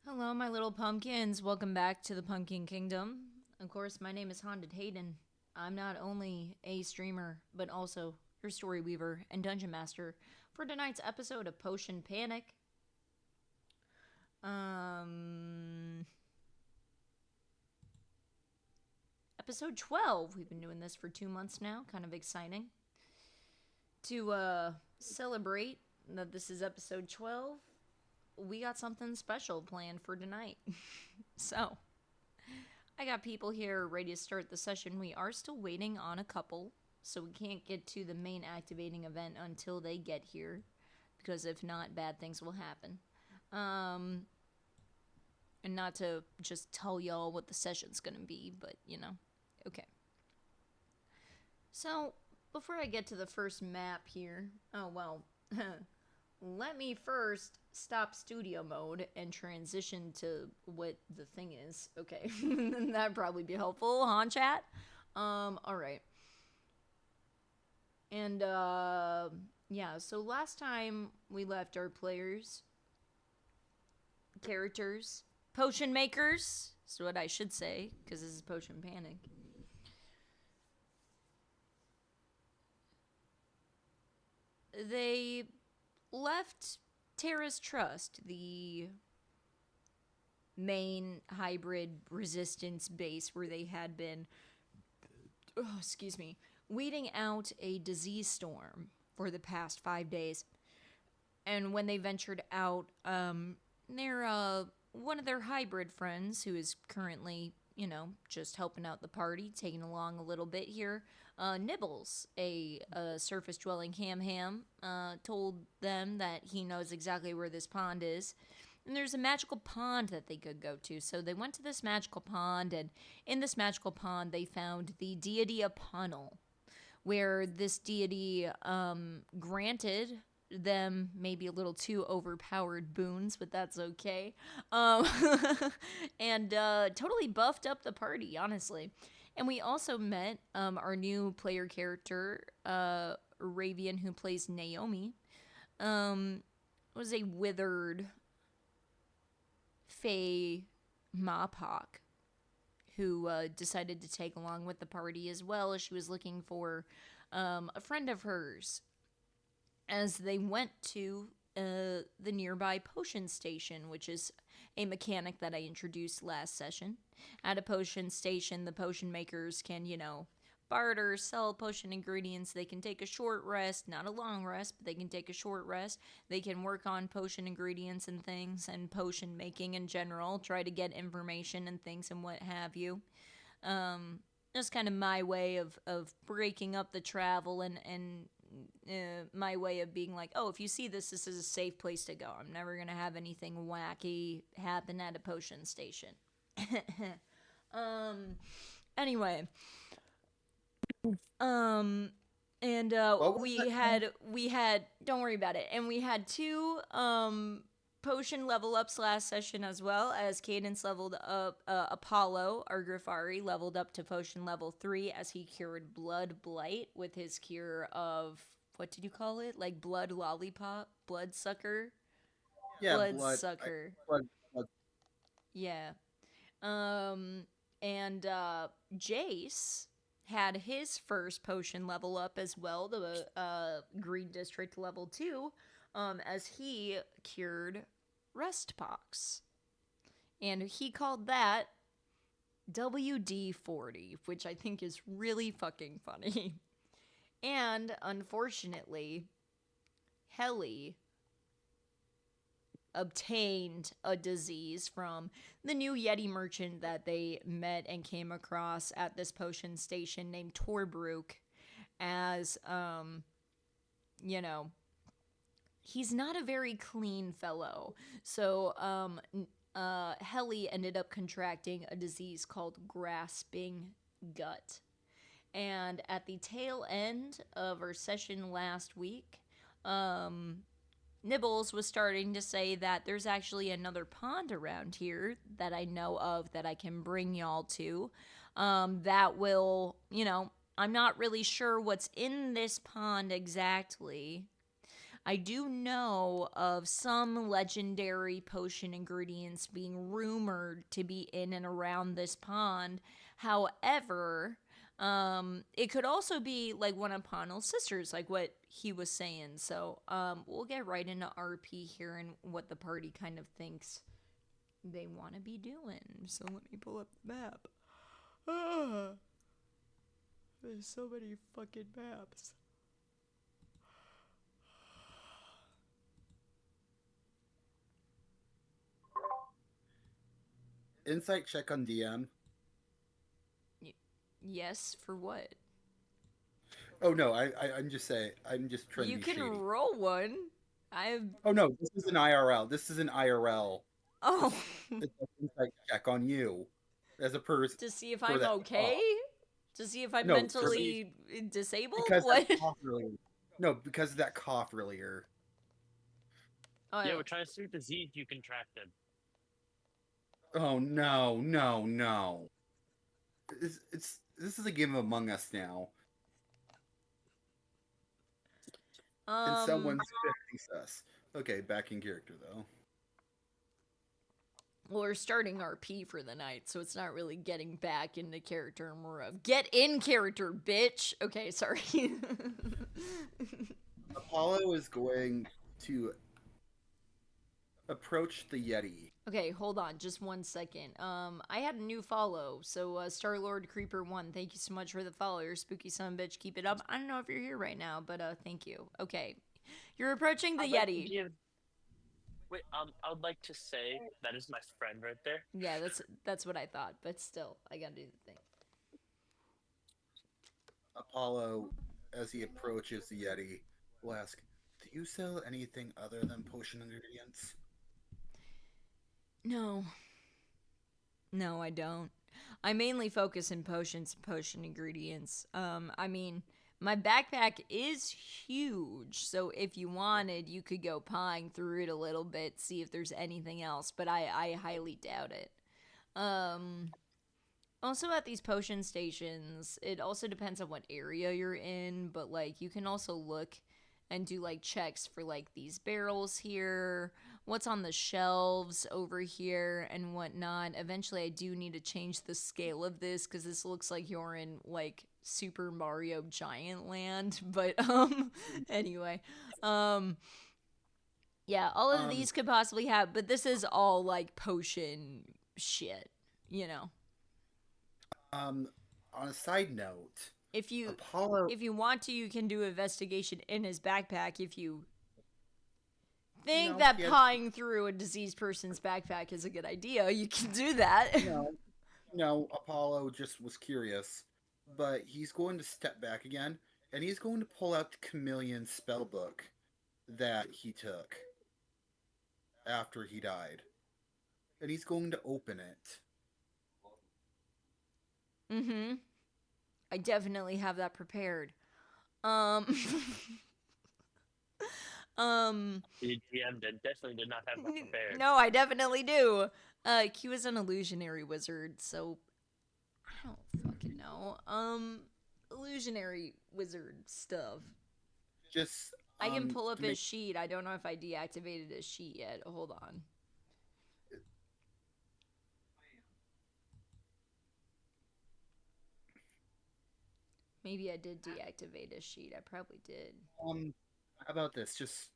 Hello, my little pumpkins. Welcome back to the Pumpkin Kingdom. Of course, my name is Haunted Hayden. I'm not only a streamer, but also your story weaver and dungeon master for tonight's episode of Potion Panic. Um, Episode 12. We've been doing this for 2 months now. Kind of exciting. To celebrate that this is episode 12, we got something special planned for tonight. So, I got people here ready to start the session. We are still waiting on a couple, so we can't get to the main activating event until they get here, because if not, bad things will happen. And not to just tell y'all what the session's gonna be, but okay. So, before I get to the first map here, oh well, let me first stop studio mode and transition to what the thing is. Okay, that'd probably be helpful, huh, chat? Alright. And, yeah, so last time we left our players, characters, potion makers, is what I should say, because this is Potion Panic. They left Terra's Trust, the main hybrid resistance base where they had been, weeding out a disease storm for the past 5 days. And when they ventured out, one of their hybrid friends, who is currently, just helping out the party, taking along a little bit here, Nibbles, a surface dwelling ham, told them that he knows exactly where this pond is. And there's a magical pond that they could go to. So they went to this magical pond, and in this magical pond, they found the deity Apunal, where this deity granted them maybe a little too overpowered boons, but that's okay. Um, and totally buffed up the party, honestly. And we also met our new player character, Ravian, who plays Naomi. Was a withered Fae Mapok who decided to take along with the party as well, as she was looking for a friend of hers as they went to the nearby potion station, which is a mechanic that I introduced last session. At a potion station, the potion makers can, barter, sell potion ingredients. They can take a short rest, not a long rest, but they can take a short rest. They can work on potion ingredients and things and potion making in general, try to get information and things and what have you. That's kind of my way of breaking up the travel and my way of being like, oh, if you see this, this is a safe place to go. I'm never going to have anything wacky happen at a potion station. Anyway, and we had don't worry about it, and we had two potion level ups last session, as well as Cadence leveled up. Apollo, our Grifari, leveled up to potion level 3 as he cured blood blight with his cure of, what did you call it, like blood lollipop, blood sucker, Yeah, blood blood. sucker. Blood. Yeah. And Jace had his first potion level up as well, the Green District level 2, as he cured Restpox. And he called that WD-40, which I think is really fucking funny. And unfortunately, Helly obtained a disease from the new Yeti merchant that they met and came across at this potion station named Torbrook, as he's not a very clean fellow. So Helly ended up contracting a disease called grasping gut. And at the tail end of our session last week, Nibbles was starting to say that there's actually another pond around here that I know of that I can bring y'all to. That will, I'm not really sure what's in this pond exactly. I do know of some legendary potion ingredients being rumored to be in and around this pond. However, it could also be like one of Ponel's sisters, like what he was saying. So, we'll get right into RP here and what the party kind of thinks they want to be doing. So let me pull up the map. Ah, there's so many fucking maps. Insight check on DM. Yes, for what? Oh no, I'm just saying. I'm just trying to You be can shady. roll one. I've. Oh no, this is an IRL. This is an IRL. Oh. It's an insight check on you as a person To see if for I'm that okay? cough. To see if I'm No, for mentally disabled? because that What? cough earlier. No, because of that cough earlier. Yeah, Oh, we're trying to see what disease you contracted. Oh no, no, no. It's this is a game of Among Us now, and um, someone's fixing us. Okay, back in character though. well, we're starting RP for the night, so it's not really getting back into character more of get in character, bitch. Okay, sorry. Apollo is going to approach the Yeti. Okay, hold on, just 1 second. I had a new follow, so Star Lord Creeper 1, thank you so much for the follow. You're a spooky son bitch, keep it up. I don't know if you're here right now, but thank you. Okay, you're approaching the I'd like to Yeti. give. Wait, I would like to say that is my friend right there. Yeah, that's what I thought, but still, I gotta do the thing. Apollo, as he approaches the Yeti, will ask, "Do you sell anything other than potion ingredients?" No, no, I don't. I mainly focus in potions and potion ingredients. I mean, my backpack is huge, so if you wanted, you could go pawing through it a little bit, see if there's anything else, but I highly doubt it. Um, Also, at these potion stations, it also depends on what area you're in, but like you can also look and do like checks for like these barrels here, what's on the shelves over here, and whatnot. Eventually, I do need to change the scale of this because this looks like you're in like Super Mario Giant Land. But anyway, um, yeah, all of Um, these could possibly have, but this is all like potion shit, you know. um, on a side note, if you Apollo. if you want to, you can do investigation in his backpack. If you think No, that he has pawing through a diseased person's backpack is a good idea, you can do that. no, no. Apollo just was curious, but he's going to step back again, and he's going to pull out the Chameleon spell book that he took after he died, and he's going to open it. Mm-hmm. I definitely have that prepared. Um The GM definitely did not have that prepared. no, I definitely do. Q is an illusionary wizard, so I don't fucking know. Illusionary wizard stuff. Just I can pull up to his make sheet. I don't know if I deactivated his sheet yet. Hold on. Maybe I did deactivate his sheet. I probably did. how about this? Just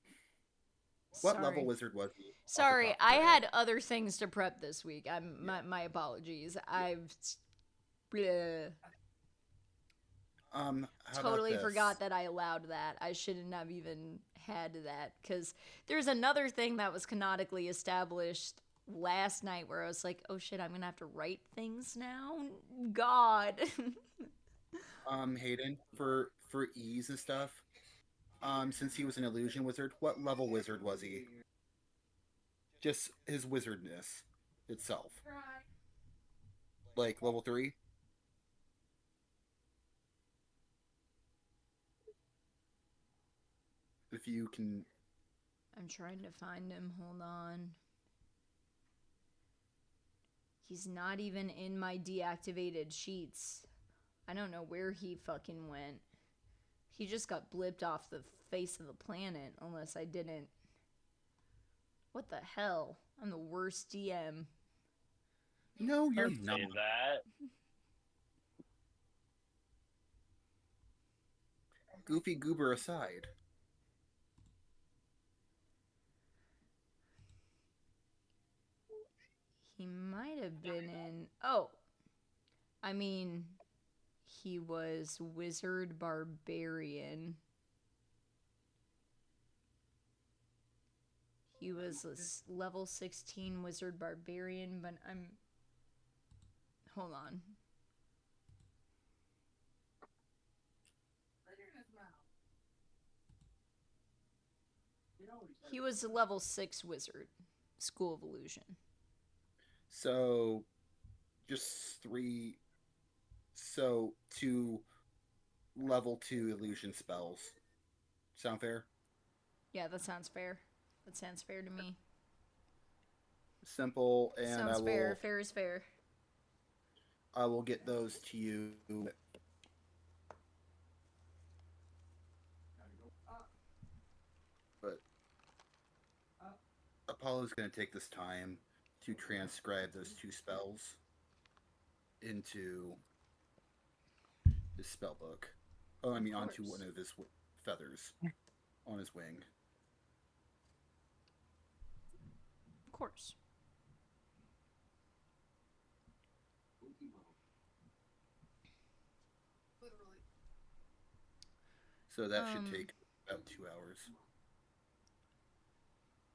what level Sorry. wizard was he? Off the Sorry, top of I your head. had other things to prep this week. My apologies. I've bleh, How about totally this? forgot that I allowed that. I shouldn't have even had that because there's another thing that was canonically established last night where I was like, oh shit, I'm gonna have to write things now. God. Hayden, for ease and stuff. Since he was an illusion wizard, what level wizard was he? Just his wizardness itself. Like level 3? If you can. I'm trying to find him. Hold on. He's not even in my deactivated sheets. I don't know where he fucking went. He just got blipped off the face of the planet unless I didn't. What the hell? I'm the worst DM. No, you're Don't not. say that. Goofy Goober aside. He might have been in. Oh, I mean, he was Wizard Barbarian. He was a level 16 Wizard Barbarian, but I'm. Hold on. He was a level 6 Wizard, School of Illusion. So, just 3. So, 2 level 2 illusion spells. Sound fair? Yeah, that sounds fair. That sounds fair to me. Simple, and Sounds fair. Fair is fair. I will get those to you. But Apollo's going to take this time to transcribe those 2 spells into his spell book. Oh, I mean, onto one of his feathers on his wing. Of course. So that should take about 2 hours.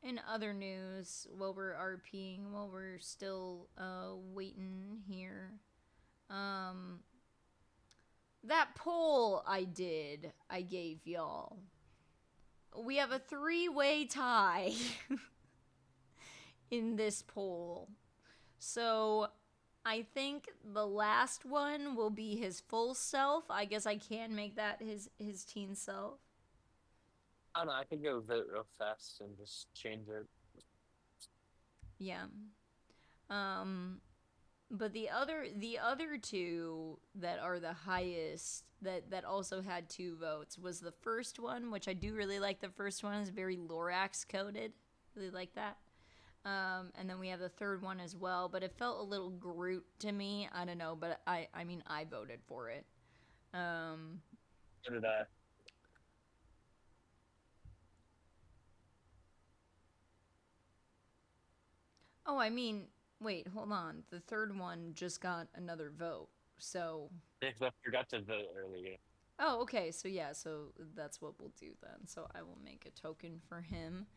In other news, while we're RPing, while we're still waiting here, that poll I gave y'all. We have a 3-way tie in this poll. So I think the last one will be his full self. I guess I can make that his teen self. I don't know, I could go vote real fast and just change it. Yeah. But the other 2 that are the highest that also had 2 votes was the first one, which I do really like. The first one is very Lorax coded. Really like that. And then we have the third one as well, but it felt a little Groot to me. I don't know, but I mean I voted for it. So did I. Oh, I mean, wait, hold on. The third one just got another vote. So Because I forgot to vote earlier. oh, okay. So yeah, so that's what we'll do then. So I will make a token for him.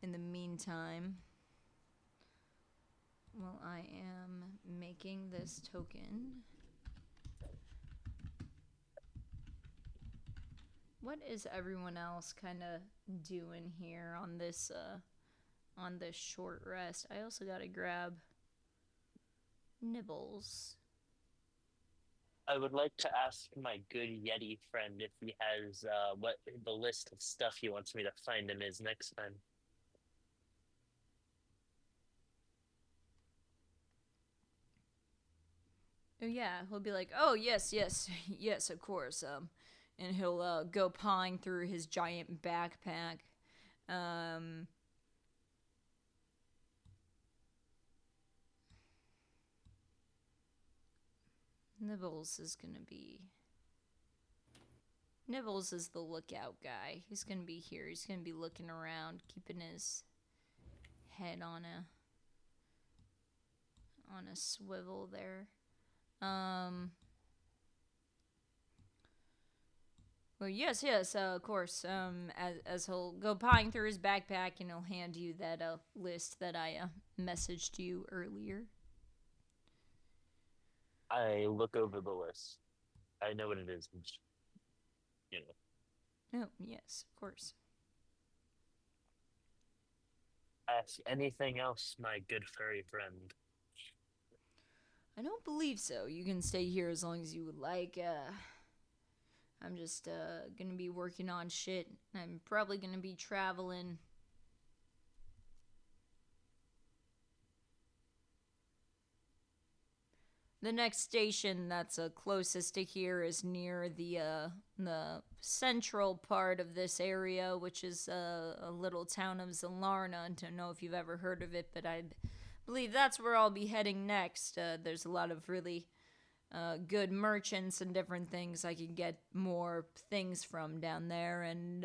In the meantime, while I am making this token, what is everyone else kind of doing here on this short rest? I also gotta grab Nibbles. I would like to ask my good Yeti friend if he has what the list of stuff he wants me to find him is next time. Oh yeah, he'll be like, "Oh yes, yes, yes, of course." And he'll go pawing through his giant backpack. Nibbles is gonna be. Nibbles is the lookout guy. He's gonna be here. He's gonna be looking around, keeping his head on a swivel there. Well, yes, of course. As he'll go pawing through his backpack and he'll hand you that list that I messaged you earlier. I look over the list. I know what it is. You know. Oh, yes, of course. Ask anything else, my good furry friend. I don't believe so. You can stay here as long as you would like. I'm just gonna be working on shit. I'm probably gonna be traveling. The next station that's closest to here is near the central part of this area, which is a little town of Zalarna. I don't know if you've ever heard of it, but I believe that's where I'll be heading next. There's a lot of really good merchants and different things I can get more things from down there, and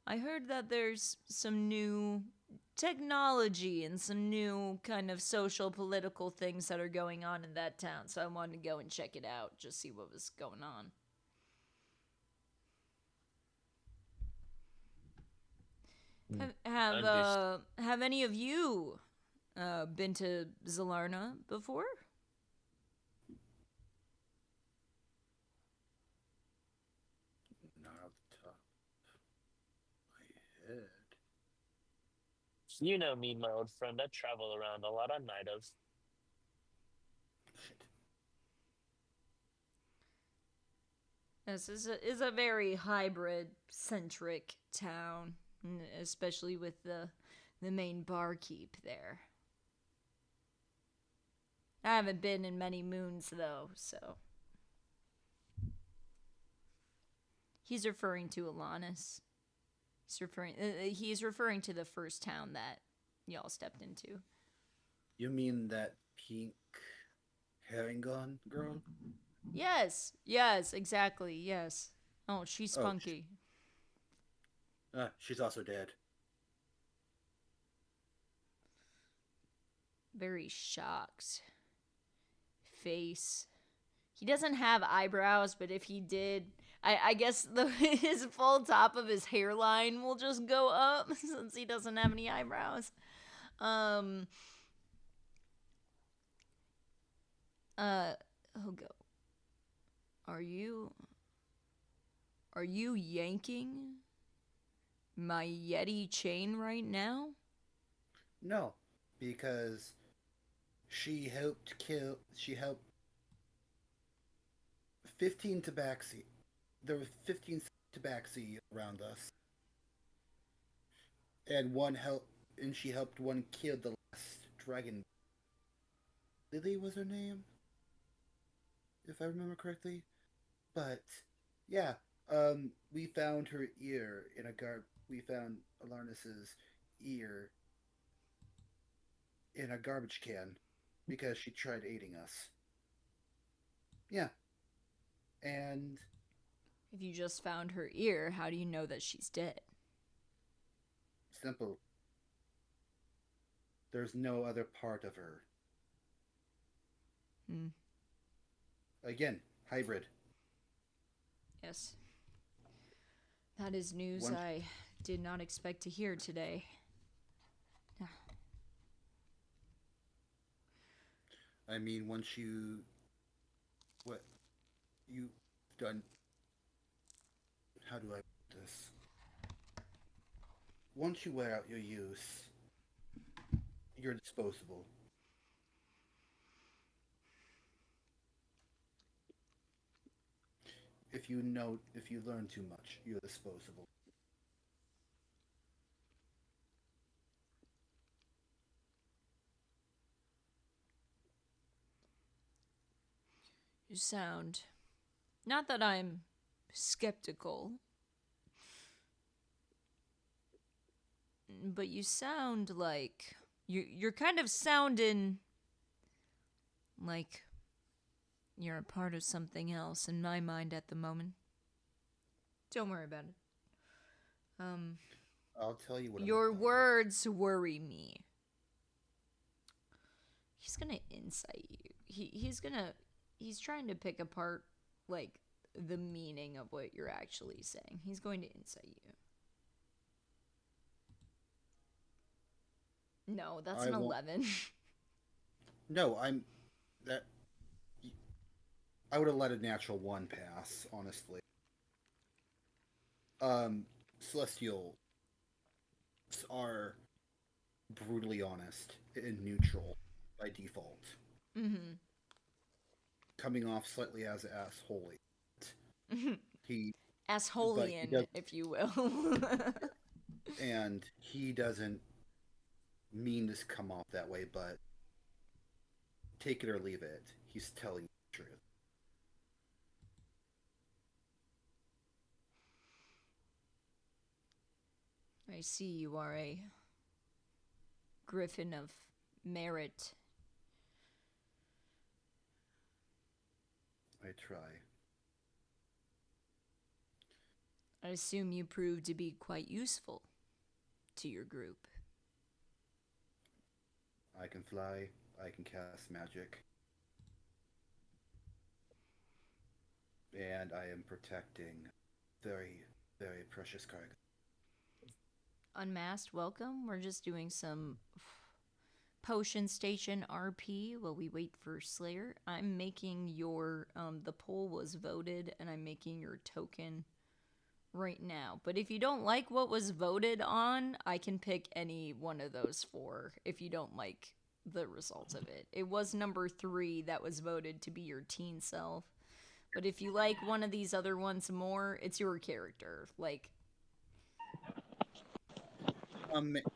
I heard that there's some new technology and some new kind of social political things that are going on in that town, so I wanted to go and check it out, just see what was going on. Have any of you been to Zalarna before? Not off the top of my head. You know me, my old friend. I travel around a lot on Night of. Shit. This is a very hybrid centric town, especially with the main barkeep there. I haven't been in many moons though, so he's referring to Alanis. He's referring to the first town that y'all stepped into. You mean that pink herringon girl? Yes, exactly, yes. Oh, she's spunky. She's also dead. Very shocked face. He doesn't have eyebrows, but if he did, I guess his full top of his hairline will just go up since he doesn't have any eyebrows. He'll go. Are you yanking my Yeti chain right now? No, because she helped 15 tabaxi. There were 15 tabaxi around us. And she helped one kill the last dragon. Lily was her name, if I remember correctly. But yeah, we found her ear in we found Alarnis's ear in a garbage can because she tried aiding us. Yeah. And if you just found her ear, how do you know that she's dead? Simple. There's no other part of her. Again, hybrid. Yes. That is news I did not expect to hear today. I mean, once you've done, how do I put this? Once you wear out your use, you're disposable. If you learn too much, you're disposable. You sound... Not that I'm skeptical, but you sound like... You're kind of sounding like you're a part of something else in my mind at the moment. Don't worry about it. I'll tell you what. Your words worry me. He's gonna insight you. He's trying to pick apart like the meaning of what you're actually saying. He's going to insight you. No, that's an 11. No, I would have let a natural 1 pass, honestly. Celestials are brutally honest and neutral by default. Mm-hmm. Coming off slightly as assholey. Assholian, if you will. And he doesn't mean to come off that way, but take it or leave it. he's telling the truth. I see you are a griffin of merit. I try. I assume you proved to be quite useful to your group. I can fly. I can cast magic. And I am protecting very, very precious cargo. Unmasked, welcome. We're just doing some potion station RP while we wait for Slayer. I'm making your the poll was voted, and I'm making your token right now. But if you don't like what was voted on, I can pick any one of those four if you don't like the results of it. It was number 3 that was voted to be your teen self. But if you like one of these other ones more, it's your character. Like,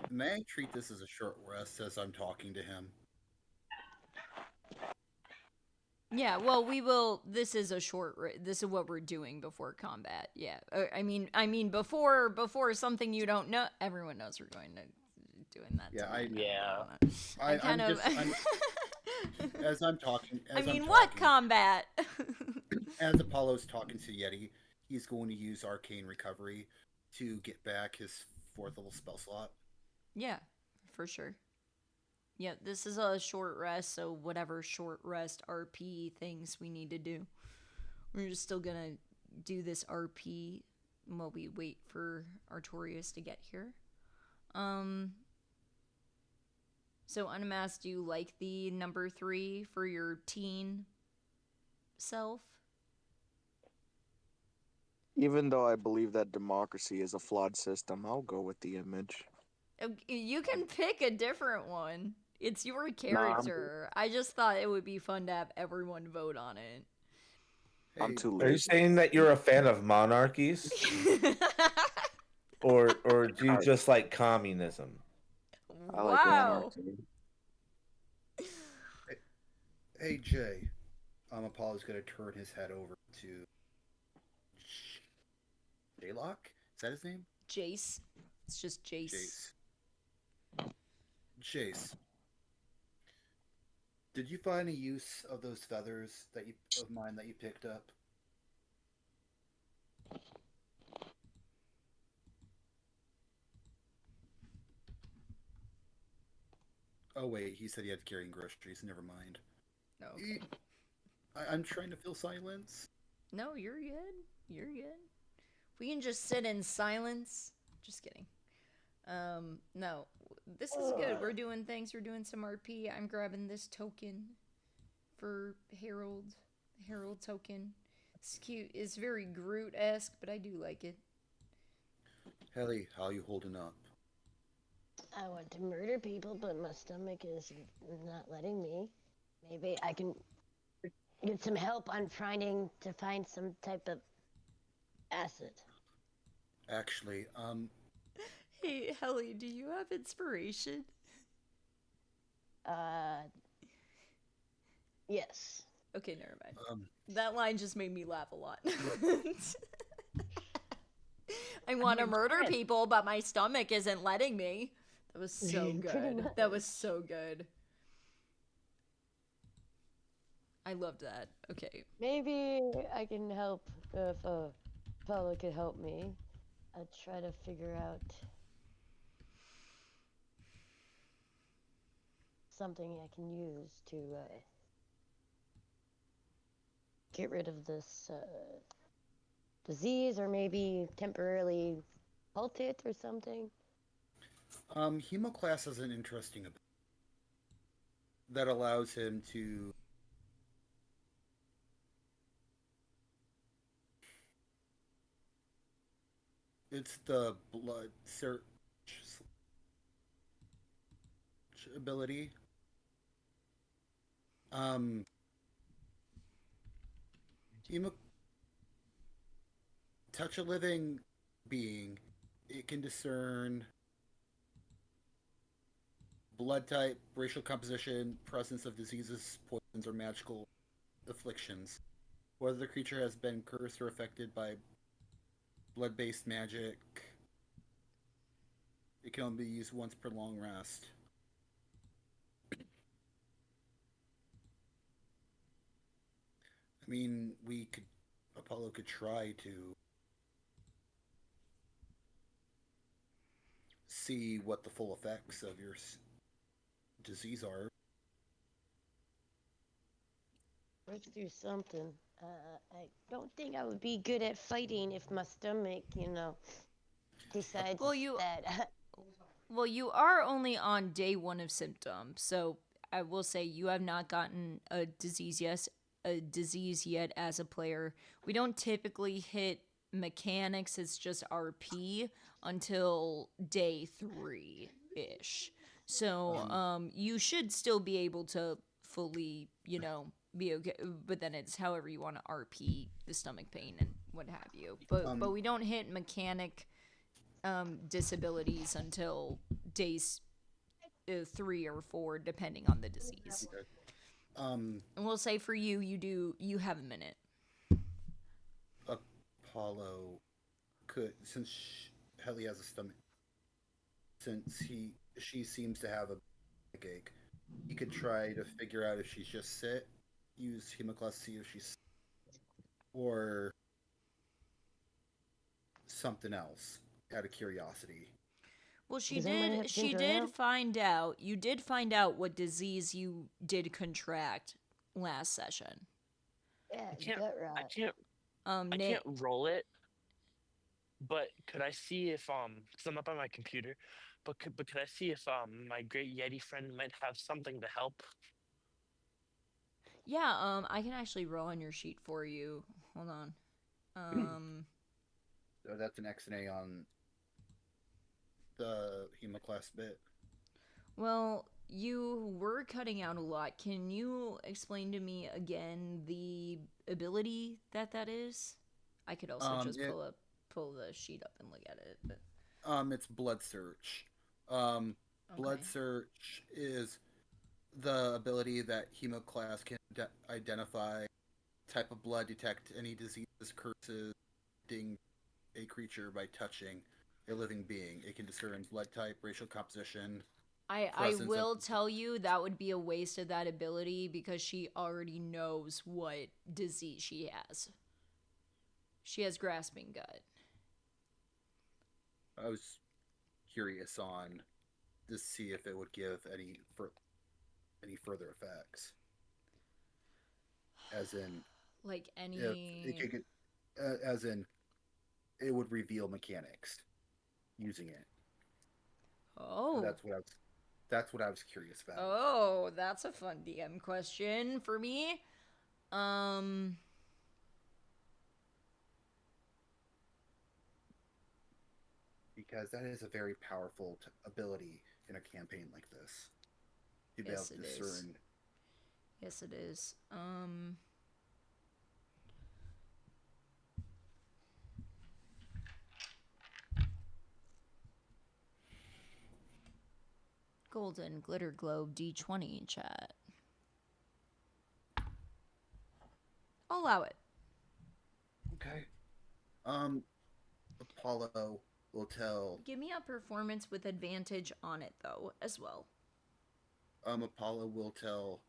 May I treat this as a short rest as I'm talking to him? yeah, well, we will. This is a short. This is what we're doing before combat. Yeah, I mean, before something you don't know. Everyone knows we're going to doing that. Yeah, I kind of. As I'm talking. I mean, what combat? As Apollo's talking to Yeti, he's going to use Arcane Recovery to get back his 4th level spell slot. Yeah, for sure. Yeah, this is a short rest, so whatever short rest RP things we need to do, we're just still gonna do this RP while we wait for Artorias to get here. So Unmasked, do you like the number 3 for your teen self? Even though I believe that democracy is a flawed system, I'll go with the image. You can pick a different one. It's your character. I just thought it would be fun to have everyone vote on it. Hey, I'm too Are you lazy. saying that you're a fan of monarchies, or do you just like communism? I like Wow. anarchy. hey Jay. Apollo's going to turn his head over to Jaylock? Is that his name? Jace. It's just Jace. Jace. Did you find any use of those feathers of mine that you picked up? Oh wait, he said he had to carry groceries. Never mind. No. I'm trying to fill silence. No, you're good. You're good. We can just sit in silence. Just kidding. No. This is good. We're doing things. We're doing some RP. I'm grabbing this token for Harold. Harold token. It's cute. It's very Groot-esque, but I do like it. Helly, how you holding up? I want to murder people, but my stomach is not letting me. Maybe I can get some help on trying to find some type of acid. Actually, Hey, Helly, do you have inspiration? Yes. Okay, never mind. That line just made me laugh a lot. I want to murder people, but my stomach isn't letting me. That was so good. That was so good. I loved that. Okay. Maybe I can help if Paula could help me. I'll try to figure out something I can use to get rid of this disease, or maybe temporarily halt it or something. Hemoclass is an interesting ability that allows him to it's the blood search ability. Touch a living being. It can discern blood type, racial composition, presence of diseases, poisons, or magical afflictions. Whether the creature has been cursed or affected by blood-based magic, it can only be used once per long rest. I mean, Apollo could try to see what the full effects of your disease are. Let's do something. I don't think I would be good at fighting if my stomach, decides Well, you are only on day 1 of symptoms, so I will say you have not gotten a disease yet as a player. We don't typically hit mechanics, it's just RP until day 3-ish. So, you should still be able to fully, be okay, but then it's however you want to RP the stomach pain and what have you. But we don't hit mechanic disabilities until days 3 or 4, depending on the disease. And we'll say for you, you have a minute. Apollo could, since Helly has a stomach, since she seems to have a ache, he could try to figure out if she's just sick. Use Hemoclast to see if she's sick, or something else out of curiosity. Well, she Does anybody have did. She ginger did ale? find out. You did find out what disease you did contract last session. Yeah, I can't. gut I rot. can't. I Nick, can't roll it. But could I see if because I'm up on my computer, but could I see if my great Yeti friend might have something to help? yeah. I can actually roll on your sheet for you. Hold on. So that's an X and A on the Hemoclast bit. Well, you were cutting out a lot. Can you explain to me again the ability that is? I could also just pull the sheet up and look at it. But It's Blood Search. Blood Okay. Search is the ability that Hemoclast can identify type of blood, detect any diseases, curses, ding a creature by touching a living being. It can discern blood type, racial composition. I presence of- will tell you that would be a waste of that ability because she already knows what disease she has. She has grasping gut. I was curious on to see if it would give any further effects. As in, Like if it could, as in, it would reveal mechanics using it. Oh. That's what I was curious about. Oh, that's a fun DM question for me. Because that is a very powerful ability in a campaign like this. To be Yes, able to it is. discern. Yes, it is. Golden Glitter Globe D20 chat. I'll allow it. Okay. Apollo will tell. Give me a performance with advantage on it, though, as well. Apollo will tell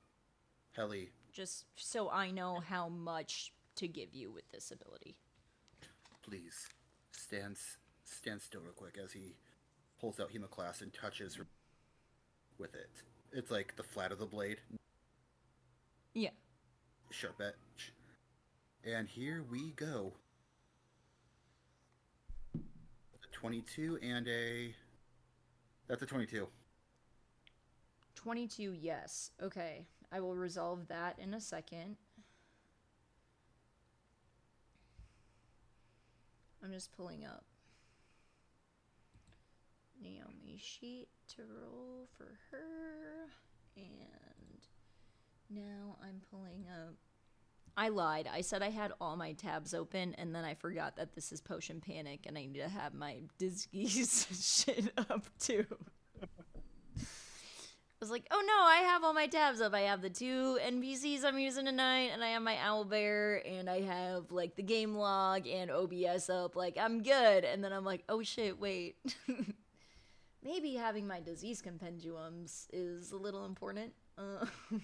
Helly. Just so I know how much to give you with this ability. Please stand still real quick as he pulls out Hemoclast and touches her with it. It's like the flat of the blade. Yeah. Sharp edge. And here we go. A 22 and a... That's a 22. 22, yes. Okay. I will resolve that in a second. I'm just pulling up Naomi's sheet to roll for her. And now I'm pulling up... I lied. I said I had all my tabs open, and then I forgot that this is Potion Panic, and I need to have my disease shit up too. was like, oh no, I have all my tabs up. I have the 2 NPCs I'm using tonight, and I have my owlbear, and I have like the game log and OBS up. Like, I'm good. And then I'm like, oh shit, wait. Maybe having my disease compendiums is a little important. Okay.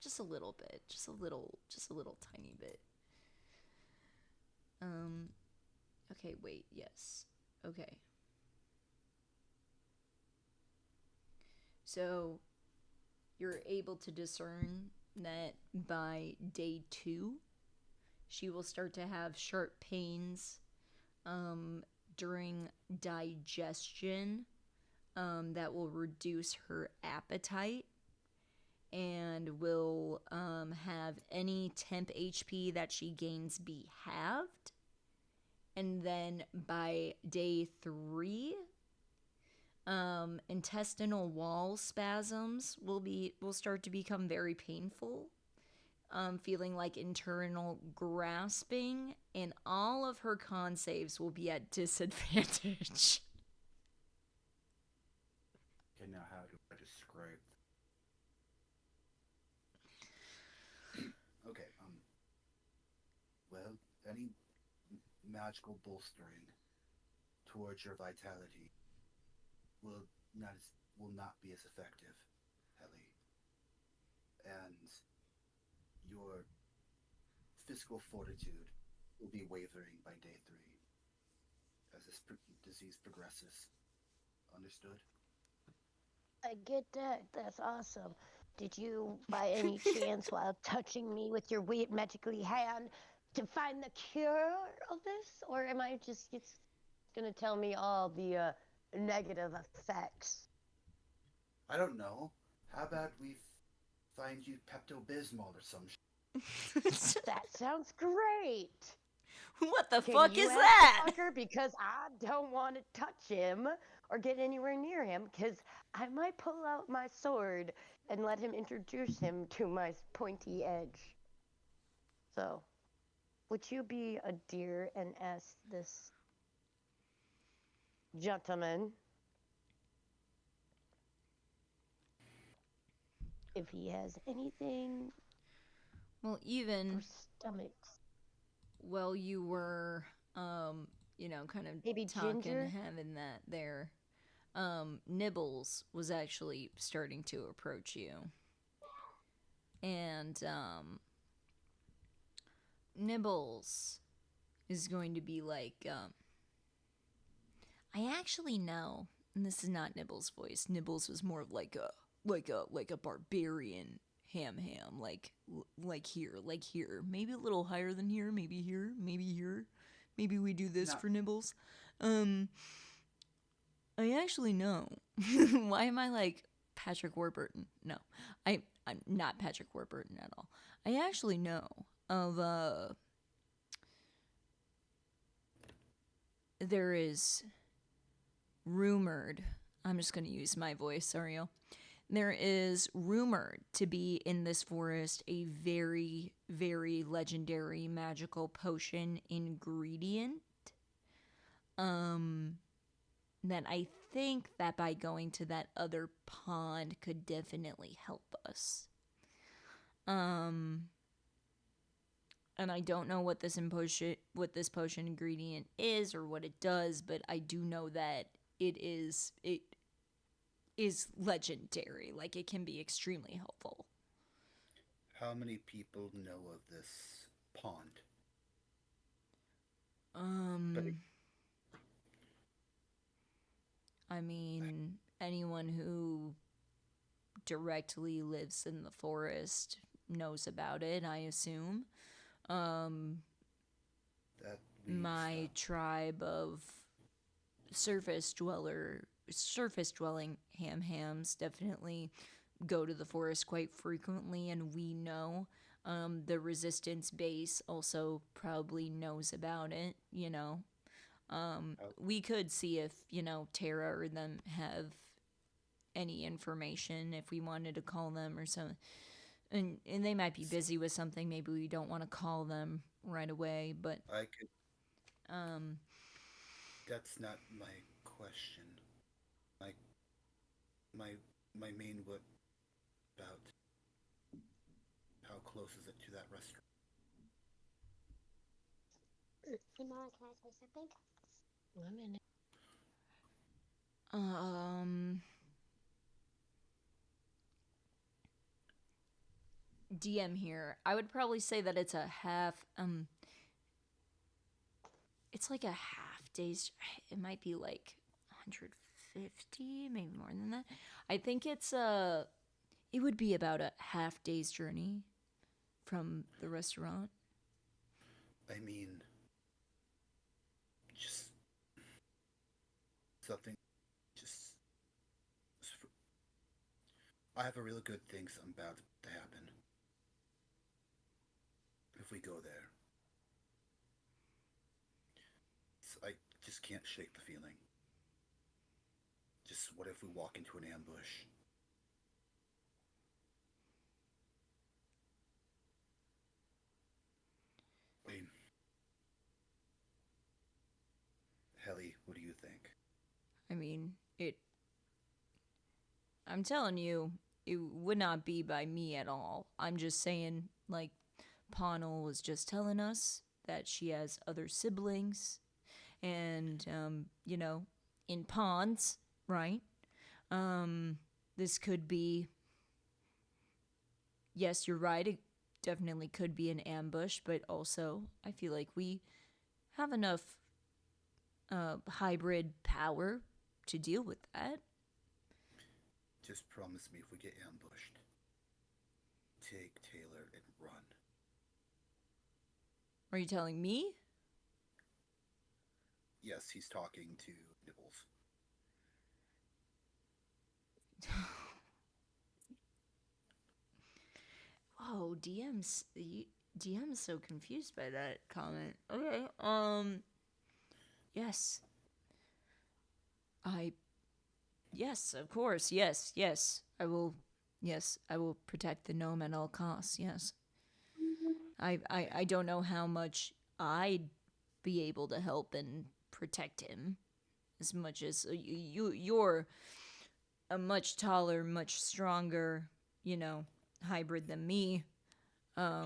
Just a little bit. Just a little tiny bit. Okay, wait, yes. Okay. So, you're able to discern that by day 2, she will start to have sharp pains during digestion that will reduce her appetite and will have any temp HP that she gains be halved. And then by day 3, intestinal wall spasms will start to become very painful, feeling like internal grasping, and all of her con saves will be at disadvantage. Okay, now how do I describe? Okay, well, any magical bolstering towards your vitality will not be as effective, Ellie. And your physical fortitude will be wavering by day 3 as this disease progresses. Understood? I get that. That's awesome. Did you, by any chance, while touching me with your weird magically hand, to find the cure of this? Or am I just gonna tell me all the negative effects? I don't know. How about we find you Pepto-Bismol or some shit? That sounds great. What the Can fuck you is ask that? the fucker? Because I don't want to touch him or get anywhere near him, because I might pull out my sword and let him introduce him to my pointy edge. So, would you be a dear and ask this gentleman if he has anything Well, for even stomachs? while you were, kind of Maybe talking, ginger? having that there, Nibbles was actually starting to approach you. And, Nibbles is going to be like, I actually know, and this is not Nibbles' voice. Nibbles was more of like a barbarian ham, like here, maybe a little higher than here, maybe here, maybe we do this No. for Nibbles. I actually know. Why am I like Patrick Warburton? No, I'm not Patrick Warburton at all. I actually know of there is rumored, I'm just going to use my voice, Ariel. There is rumored to be in this forest a very, very legendary magical potion ingredient. That I think that by going to that other pond could definitely help us. And I don't know what this potion ingredient is or what it does, but I do know that it is legendary. Like, it can be extremely helpful. How many people know of this pond? I mean, anyone who directly lives in the forest knows about it, I assume. That leaves My tribe of surface dwelling hams definitely go to the forest quite frequently, and we know the resistance base also probably knows about it, we could see if, Tara or them have any information if we wanted to call them or something. And they might be busy with something. Maybe we don't want to call them right away, but I could. That's not my question. my main what about how close is it to that restaurant? Hey, Mom, can I say something? 1 minute. DM here. I would probably say that it's a half. It's like a half day's. It might be like 150, maybe more than that. I think it's It would be about a half day's journey from the restaurant. I mean, just something. Just. I have a really good thing something about to happen. If we go there, I just can't shake the feeling. Just what if we walk into an ambush? I mean, Helly, what do you think? I mean, I'm telling you, it would not be by me at all. I'm just saying, like, Pawnel was just telling us that she has other siblings, and, in pawns, right? This could be. Yes, you're right. It definitely could be an ambush, but also, I feel like we have enough hybrid power to deal with that. Just promise me if we get ambushed, take Taylor and run. Are you telling me? Yes, he's talking to Nibbles. Whoa, DM's so confused by that comment. Okay, yes. Yes, of course, yes. I will protect the gnome at all costs, yes. I don't know how much I'd be able to help and protect him as much as you're a much taller, much stronger, hybrid than me. But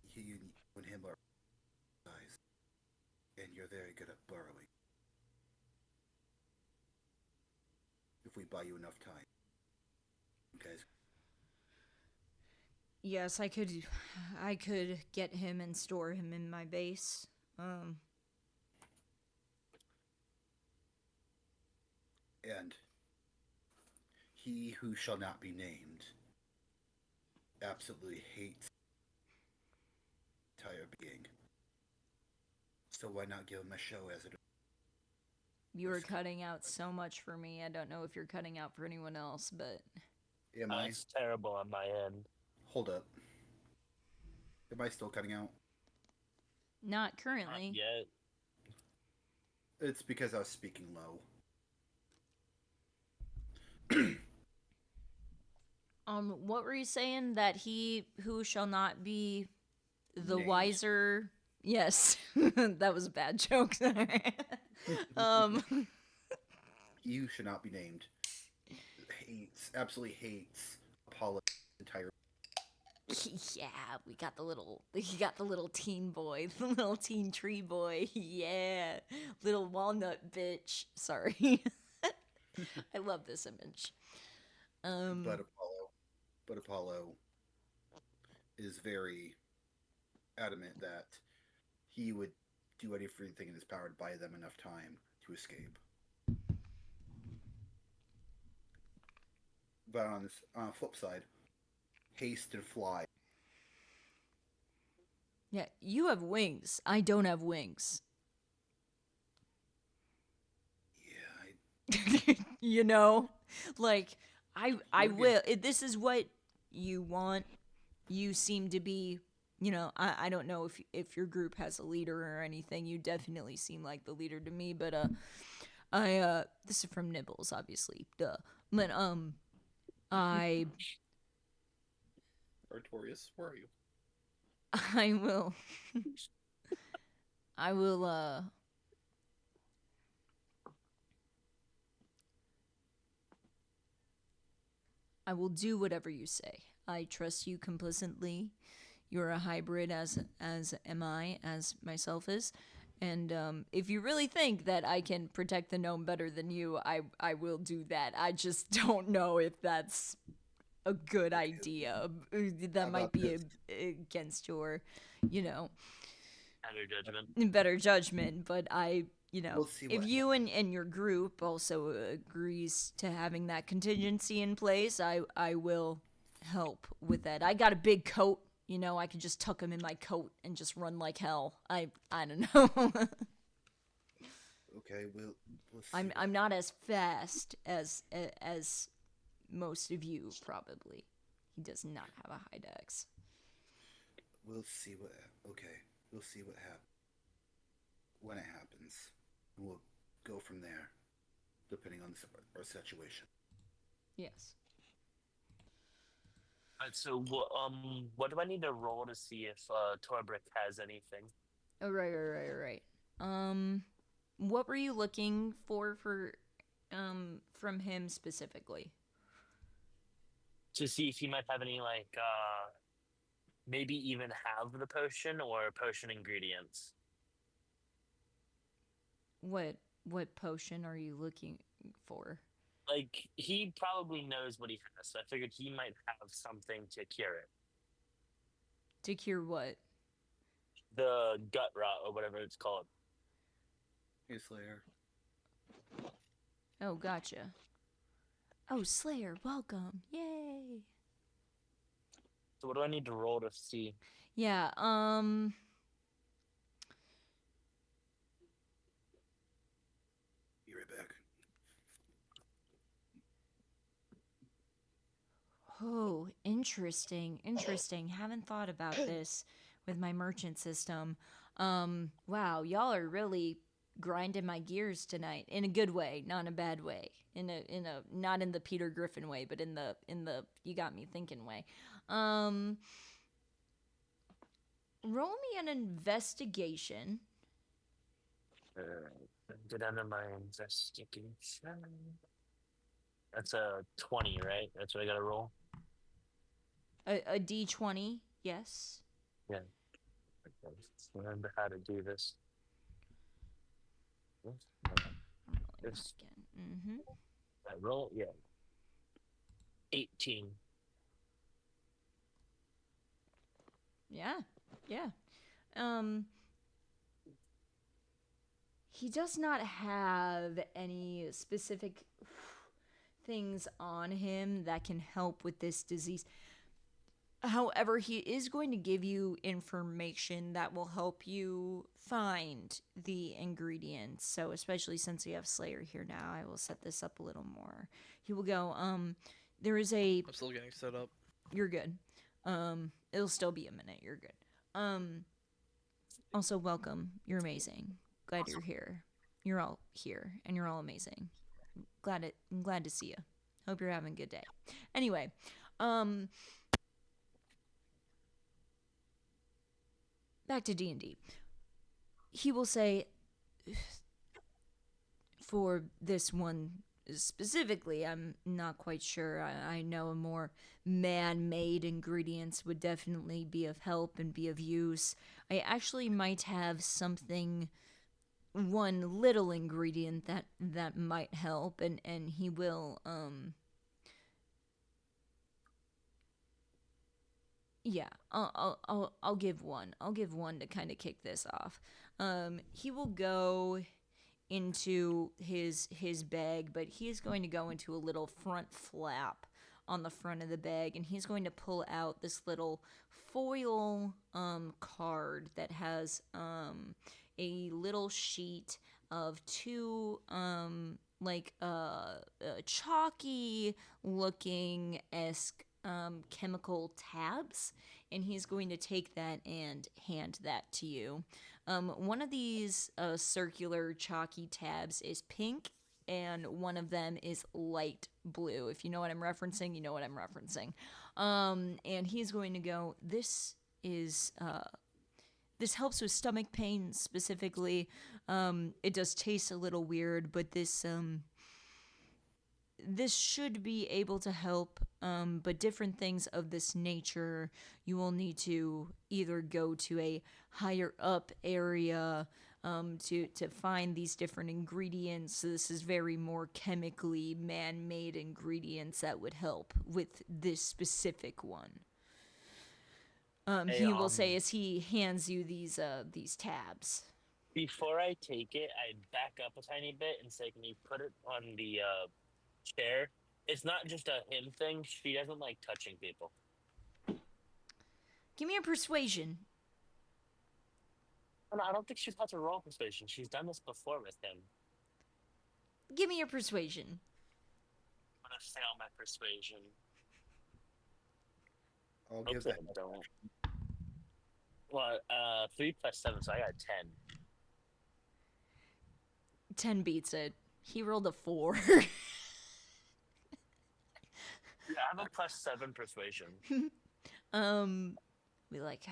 he and him are guys, and you're very good at burrowing. If we buy you enough time, you guys. Yes, I could get him and store him in my base. And he who shall not be named absolutely hates entire being. So why not give him a show as it? You were cutting out so much for me. I don't know if you're cutting out for anyone else, but Am I? It's terrible on my end. Hold up. Am I still cutting out? not currently. Not yet. It's because I was speaking low. What were you saying? That he who shall not be the Named. wiser. Yes, that was a bad joke. He who should not be named absolutely hates Apollo's entire. Yeah, he got the little teen boy, the little teen tree boy. Yeah, little walnut bitch. Sorry, I love this image. But Apollo is very adamant that he would do everything in his power to buy them enough time to escape. But on the flip side, haste and fly. Yeah, you have wings. I don't have wings. Yeah, Like I will. This is what you want. You seem to be. I don't know if your group has a leader or anything. You definitely seem like the leader to me. But this is from Nibbles, obviously. Duh. But I Artorias, where are you? I will. I will. I will do whatever you say. I trust you complicitly. You're a hybrid, as am I, as myself is. And if you really think that I can protect the gnome better than you, I will do that. I just don't know if that's a good idea. That How might about be this? against your, you know, Better judgment. better judgment. But We'll see if what you and your group also agrees to having that contingency in place, I will help with that. I got a big coat. I could just tuck him in my coat and just run like hell. I don't know. Okay, we'll see. I'm not as fast as most of you probably. He does not have a high dex. We'll see what. Okay, we'll see what happens when it happens. And we'll go from there, depending on our situation. Yes. So what do I need to roll to see if Torbrick has anything? Oh, right. What were you looking for from him specifically? To see if he might have any maybe even have the potion or potion ingredients. What potion are you looking for? Like he probably knows what he has, so I figured he might have something to cure it. To cure what? The gut rot or whatever it's called. Hey, Slayer. Oh, gotcha. Oh, Slayer, welcome. Yay. So what do I need to roll to see? Yeah, Be right back. Oh, interesting. Haven't thought about this with my merchant system. Wow, y'all are really grinding my gears tonight in a good way, not in a bad way. In a not in the Peter Griffin way, but in the you got me thinking way. Roll me an investigation. Get under my investigation. That's a 20, right? That's what I gotta roll. A D20, yes. Yeah. Okay. Let's remember how to do this. This Mm-hmm. I roll, yeah. 18. Yeah. He does not have any specific things on him that can help with this disease. However, he is going to give you information that will help you find the ingredients. So, especially since we have Slayer here now, I will set this up a little more. He will go, there is a... I'm still getting set up. You're good. It'll still be a minute. You're good. Also, welcome. You're amazing. Glad you're here. You're all here, and you're all amazing. I'm glad to see you. Hope you're having a good day. Anyway, back to D&D. He will say, for this one specifically, I'm not quite sure. I know a more man-made ingredients would definitely be of help and be of use. I actually might have something, one little ingredient that might help, and he will yeah, I'll give one. I'll give one to kind of kick this off. He will go into his bag, but he is going to go into a little front flap on the front of the bag, and he's going to pull out this little foil card that has a little sheet of two chalky looking esque chemical tabs, and he's going to take that and hand that to you. One of these circular chalky tabs is pink, and one of them is light blue. If you know what I'm referencing, you know what I'm referencing. And he's going to go, this helps with stomach pain specifically. It does taste a little weird, but this should be able to help, but different things of this nature, you will need to either go to a higher up area to find these different ingredients. So this is very more chemically man-made ingredients that would help with this specific one. Hey, He will say as he hands you these tabs. Before I take it, I back up a tiny bit and say, "Can you put it on the chair?" It's not just a him thing. She doesn't like touching people. Give me a persuasion. And I don't think she's had to roll persuasion. She's done this before with him. Give me a persuasion. I'm gonna fail my persuasion. I'll give Hopefully that. I don't. Well, 3 plus 7, so I got 10. 10 beats it. He rolled a 4. Yeah, I have a plus 7 persuasion. Be like,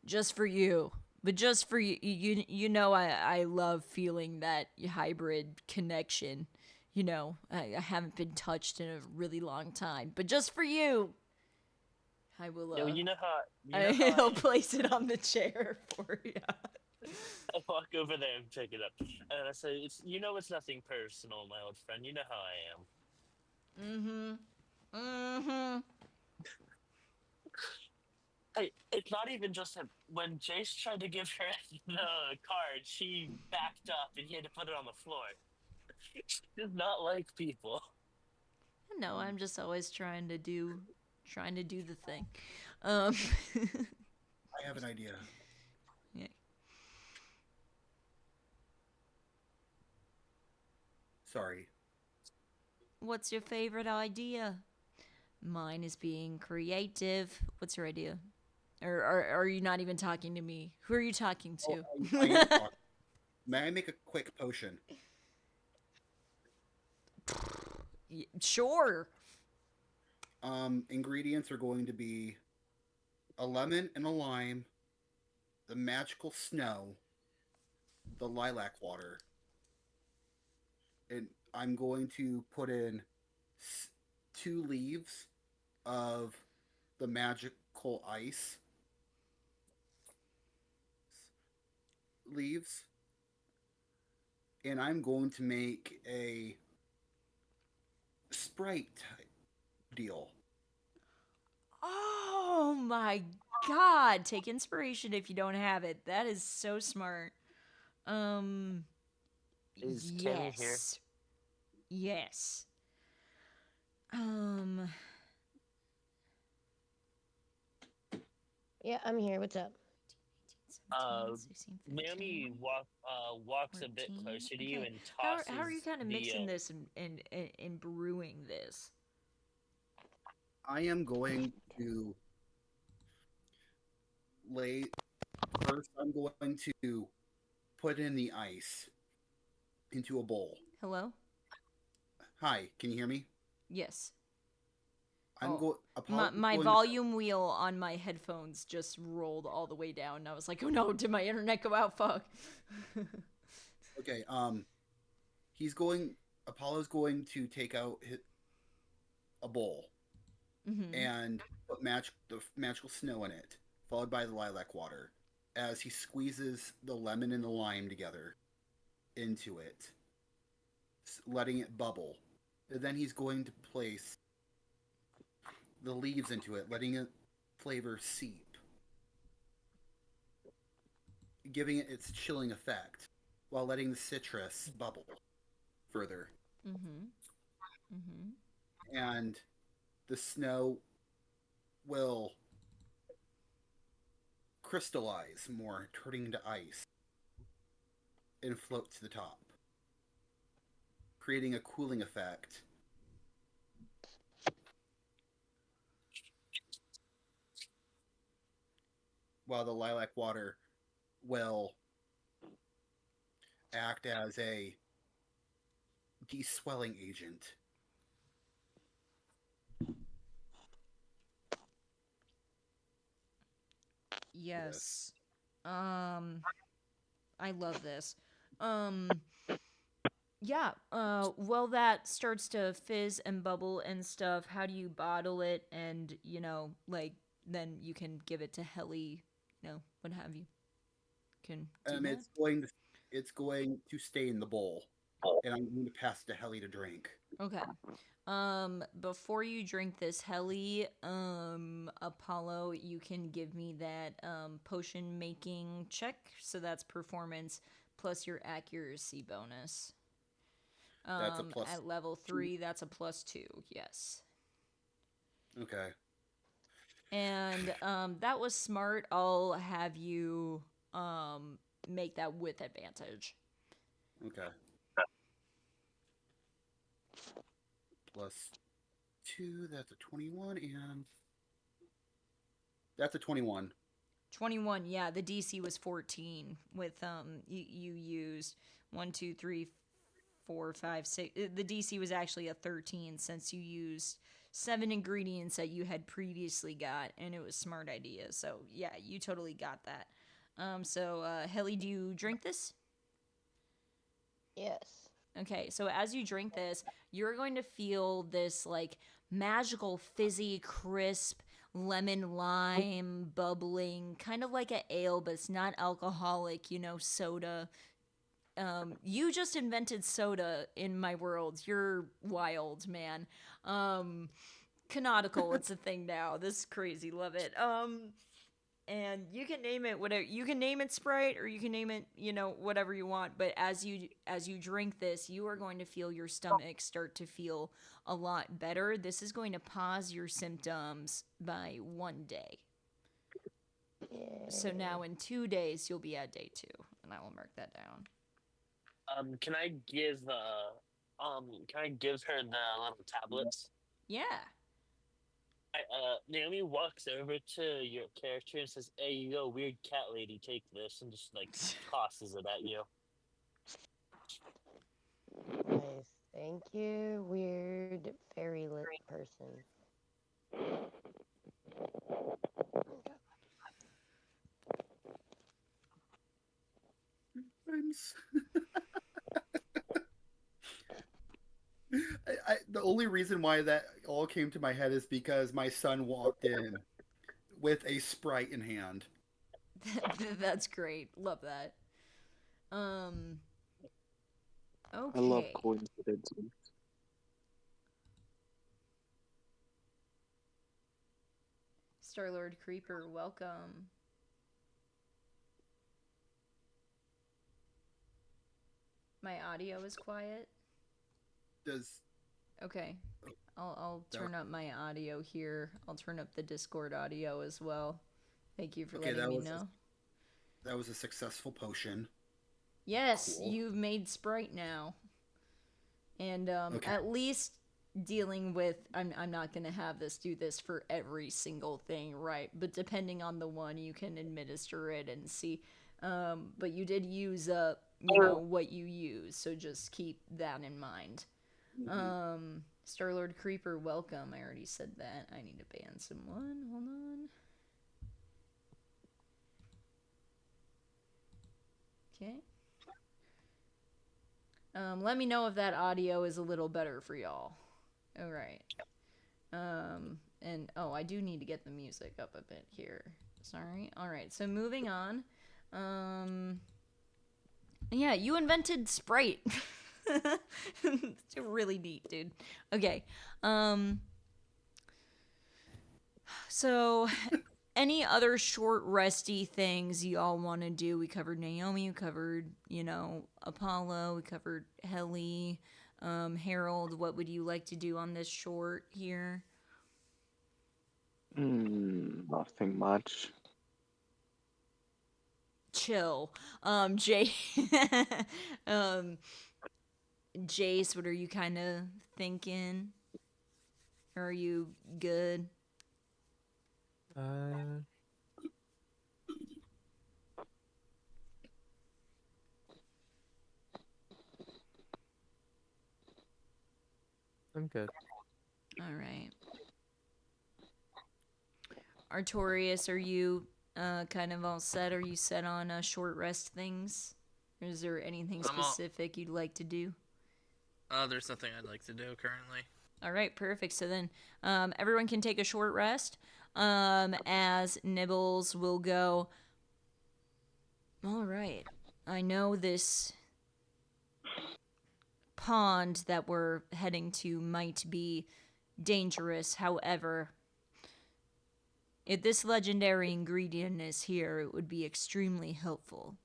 just for you. But just for you, you know, I love feeling that hybrid connection. You know, I haven't been touched in a really long time. But just for you, I will. No, you know how. I'll place it on the chair for you. I walk over there and pick it up, and I say, "It's it's nothing personal, my old friend. You know how I am." Hey, it's not even just him. When Jace tried to give her the card, she backed up and he had to put it on the floor. She does not like people. No, I'm just always trying to do the thing. I have an idea. Yeah. Sorry. What's your favorite idea? Mine is being creative. What's your idea? Or are you not even talking to me? Who are you talking to? I am talking. May I make a quick potion? Sure. Ingredients are going to be a lemon and a lime, the magical snow, the lilac water, and I'm going to put in 2 leaves of the magical ice leaves, and I'm going to make a Sprite type deal. Oh my god, take inspiration if you don't have it. That is so smart. Is Tammy here? Yes. Yes. Yeah, I'm here. What's up? 17, 16, 15. Naomi walks a bit 14, closer to you okay. and tosses. How are you kind of the, mixing this and brewing this? I am going to first I'm going to put in the ice into a bowl. Hello? Hi, can you hear me? Yes. I'm My volume wheel on my headphones just rolled all the way down. And I was like, oh no, did my internet go out? Fuck. Okay, Apollo's going to take out a bowl and put the magical snow in it, followed by the lilac water, as he squeezes the lemon and the lime together into it, letting it bubble. And then he's going to place the leaves into it, letting it flavor seep, giving it its chilling effect, while letting the citrus bubble further. And the snow will crystallize more, turning to ice, and float to the top, creating a cooling effect. While the lilac water will act as a de-swelling agent. Yes. I love this. Yeah. Well, that starts to fizz and bubble and stuff. How do you bottle it? And like then you can give it to Helly. What have you. Can do that. It's going to stay in the bowl, and I'm going to pass it to Helly to drink. Okay. Before you drink this, Helly, Apollo, you can give me that potion making check. So that's performance plus your accuracy bonus. That's a plus At level 2. 3, that's a +2. Yes. Okay. And that was smart. I'll have you make that with advantage. Okay. Plus 2, that's a 21, and that's a 21. 21, yeah, the DC was 14 with you used 1 2 3 4 5 6. The DC was actually a 13 since you used 7 ingredients that you had previously got, and it was smart idea. So yeah, you totally got that. So Helly, do you drink this? Yes. Okay, so as you drink this, you're going to feel this like magical, fizzy, crisp, lemon lime bubbling, kind of like an ale, but it's not alcoholic, soda. You just invented soda in my world. You're wild, man. Canonical, it's a thing now. This is crazy, love it. And you can name it whatever. You can name it Sprite, or you can name it, whatever you want. But as you drink this, you are going to feel your stomach start to feel a lot better. This is going to pause your symptoms by 1 day. So now in 2 days you'll be at day 2, and I will mark that down. Can I give her the little tablets? Yeah. Naomi walks over to your character and says, "Hey, you go, weird cat lady, take this," and just like tosses it at you. Nice. Thank you, weird fairy lit person. The only reason why that all came to my head is because my son walked in with a Sprite in hand. That's great. Love that. Okay. I love coincidences. Starlord Creeper, welcome. My audio is quiet. Okay. I'll turn up my audio here. I'll turn up the Discord audio as well. Thank you for letting me know. That was a successful potion. Yes, Cool. you've made Sprite now. And Okay. at least dealing with I'm not going to have this do this for every single thing, right? But depending on the one, you can administer it and see. But you did use what you use, so just keep that in mind. Starlord Creeper, welcome. I already said that. I need to ban someone. Hold on. Okay. Let me know if that audio is a little better for y'all. All right. And I do need to get the music up a bit here. Sorry. All right. So moving on. Yeah, you invented Sprite. It's really neat, dude. Okay. So any other short resty things y'all want to do? We covered Naomi, we covered, Apollo, we covered Helly, Harold. What would you like to do on this short here? Nothing much. Chill. Jay Jace, what are you kind of thinking? Are you good? I'm good. All right. Artorius, are you kind of all set? Are you set on short rest things? Or is there anything specific you'd like to do? There's nothing I'd like to do currently. All right, perfect. So then everyone can take a short rest as Nibbles will go. All right. I know this pond that we're heading to might be dangerous. However, if this legendary ingredient is here, it would be extremely helpful.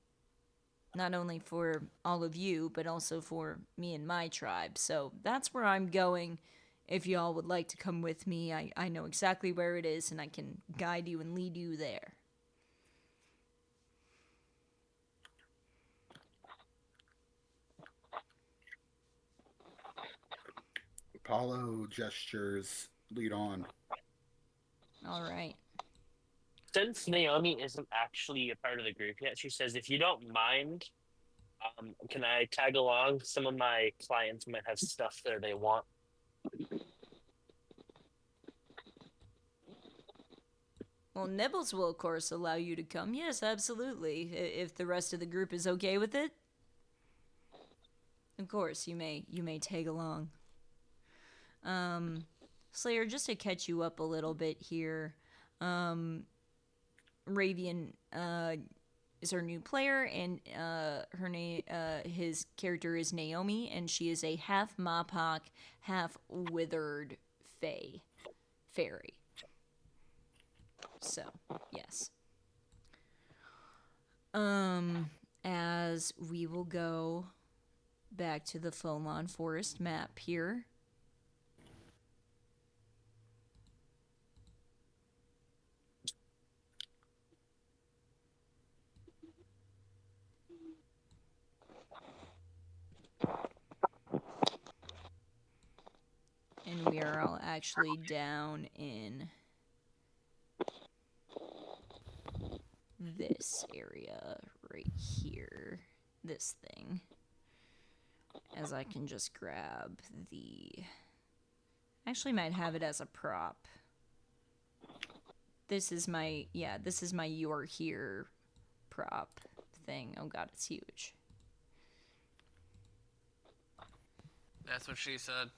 Not only for all of you, but also for me and my tribe. So that's where I'm going. If y'all would like to come with me, I know exactly where it is and I can guide you and lead you there. Apollo gestures, lead on. All right. Since Naomi isn't actually a part of the group yet, she says, if you don't mind, can I tag along? Some of my clients might have stuff there they want. Well, Nibbles will, of course, allow you to come. Yes, absolutely. If the rest of the group is okay with it. Of course, you may tag along. Slayer, just to catch you up a little bit here, Ravian is our new player, and her name, his character is Naomi, and she is a half Mapok, half withered fairy. So, yes. As we will go back to the Folon Forest map here. And we are all actually down in this area right here. This thing. As I can just grab the... Actually might have it as a prop. This is my... Yeah, this is my You're Here prop thing. Oh god, it's huge. That's what she said.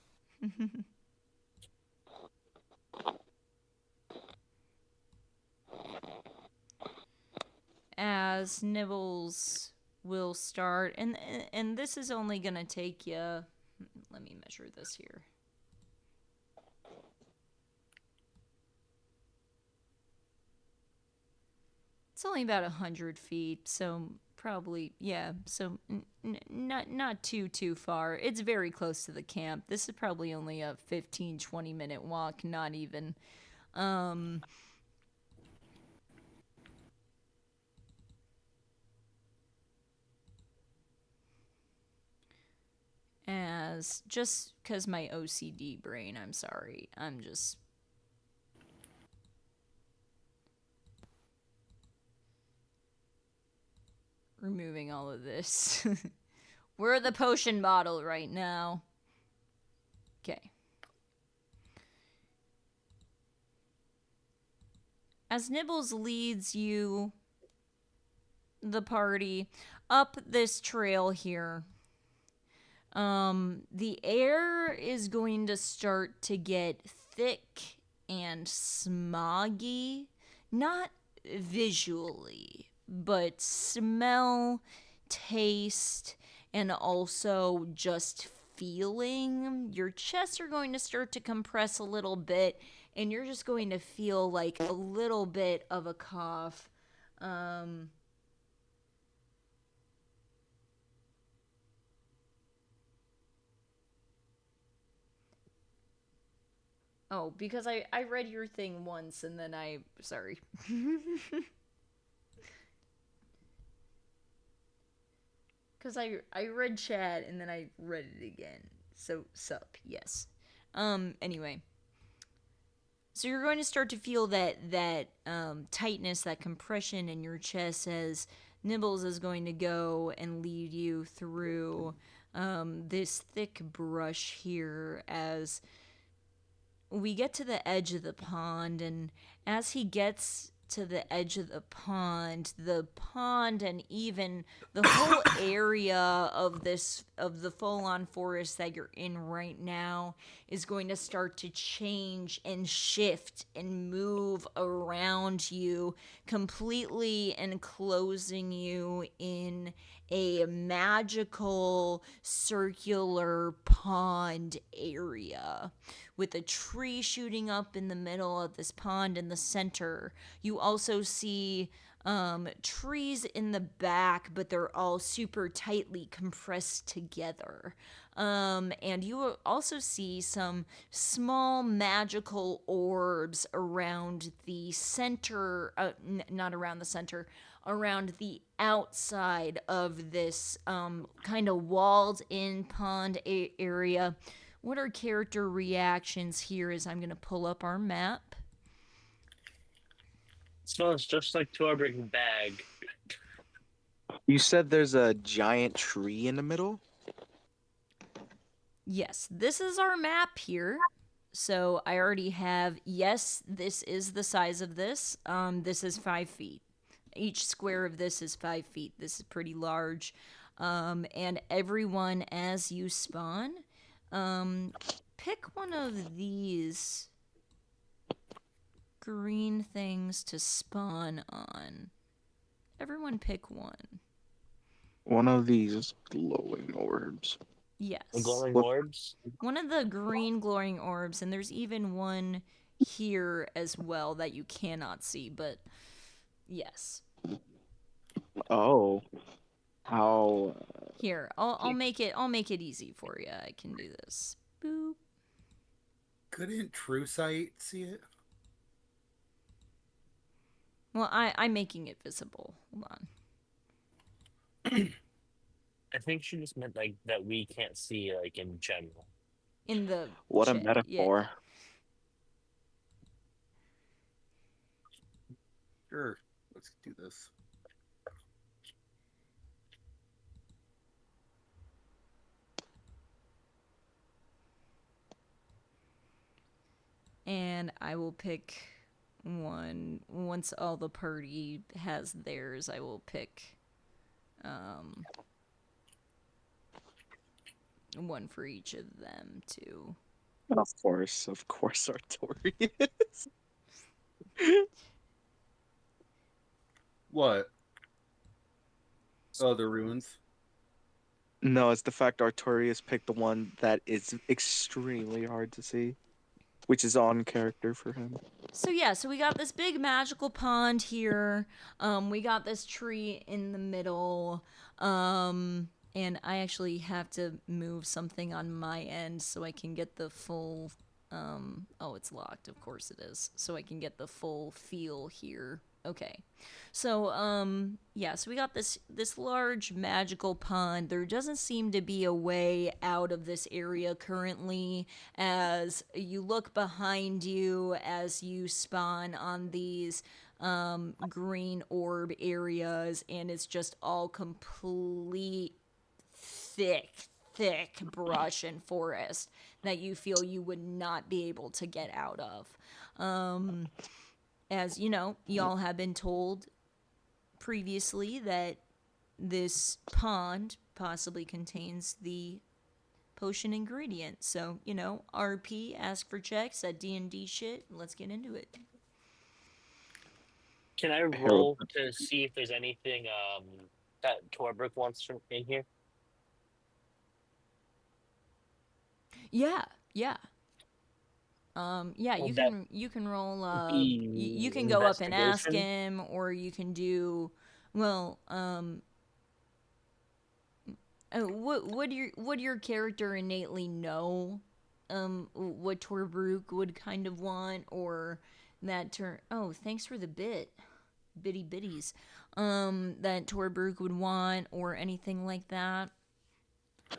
As Nibbles will start, and this is only gonna take you. Let me measure this here. It's only about 100 feet, so probably yeah. So not too far. It's very close to the camp. This is probably only a 15-20 minute walk, not even. As just because my OCD brain, I'm sorry, I'm just removing all of this. We're the potion bottle right now. Okay. As Nibbles leads you, the party, up this trail here, the air is going to start to get thick and smoggy. Not visually, but smell, taste, and also just feeling. Your chests are going to start to compress a little bit, and you're just going to feel like a little bit of a cough. Oh, because I read your thing once and then sorry. Because I read chat and then I read it again. So, sup, yes. Anyway. So you're going to start to feel that tightness, that compression in your chest as Nibbles is going to go and lead you through this thick brush here as we get to the edge of the pond, and as he gets to the edge of the pond and even the whole area of the full-on forest that you're in right now is going to start to change and shift and move around you, completely enclosing you in a magical circular pond area with a tree shooting up in the middle of this pond in the center. You also see trees in the back, but they're all super tightly compressed together. And you will also see some small magical orbs around the center, not around the center, around the outside of this kind of walled in pond area. What are character reactions here as I'm going to pull up our map? Smells just like Torbreak bag. You said there's a giant tree in the middle? Yes, this is our map here. So I already have, yes, this is the size of this. This is 5 feet. Each square of this is 5 feet. This is pretty large. And everyone, as you spawn, pick one of these green things to spawn on. Everyone pick one. One of these glowing orbs. Yes. The glowing What- orbs. One of the green glowing orbs, and there's even one here as well that you cannot see, but yes. Oh. How? Here, I'll make it easy for you. I can do this. Boop. Couldn't True Sight see it? Well, I'm making it visible. Hold on. I think she just meant like that we can't see like in general. In the What a chat, metaphor. Sure, let's do this. And I will pick one once all the party has theirs. I will pick one for each of them too. Of course, Artorias. What? Oh, the ruins. No, it's the fact Artorias picked the one that is extremely hard to see, which is on character for him. So yeah, so we got this big magical pond here. We got this tree in the middle. And I actually have to move something on my end so I can get the full oh, it's locked. Of course it is. So I can get the full feel here. Okay. So yeah, so we got this large magical pond. There doesn't seem to be a way out of this area currently. As you look behind you as you spawn on these green orb areas, and it's just all complete thick brush and forest that you feel you would not be able to get out of. As you know, y'all have been told previously that this pond possibly contains the potion ingredient. So, you know, RP, ask for checks, that D&D shit. Let's get into it. Can I roll to see if there's anything that Torbrook wants from in here? Yeah. Well, You can roll. be You can go up and ask investigation? him, or you can do. Well, would your character innately know? What Torbrook would kind of want, or that Oh, thanks for the bitty bitties. That Torbrook would want, or anything like that.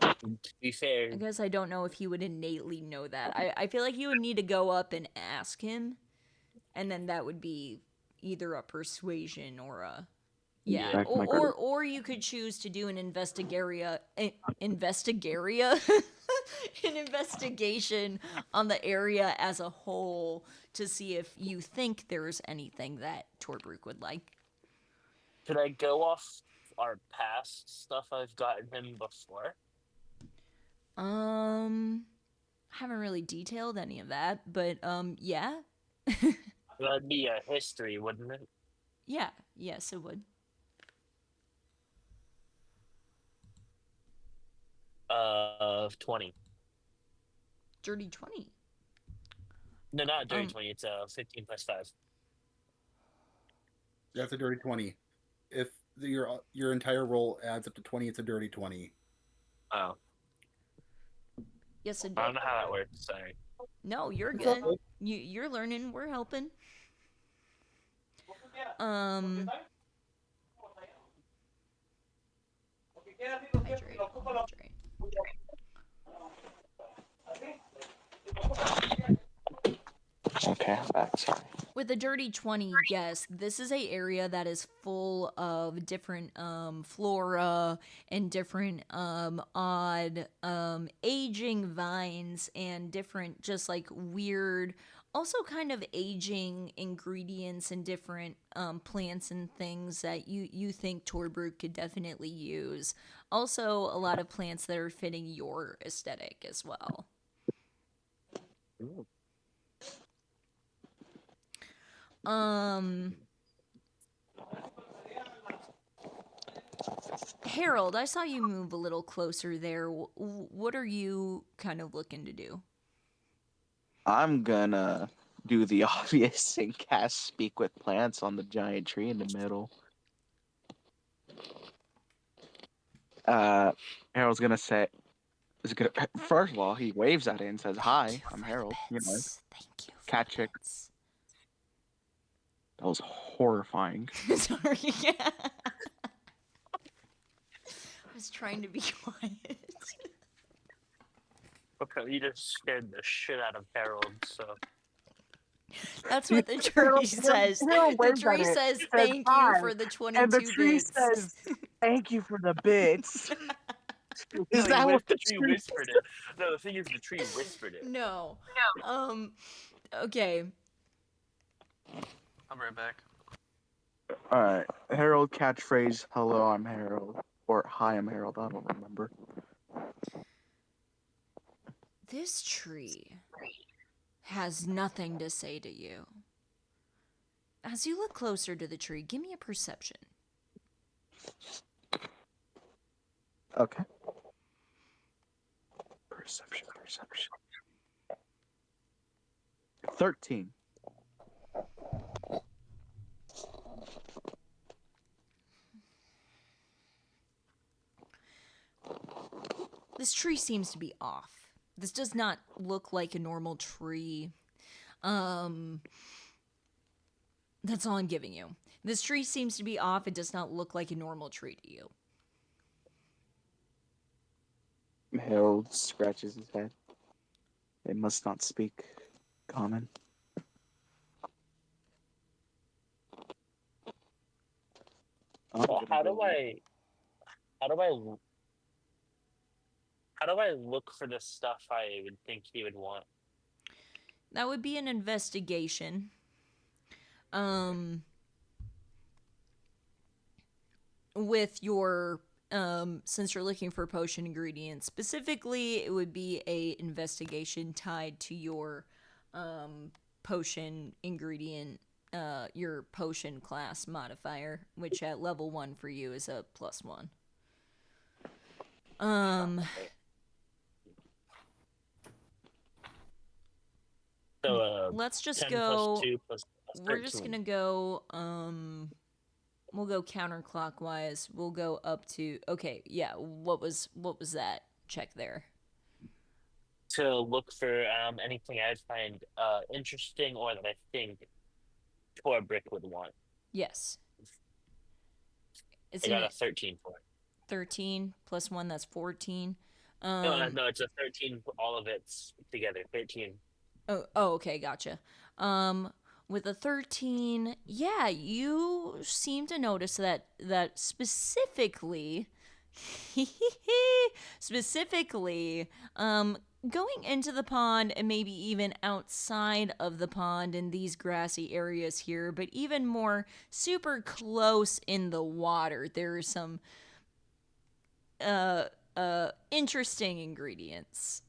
To be fair, I guess I don't know if he would innately know that. I feel like you would need to go up and ask him, and then that would be either a persuasion or a Yeah. or you could choose to do an investigaria. an investigation on the area as a whole to see if you think there's anything that Torbrook would like. Could I go off our past stuff I've gotten him before? Haven't really detailed any of that, but yeah. That'd be a history, wouldn't it? Yeah, yes, it would. Of 20. Dirty 20. No, not dirty Um, 20. It's 15 plus 5. That's a dirty 20. If your entire roll adds up to 20, it's a dirty 20. Oh, Yes, it I don't did. know how that works. Sorry. No, you're It's good. okay. You're learning. We're helping. Hydrate. Hydrate. Okay, I'm back. Sorry. With a dirty 20, yes, this is a area that is full of different flora and different odd aging vines and different just like weird also kind of aging ingredients and different plants and things that you think Torbrook could definitely use. Also a lot of plants that are fitting your aesthetic as well. Ooh. Harold, I saw you move a little closer there. What are you kind of looking to do? I'm gonna do the obvious and cast Speak with Plants on the giant tree in the middle. Harold's gonna say, first of all, he waves at it and says, "Hi, I'm Harold." You know, Thank you. cat chick. That was horrifying. Sorry. I was trying to be quiet. Okay, you just scared the shit out of Harold, so. That's what the tree says. Harold The waves tree at it, says says thank you hi, for the 22 and the tree bits. says, "Thank you for the bits." Is No, that what the the tree tree whispered it? No, the thing is, the tree whispered it. No. Okay. I'll be right back. Alright, Harold catchphrase, "Hello, I'm Harold." Or, "Hi, I'm Harold," I don't remember. This tree has nothing to say to you. As you look closer to the tree, give me a perception. Okay. Perception. 13. This tree seems to be off. This does not look like a normal tree. That's all I'm giving you. This tree seems to be off. It does not look like a normal tree to you. Harold scratches his head. They must not speak common. Well, how do I look for the stuff I would think he would want? That would be an investigation. With your since you're looking for potion ingredients specifically, it would be a investigation tied to your potion ingredient, your potion class modifier, which at level 1 for you is a +1. So Let's just 10 go. plus 2 plus We're just 13. gonna go. We'll go counterclockwise. We'll go up to. Okay, yeah. What was that check there? To look for anything I'd find interesting or that I think Torbrick would want. Yes. It's I got a 13 for it. 13 plus 1. That's 14. No, it's a 13. All of it's together. 13. Oh, okay, gotcha. With a 13, yeah, you seem to notice that specifically Specifically, going into the pond and maybe even outside of the pond in these grassy areas here, but even more super close in the water, there are some interesting ingredients.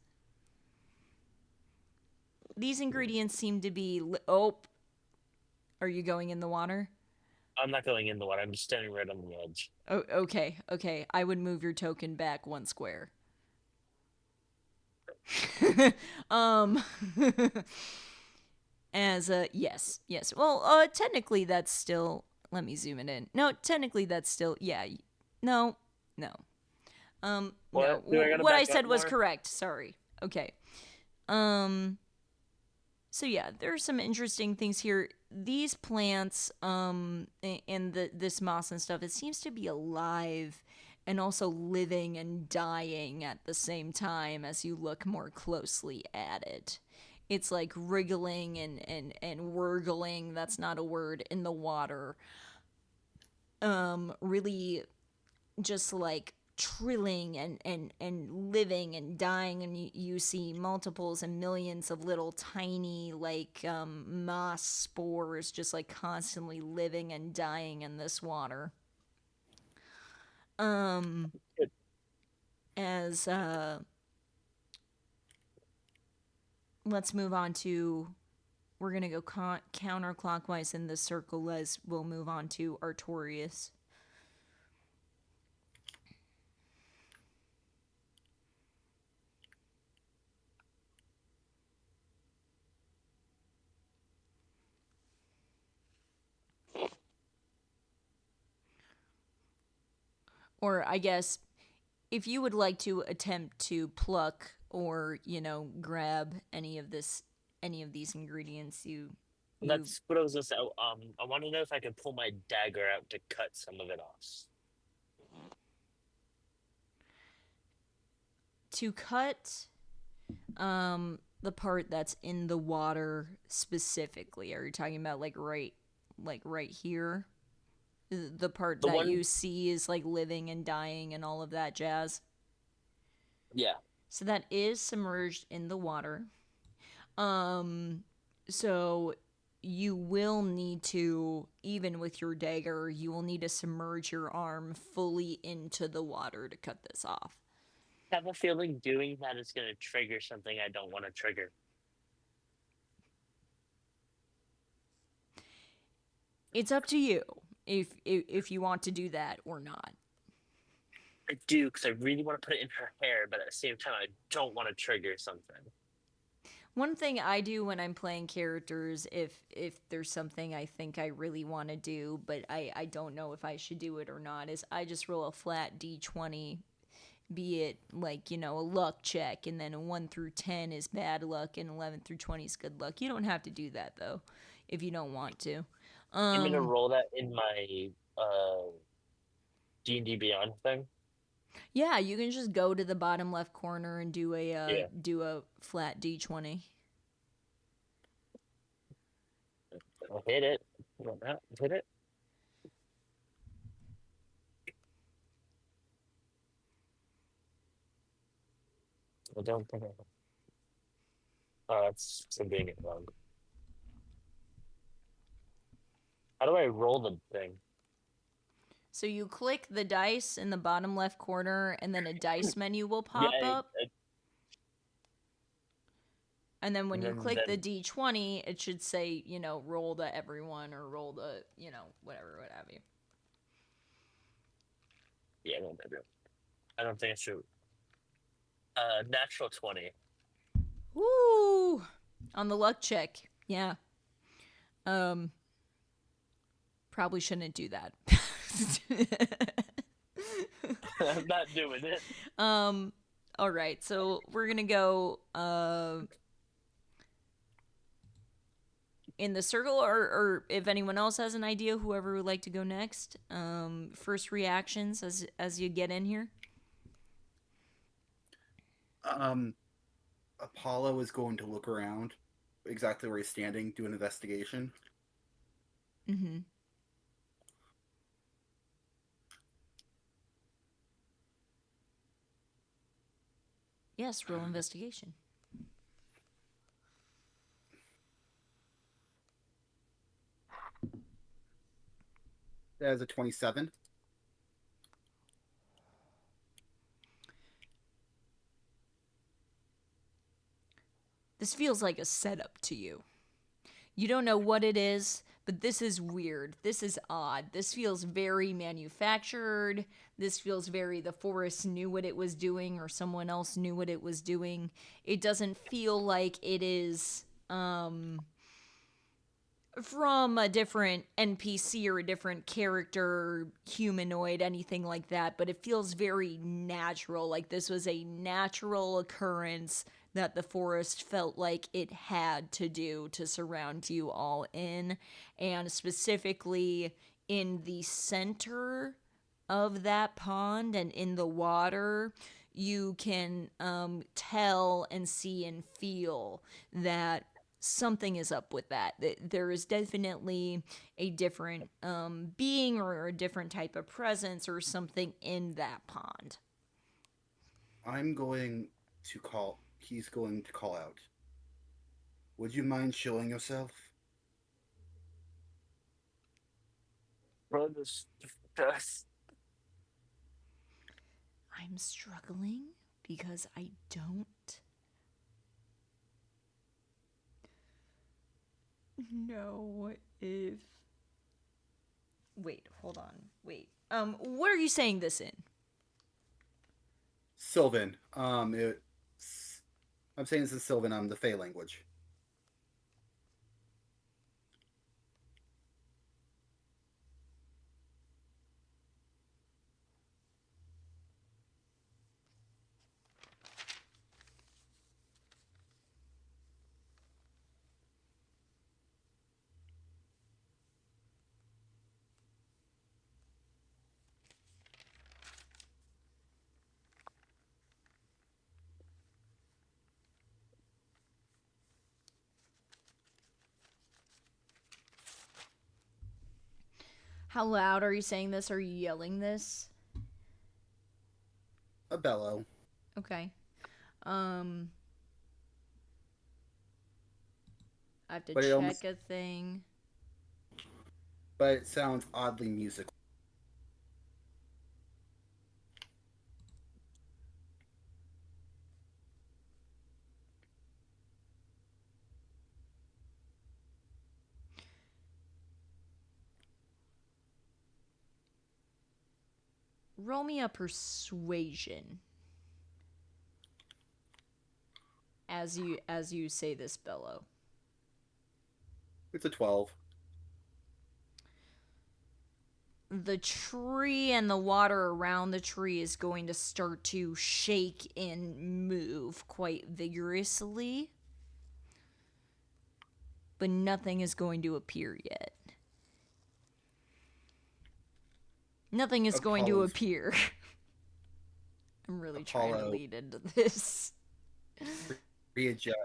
These ingredients seem to be are you going in the water? I'm not going in the water. I'm just standing right on the edge. Oh, okay. I would move your token back 1 square. um as yes. Well, technically that's still, let me zoom it in. No, technically that's still, yeah. No. What? No. Do I gotta What I back up said was more? correct. Sorry. Okay. So yeah, there are some interesting things here. These plants, and this moss and stuff, it seems to be alive and also living and dying at the same time as you look more closely at it. It's like wriggling and wurgling, that's not a word, in the water. Really just like trilling and living and dying, and you see multiples and millions of little tiny like moss spores just like constantly living and dying in this water. As let's move on to, we're gonna go counterclockwise in this circle as we'll move on to Artorias. Or I guess if you would like to attempt to pluck or, grab any of these ingredients, That's what I was gonna say. I want to know if I can pull my dagger out to cut some of it off. to cut the part that's in the water specifically. Are you talking about like right here? The part The that one- you see is like living and dying and all of that jazz. Yeah. So that is submerged in the water. So you will need to, even with your dagger, you will need to submerge your arm fully into the water to cut this off. I have a feeling doing that is going to trigger something I don't want to trigger. It's up to you if you want to do that or not. I do, because I really want to put it in her hair, but at the same time, I don't want to trigger something. One thing I do when I'm playing characters, if there's something I think I really want to do, but I don't know if I should do it or not, is I just roll a flat d20, be it like, a luck check, and then a 1 through 10 is bad luck, and 11 through 20 is good luck. You don't have to do that, though, if you don't want to. I'm going to roll that in my D&D Beyond thing. Yeah, you can just go to the bottom left corner and do a flat d20. I'll hit it. Hit it. I don't think I... Oh, that's some being it wrong. How do I roll the thing? So you click the dice in the bottom left corner, and then a dice menu will pop up. And then when you click the D20, it should say, roll to everyone or roll to, whatever, what have you. Yeah, no, maybe. I don't think I should. Natural 20. Woo! On the luck check. Yeah. Probably shouldn't do that. I'm not doing it. All right. So we're going to go in the circle, or if anyone else has an idea, whoever would like to go next. First reactions as you get in here. Apollo is going to look around exactly where he's standing, do an investigation. Mm-hmm. Yes, roll investigation. That is a 27. This feels like a setup to you. You don't know what it is, but this is weird. This is odd. This feels very manufactured. This feels very the forest knew what it was doing or someone else knew what it was doing. It doesn't feel like it is from a different NPC or a different character, humanoid, anything like that, but it feels very natural. Like this was a natural occurrence that the forest felt like it had to do to surround you all in. And specifically in the center of that pond and in the water, you can tell and see and feel that something is up with that. There is definitely a different being or a different type of presence or something in that pond. I'm going to call. He's going to call out. Would you mind showing yourself? Brothers. I'm struggling because I don't know if. Wait, hold on. Wait. What are you saying this in? Sylvan. I'm saying this is Sylvan. The Fey language. How loud are you saying this? Are you yelling this? A bellow. Okay. I have to But it check almost- a thing. But it sounds oddly musical. Roll me a persuasion. As you say this bellow. It's a 12. The tree and the water around the tree is going to start to shake and move quite vigorously. But nothing is going to appear yet. Nothing is going to Apollo's- appear. I'm really trying to Apollo- lead into this. Readjust.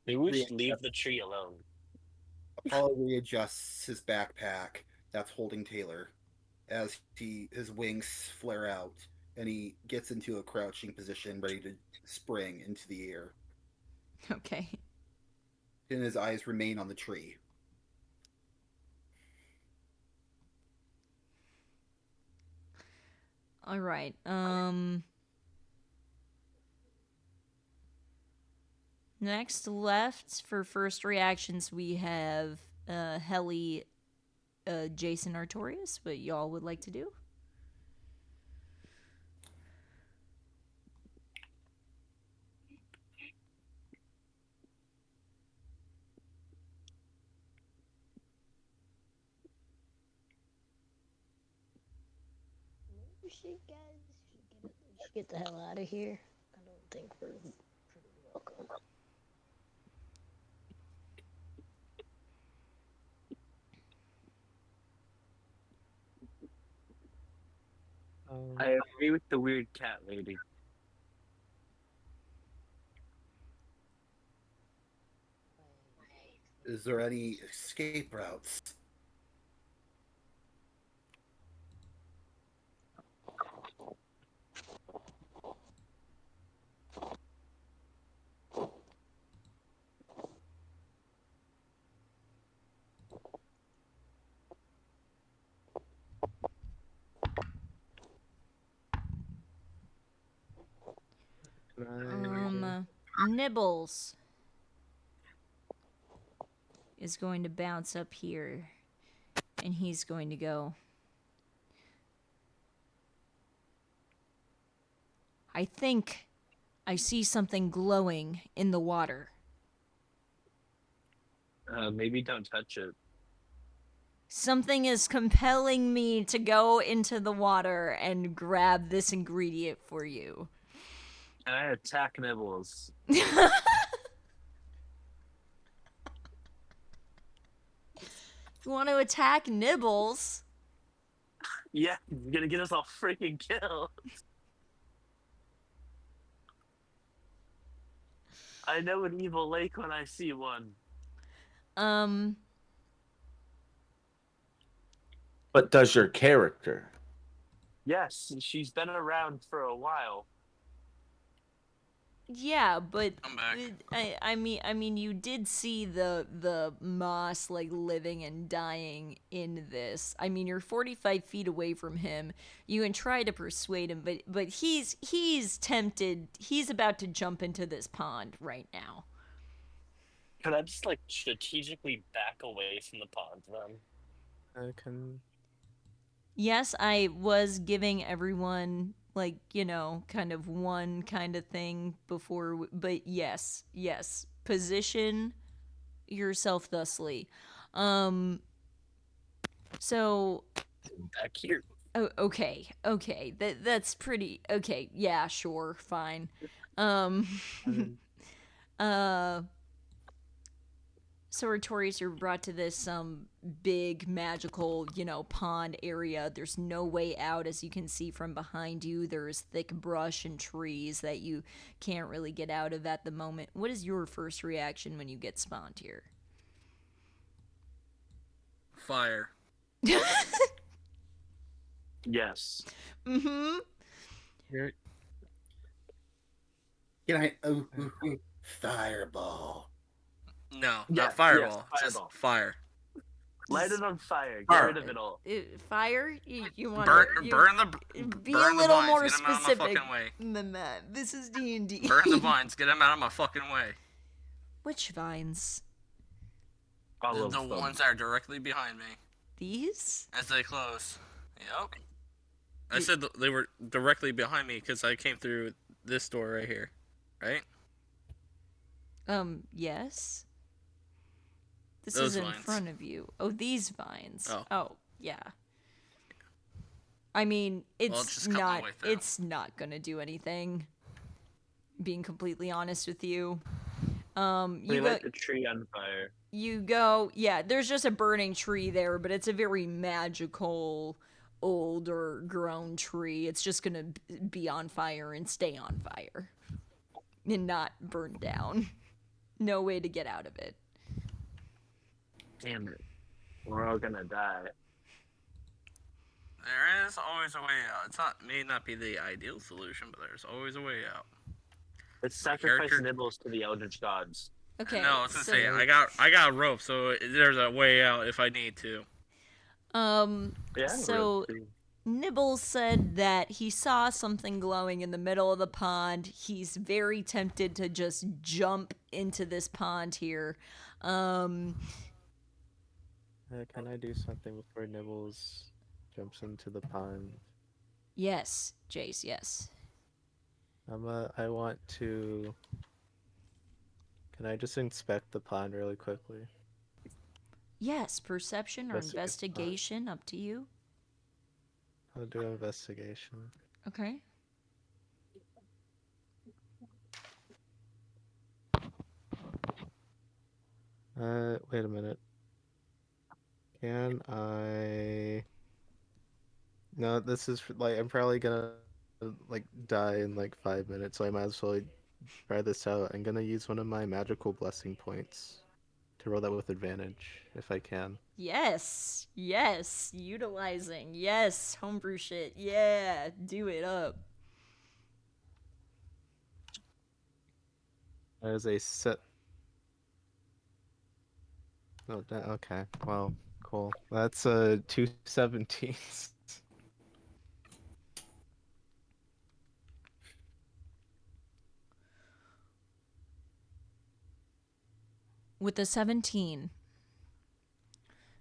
Maybe we should leave the tree alone. Apollo readjusts his backpack that's holding Taylor as his wings flare out and he gets into a crouching position ready to spring into the air. Okay. And his eyes remain on the tree. All right. Next left for first reactions we have Helly, Jason Artorias. What y'all would like to do? We should get the hell out of here. I don't think we're pretty welcome. I agree with the weird cat lady. Is there any escape routes? Nibbles is going to bounce up here, and he's going to go. I think I see something glowing in the water. Maybe don't touch it. Something is compelling me to go into the water and grab this ingredient for you. Can I attack Nibbles? You want to attack Nibbles? Yeah, he's gonna get us all freaking killed. I know an evil lake when I see one. But does your character? Yes, she's been around for a while. Yeah, but I'm back. I mean, you did see the moss like living and dying in this. I mean, you're 45 feet away from him. You can try to persuade him, but he's tempted. He's about to jump into this pond right now. Could I just like strategically back away from the pond then? I can. Yes, I was giving everyone like, you know, kind of one kind of thing before, but yes, position yourself thusly. So Back here. oh, okay, that's pretty okay. Yeah, sure, fine. So Artorias, you're brought to this big magical, you know, pond area. There's no way out, as you can see from behind you. There's thick brush and trees that you can't really get out of at the moment. What is your first reaction when you get spawned here? Fire. Yes. Mm-hmm. You're, Can I? Fireball. No, Yeah, not fireball. yes, Just fireball. fire. Light it on fire. Get Burn. rid of it all. Fire? You want Burn to be burn a little the vines. more Get 'em out of my specific fucking way. than that. This is D&D. Burn the vines. Get them out of my fucking way. Which vines? All of The them. ones that are directly behind me These? as they close. Yep. I said they were directly behind me because I came through this door right here, right? Yes. This Those is in vines. front of you. Oh, these vines. Oh. Yeah. I mean, just it's cut my not way through. it's not going to do anything. Being completely honest with you. We You light the tree on fire. yeah, there's just a burning tree there, but it's a very magical older grown tree. It's just going to be on fire and stay on fire and not burn down. No way to get out of it. Damn it. We're all gonna die. There is always a way out. It's not may not be the ideal solution, but there's always a way out. Let's sacrifice character- Nibbles to the Eldritch Gods. Okay. No, I was gonna so, say I got rope, so there's a way out if I need to. Yeah. So Nibbles said that he saw something glowing in the middle of the pond. He's very tempted to just jump into this pond here. can I do something before Nibbles jumps into the pond? Yes, Jace, yes. I want to. Can I just inspect the pond really quickly? Yes, perception or Investigate the pond. investigation, up to you. I'll do an investigation. Okay. Wait a minute. Can I? No, this is like I'm probably gonna like die in like 5 minutes, so I might as well try this out. I'm gonna use one of my magical blessing points to roll that with advantage if I can. Yes, utilizing, yes, homebrew shit, yeah, do it up. That is a set. Oh, okay. Well, cool. That's 217s. with the 17,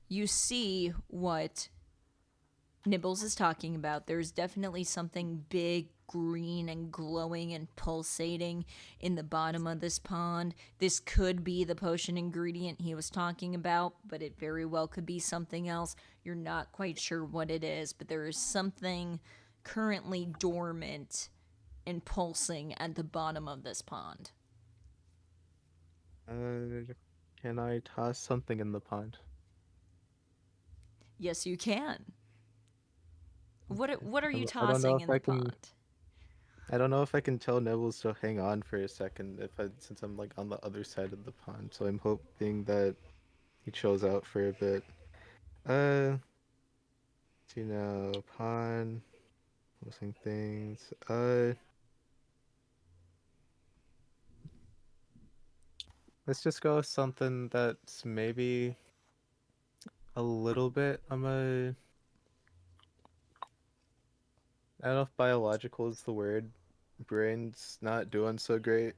you see what Nibbles is talking about. There's definitely something big, green, and glowing and pulsating in the bottom of this pond. This could be the potion ingredient he was talking about, but it very well could be something else. You're not quite sure what it is, but there is something currently dormant and pulsing at the bottom of this pond. Can I toss something in the pond? Yes, you can. What are you I don't know tossing if in the I can- pond? I don't know if I can tell Nibbles to hang on for a second since I'm like on the other side of the pond, so I'm hoping that he chills out for a bit. See now, pond, missing things. Let's just go with something that's maybe a little bit. I don't know if biological is the word. Brain's not doing so great.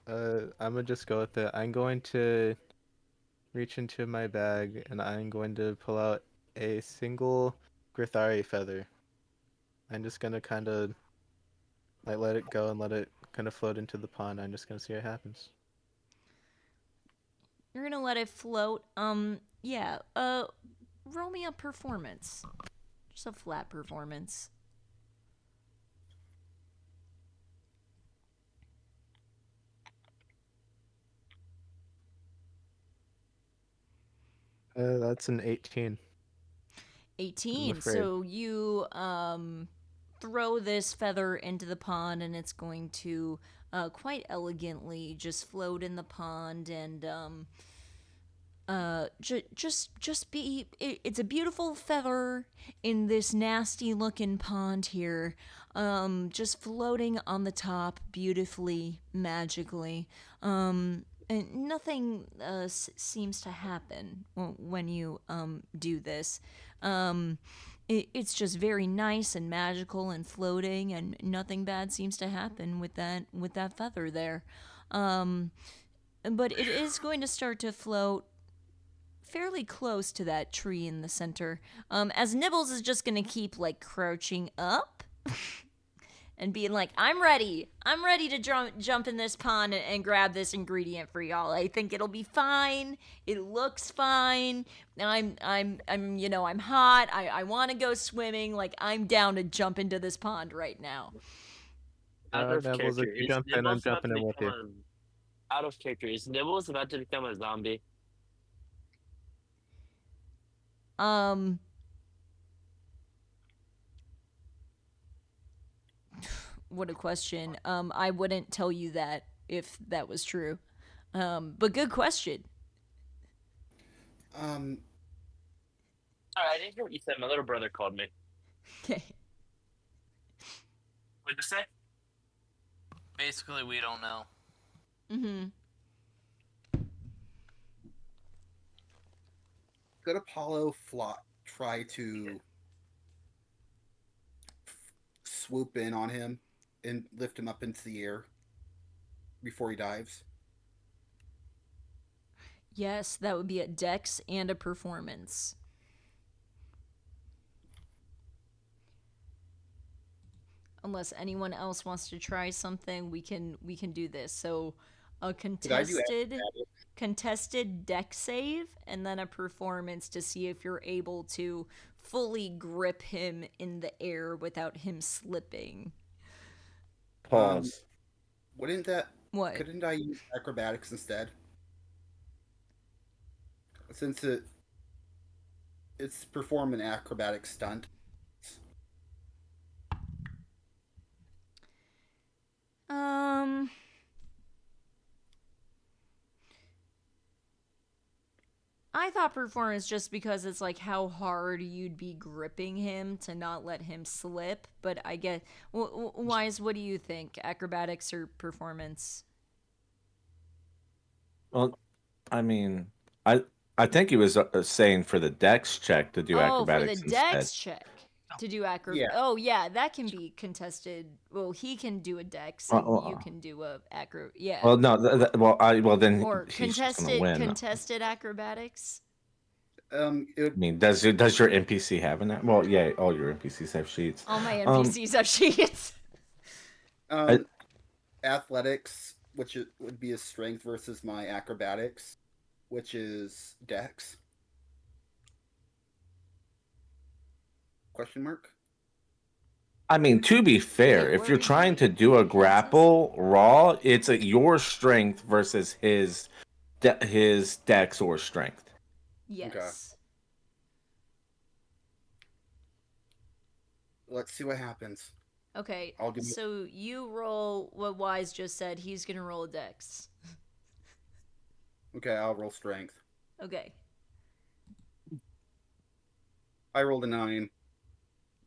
I'm gonna just go with it. I'm going to reach into my bag and I'm going to pull out a single Grithari feather. I'm just gonna kind of like let it go and let it kind of float into the pond. I'm just gonna see what happens. You're gonna let it float. Yeah. Roll me a performance. Just a flat performance. That's an 18. 18. afraid. So you throw this feather into the pond, and it's going to quite elegantly just float in the pond, and just be. It's a beautiful feather in this nasty looking pond here, just floating on the top beautifully, magically. And nothing seems to happen when you do this. It's just very nice and magical and floating, and nothing bad seems to happen with that feather there. But it is going to start to float fairly close to that tree in the center. As Nibbles is just gonna keep like crouching up. And being like, I'm ready to jump in this pond and grab this ingredient for y'all. I think it'll be fine. It looks fine. I'm hot. I want to go swimming. Like, I'm down to jump into this pond right now. Out of Nibbles, if character, you is jump in, I'm Nibbles about jumping to in with you. become out of character? Is Nibbles about to become a zombie? What a question. I wouldn't tell you that if that was true. But good question. Sorry, I didn't hear what you said. My little brother called me. Okay. What'd you say? Basically, we don't know. Mm-hmm. Could Apollo try to swoop in on him and lift him up into the air before he dives? Yes, that would be a dex and a performance. Unless anyone else wants to try something, we can do this. So a contested dex save and then a performance to see if you're able to fully grip him in the air without him slipping. Pause. Wouldn't that... What? Couldn't I use acrobatics instead? Since it's perform an acrobatic stunt. I thought performance just because it's like how hard you'd be gripping him to not let him slip, but I get Wise, what do you think? Acrobatics or performance? Well, I mean, I think he was saying for the dex check to do Oh, for acrobatics the instead. dex check. To do acro. Yeah. Oh yeah, that can be contested. Well, he can do a dex, and you can do a acro. Yeah. Well, no. Well, then Or he's just gonna win. contested acrobatics. It I mean, does your NPC have an? Well, yeah, all your NPCs have sheets. All my NPCs have sheets. Athletics, which would be a strength, versus my acrobatics, which is dex. Question mark. I mean, to be fair, Wait, if what you're were you trying to doing? do a What did you say? grapple raw, it's your strength versus his dex or strength. Yes. Let's see what happens. Okay. I'll give you- So you roll what Wise just said. He's gonna roll a dex. Okay, I'll roll strength. Okay. I rolled a 9.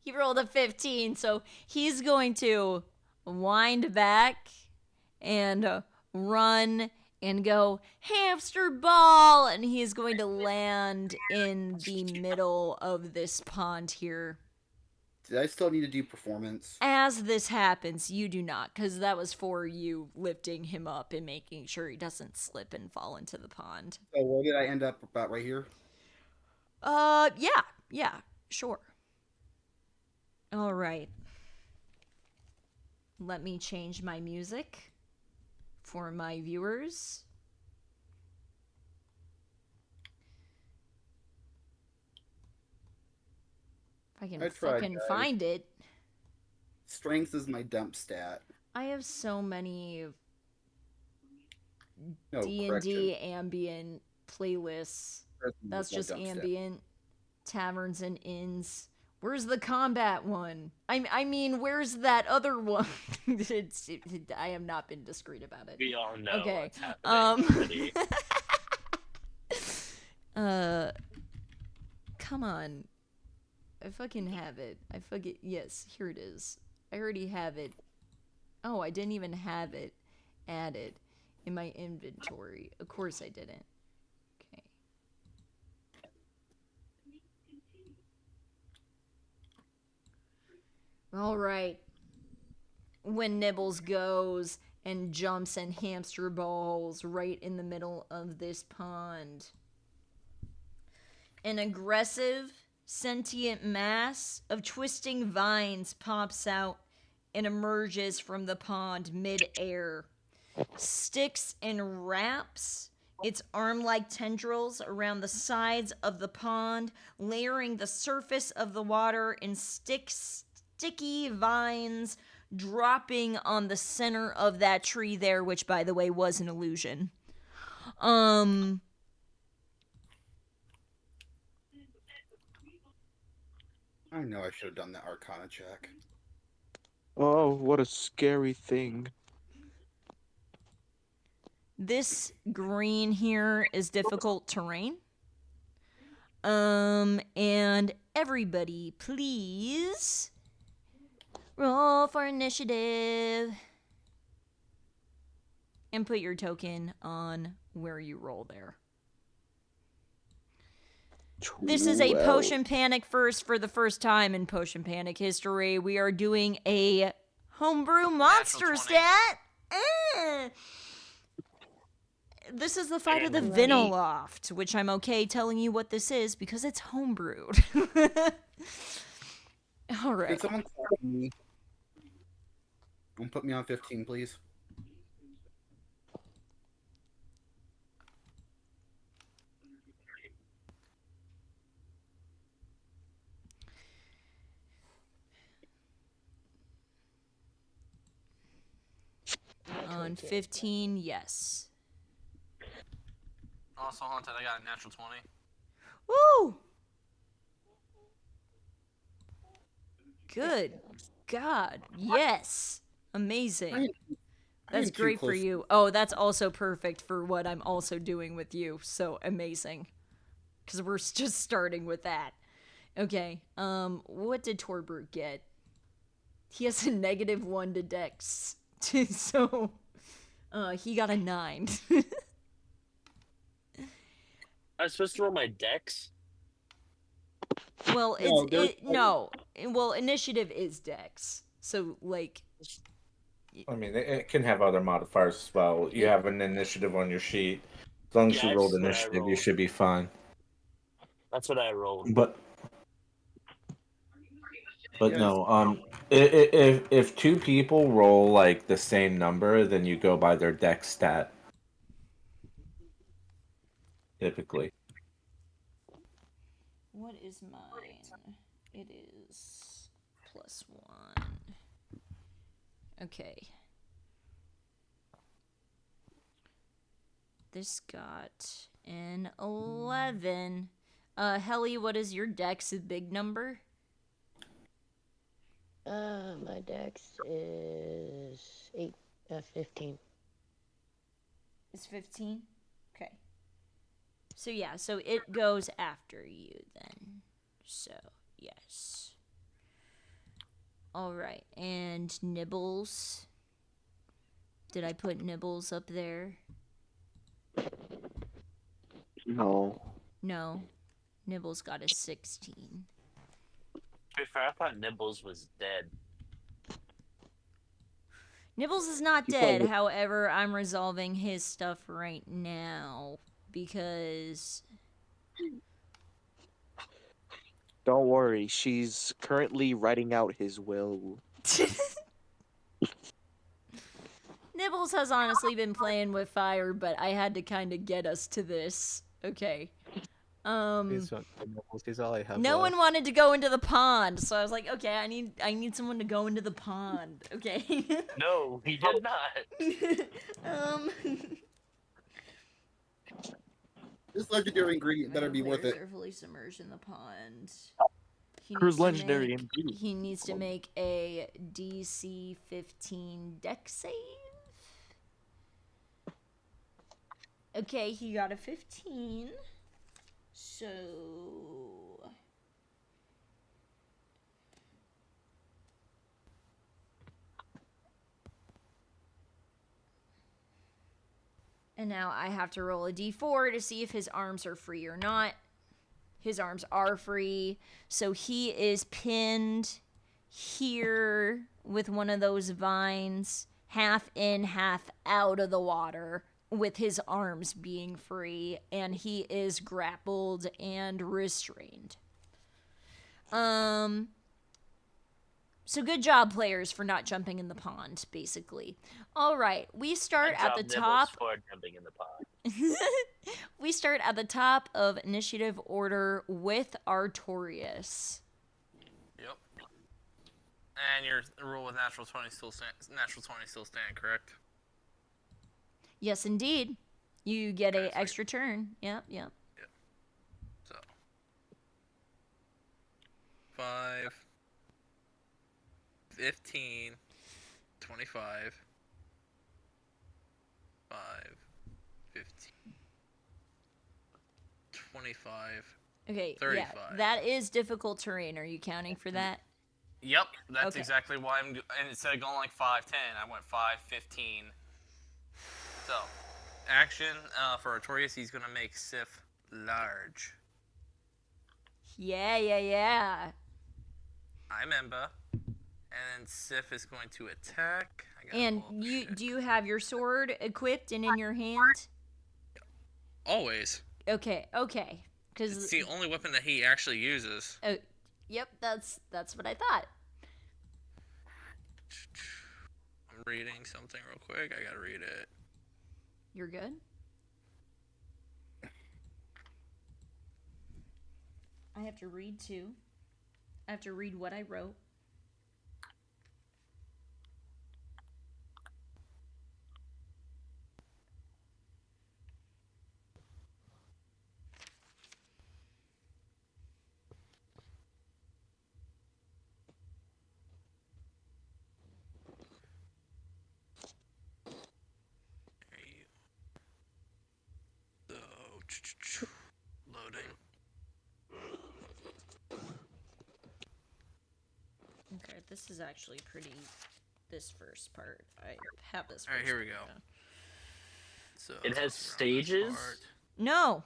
He rolled a 15, so he's going to wind back and run and go hamster ball, and he's going to land in the middle of this pond here. Did I still need to do performance? As this happens, you do not, because that was for you lifting him up and making sure he doesn't slip and fall into the pond. So where did I end up? About right here? Yeah, sure. All right. Let me change my music for my viewers. If I can I tried, fucking guys. find it. Strength is my dump stat. I have so many No, D&D ambient playlists. correction. That's My just dump stat. ambient taverns and inns. Where's the combat one? I mean, where's that other one? I have not been discreet about it. We all know Okay. what's happening already. Come on. I fucking have it. Yes, here it is. I already have it. Oh, I didn't even have it added in my inventory. Of course I didn't. Okay. All right. When Nibbles goes and jumps and hamster balls right in the middle of this pond. An aggressive, sentient mass of twisting vines pops out and emerges from the pond mid-air. Sticks and wraps its arm-like tendrils around the sides of the pond, layering the surface of the water in sticky vines dropping on the center of that tree there, which, by the way, was an illusion. I know I should have done the Arcana check. Oh, what a scary thing. This green here is difficult terrain. And everybody, please roll for initiative. And put your token on where you roll there. This is a Potion Panic first for the first time in Potion Panic history. We are doing a homebrew monster 20. stat. This is the fight of the Vinoloft, which I'm okay telling you what this is because it's homebrewed. All right. Did someone call me? Don't put me on 15, please. On 15, yes. Also, Haunted, I got a natural 20. Woo! Good God, yes. Amazing. That's great for you. Oh, that's also perfect for what I'm also doing with you. So amazing. Because we're just starting with that. Okay, what did Torbrute get? He has a -1 to Dex. So, he got a 9. I was supposed to roll my dex. Well, No, no. well, initiative is Dex, so like. I mean, it can have other modifiers as well. You have an initiative on your sheet. As long as Yeah, you rolled that's what I initiative, you rolled. should be fine. That's what I rolled. But Yes. no, if two people roll like the same number, then you go by their dex stat. Typically. What is mine? It is +1. Okay. This got an 11. Helly, what is your dex? A big number? My dex is 15. It's 15? Okay. So yeah, so it goes after you then. So, yes. Alright, and Nibbles. Did I put Nibbles up there? No. No. Nibbles got a 16. To be fair, I thought Nibbles was dead. Nibbles is not He dead, probably- however, I'm resolving his stuff right now because Don't worry, she's currently writing out his will. Nibbles has honestly been playing with fire, but I had to kind of get us to this. Okay. He's all I have. No left. one wanted to go into the pond, so I was like, okay, I need someone to go into the pond. Okay. No, he did not. This legendary ingredient better be worth Players it. are fully submerged in the pond. He Crew's needs to legendary make- indeed. He needs to make a DC 15 dex save. Okay, he got a 15. So and now I have to roll a d4 to see if his arms are free or not. His arms are free. So he is pinned here with one of those vines, half in, half out of the water, with his arms being free, and he is grappled and restrained. So good job, players, for not jumping in the pond, basically. All right, we start Good at the job, Nibbles, top. for jumping in the pond. We start at the top of initiative order with Artorias. Yep. And your rule with natural 20 still stand, correct? Yes, indeed. You get Okay, a sweet. extra turn. Yep. So 5, 15, 25, 5, 15, 25. Okay. 35. Yeah, that is difficult terrain. Are you counting for that? Yep, that's Okay. exactly why and instead of going like 5, 10, I went 5, 15. So, action for Artorias, he's gonna make Sif large. Yeah. I remember. And then Sif is going to attack. I gotta And pull up the you shit. do you have your sword equipped and in your hand? Always. Okay. Because It's the only weapon that he actually uses. yep, that's what I thought. I'm reading something real quick. I gotta read it. You're good. I have to read too. I have to read what I wrote. There you. So, loading. Okay, this is actually pretty. This first part, I have this. All right, first here we part go. down. So It has around this stages? part. No.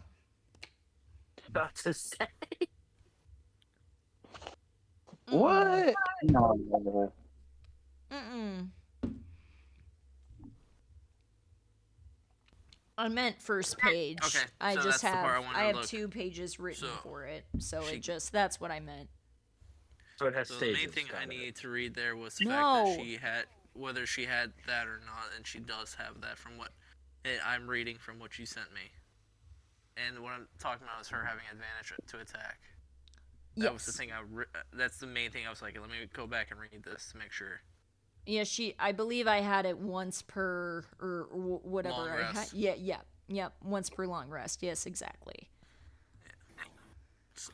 About to say. What? No. Mm-mm. I meant first page. Okay, I so just that's the part I have wanted I to have look. 2 pages written So, for it, so she- that's what I meant. So it has So the stages. main thing I got it. needed to read there was the No. fact that she had, whether she had that or not, and she does have that from what I'm reading from what you sent me. And what I'm talking about is her having advantage to attack. That was the Yes. thing that's the main thing I was like, let me go back and read this to make sure. Yeah, I believe I had it once per or whatever Long I had. rest. Yeah, once per long rest. Yes, exactly. So,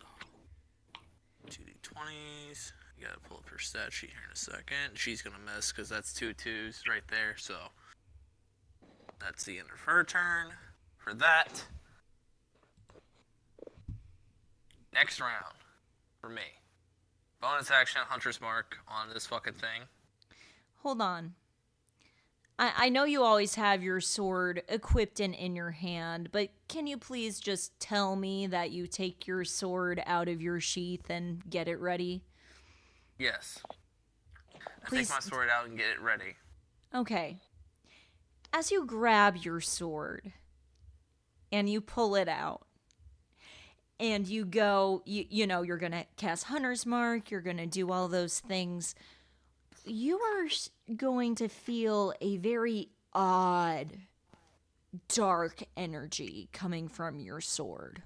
2d20s. You gotta pull up her stat sheet here in a second. She's gonna miss because that's 2 2s right there. So that's the end of her turn. For that, next round for me. Bonus action, Hunter's Mark on this fucking thing. Hold on. I know you always have your sword equipped and in your hand, but can you please just tell me that you take your sword out of your sheath and get it ready? Yes. I Please. take my sword out and get it ready. Okay. As you grab your sword and you pull it out and you go, you know, you're going to cast Hunter's Mark, you're going to do all those things. You are going to feel a very odd, dark energy coming from your sword.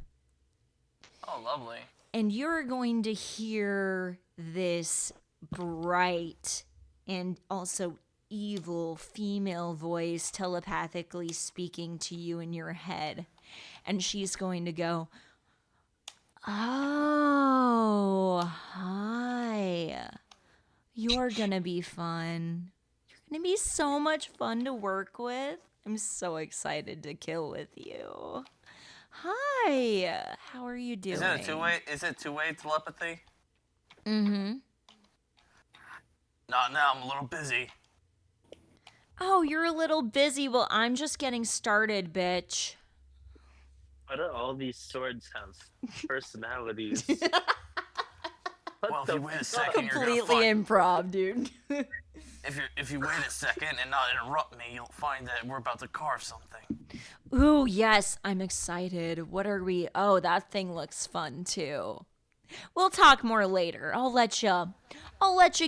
Oh, lovely. And you're going to hear this bright and also evil female voice telepathically speaking to you in your head. And she's going to go, "Oh, hi. You're gonna be fun. You're gonna be so much fun to work with. I'm so excited to kill with you. Hi, how are you doing?" Is it a two-way? Is it two-way telepathy? Mm-hmm. Not now. I'm a little busy. Oh, you're a little busy. Well, I'm just getting started, bitch. Why do all these swords have personalities? Well, if you wait a second, you're gonna Completely find. improv, dude. If you wait a second and not interrupt me, you'll find that we're about to carve something. Ooh, yes, I'm excited. What are we? Oh, that thing looks fun too. We'll talk more later. I'll let you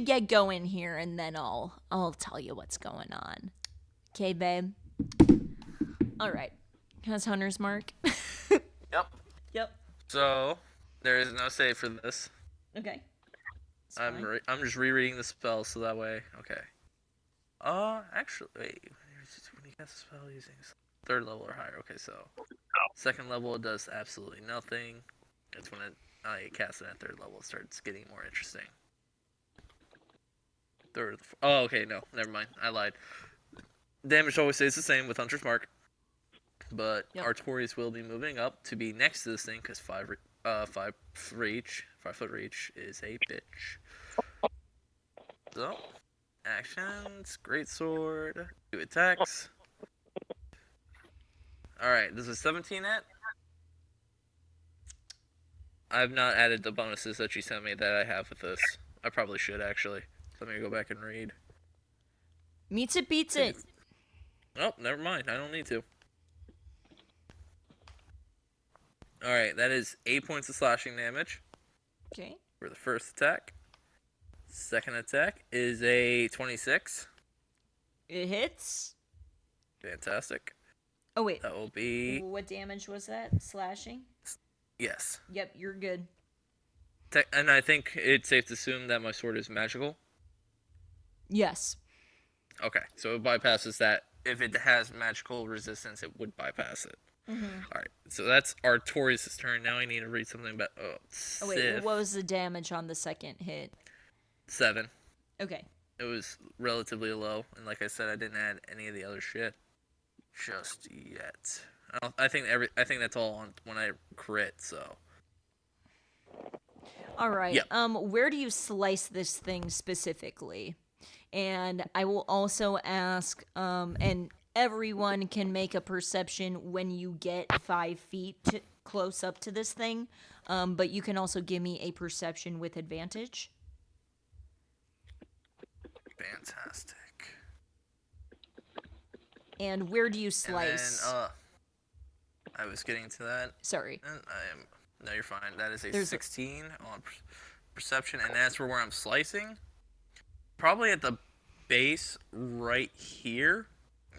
get going here, and then I'll tell you what's going on. Okay, babe. All right. Has Hunter's Mark? Yep. Yep. So there is no save for this. Okay. It's I'm fine. I'm just rereading the spell so that way. Okay. Actually, wait. When you cast a spell using 3rd level or higher. Okay, so 2nd level it does absolutely nothing. That's when I cast it at 3rd level. It starts getting more interesting. 3rd. Oh, okay. No, never mind. I lied. Damage always stays the same with Hunter's Mark, but Yep. Artorias will be moving up to be next to this thing because 5 foot reach is a bitch. So, actions, greatsword, 2 attacks. Alright, does a 17 hit? I've not added the bonuses that you sent me that I have with this. I probably should actually. Let me go back and read. Meets it, beats it. Oh, never mind. I don't need to. Alright, that is 8 points of slashing damage Okay. for the first attack. Second attack is a 26. It hits. Fantastic. Oh wait. That will be... What damage was that? Slashing? Yes. Yep, you're good. And I think it's safe to assume that my sword is magical. Yes. Okay, so it bypasses that. If it has magical resistance, it would bypass it. Mm-hmm. Alright, so that's Artorias' turn. Now I need to read something about... Oh wait, Sif. what was the damage on the second hit? 7. Okay. It was relatively low, and like I said, I didn't add any of the other shit just yet. I think that's all on when I crit. So. All right. Yeah. Where do you slice this thing specifically? And I will also ask, and everyone can make a perception when you get 5 feet close up to this thing. But you can also give me a perception with advantage. Fantastic. And where do you And slice? then, I was getting to that. Sorry. And I am. No, you're fine. That is a There's a- 16 on perception, and as for where I'm slicing, probably at the base right here.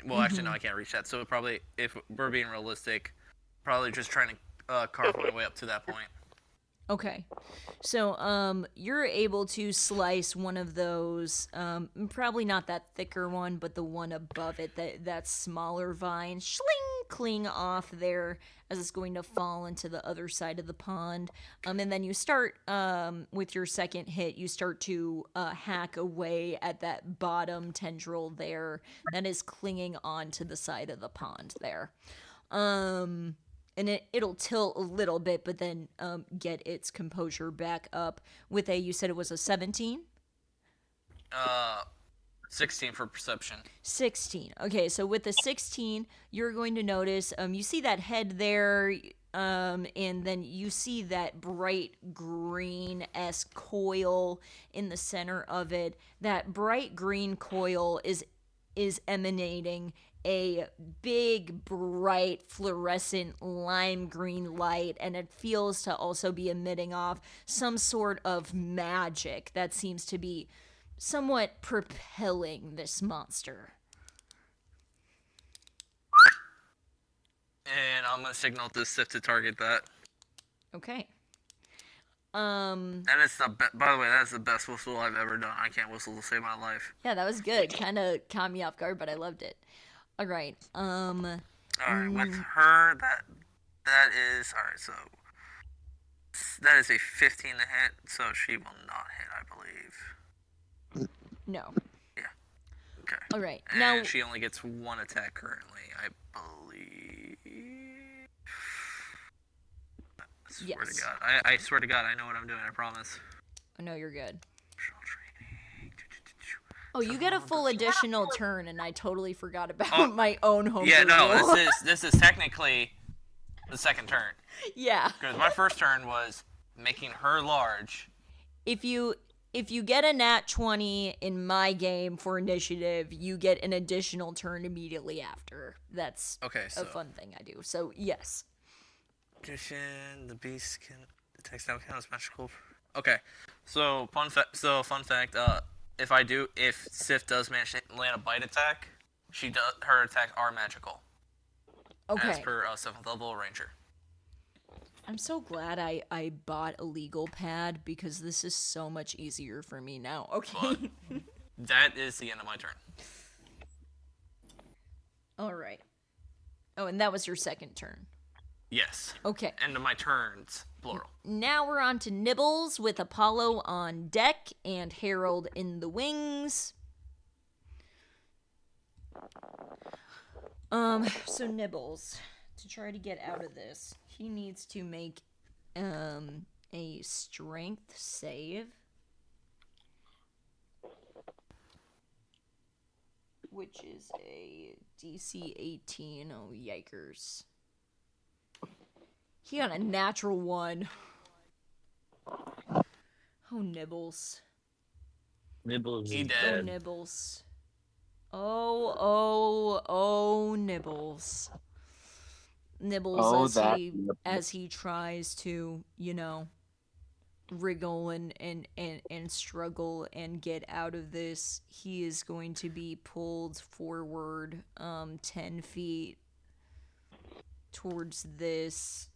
Well, actually, no, I can't reach that. So probably, if we're being realistic, probably just trying to carve my way up to that point. Okay. So, you're able to slice one of those, probably not that thicker one, but the one above it, that smaller vine, shling, cling off there as it's going to fall into the other side of the pond. And then you start, with your second hit, you start to, hack away at that bottom tendril there that is clinging onto the side of the pond there. And it'll tilt a little bit, but then get its composure back up with you said it was a 17? 16 for perception. 16. Okay, so with the 16, you're going to notice, you see that head there, and then you see that bright green-esque coil in the center of it. That bright green coil is emanating a big, bright, fluorescent lime green light, and it feels to also be emitting off some sort of magic that seems to be somewhat propelling this monster. And I'm gonna signal to Sif to target that. Okay. That is by the way, that is the best whistle I've ever done. I can't whistle to save my life. Yeah, that was good. Kind of caught me off guard, but I loved it. All right. Alright, with her, that is alright. So that is a 15 to hit, so she will not hit, I believe. No. Yeah. Okay. All right. And Now she only gets one attack currently, I believe. I swear to Yes. God. I swear to God, I know what I'm doing. I promise. I know you're good. Optional training. Oh, you get a full additional turn, and I totally forgot about my own home. Yeah, no, rule. this is technically the second turn. Yeah. Because my first turn was making her large. If you get a nat 20 in my game for initiative, you get an additional turn immediately after. That's Okay, so a fun thing I do. So, yes. addition, the beast can text now count as magical. Okay, so fun fact. If Sif does manage to land a bite attack, her attacks are magical. Okay. As per 7th level ranger. I'm so glad I bought a legal pad because this is so much easier for me now. Okay. That is the end of my turn. All right. Oh, and that was your second turn. Yes. Okay. End of my turns, plural. Now we're on to Nibbles with Apollo on deck and Harold in the wings. So Nibbles, to try to get out of this, he needs to make a strength save, which is a DC 18. Oh, yikers. He got a natural 1. Oh, Nibbles. Nibbles He is dead. Oh, dead. Nibbles. Oh, Nibbles. Nibbles as he tries to, wriggle and struggle and get out of this, he is going to be pulled forward 10 feet towards this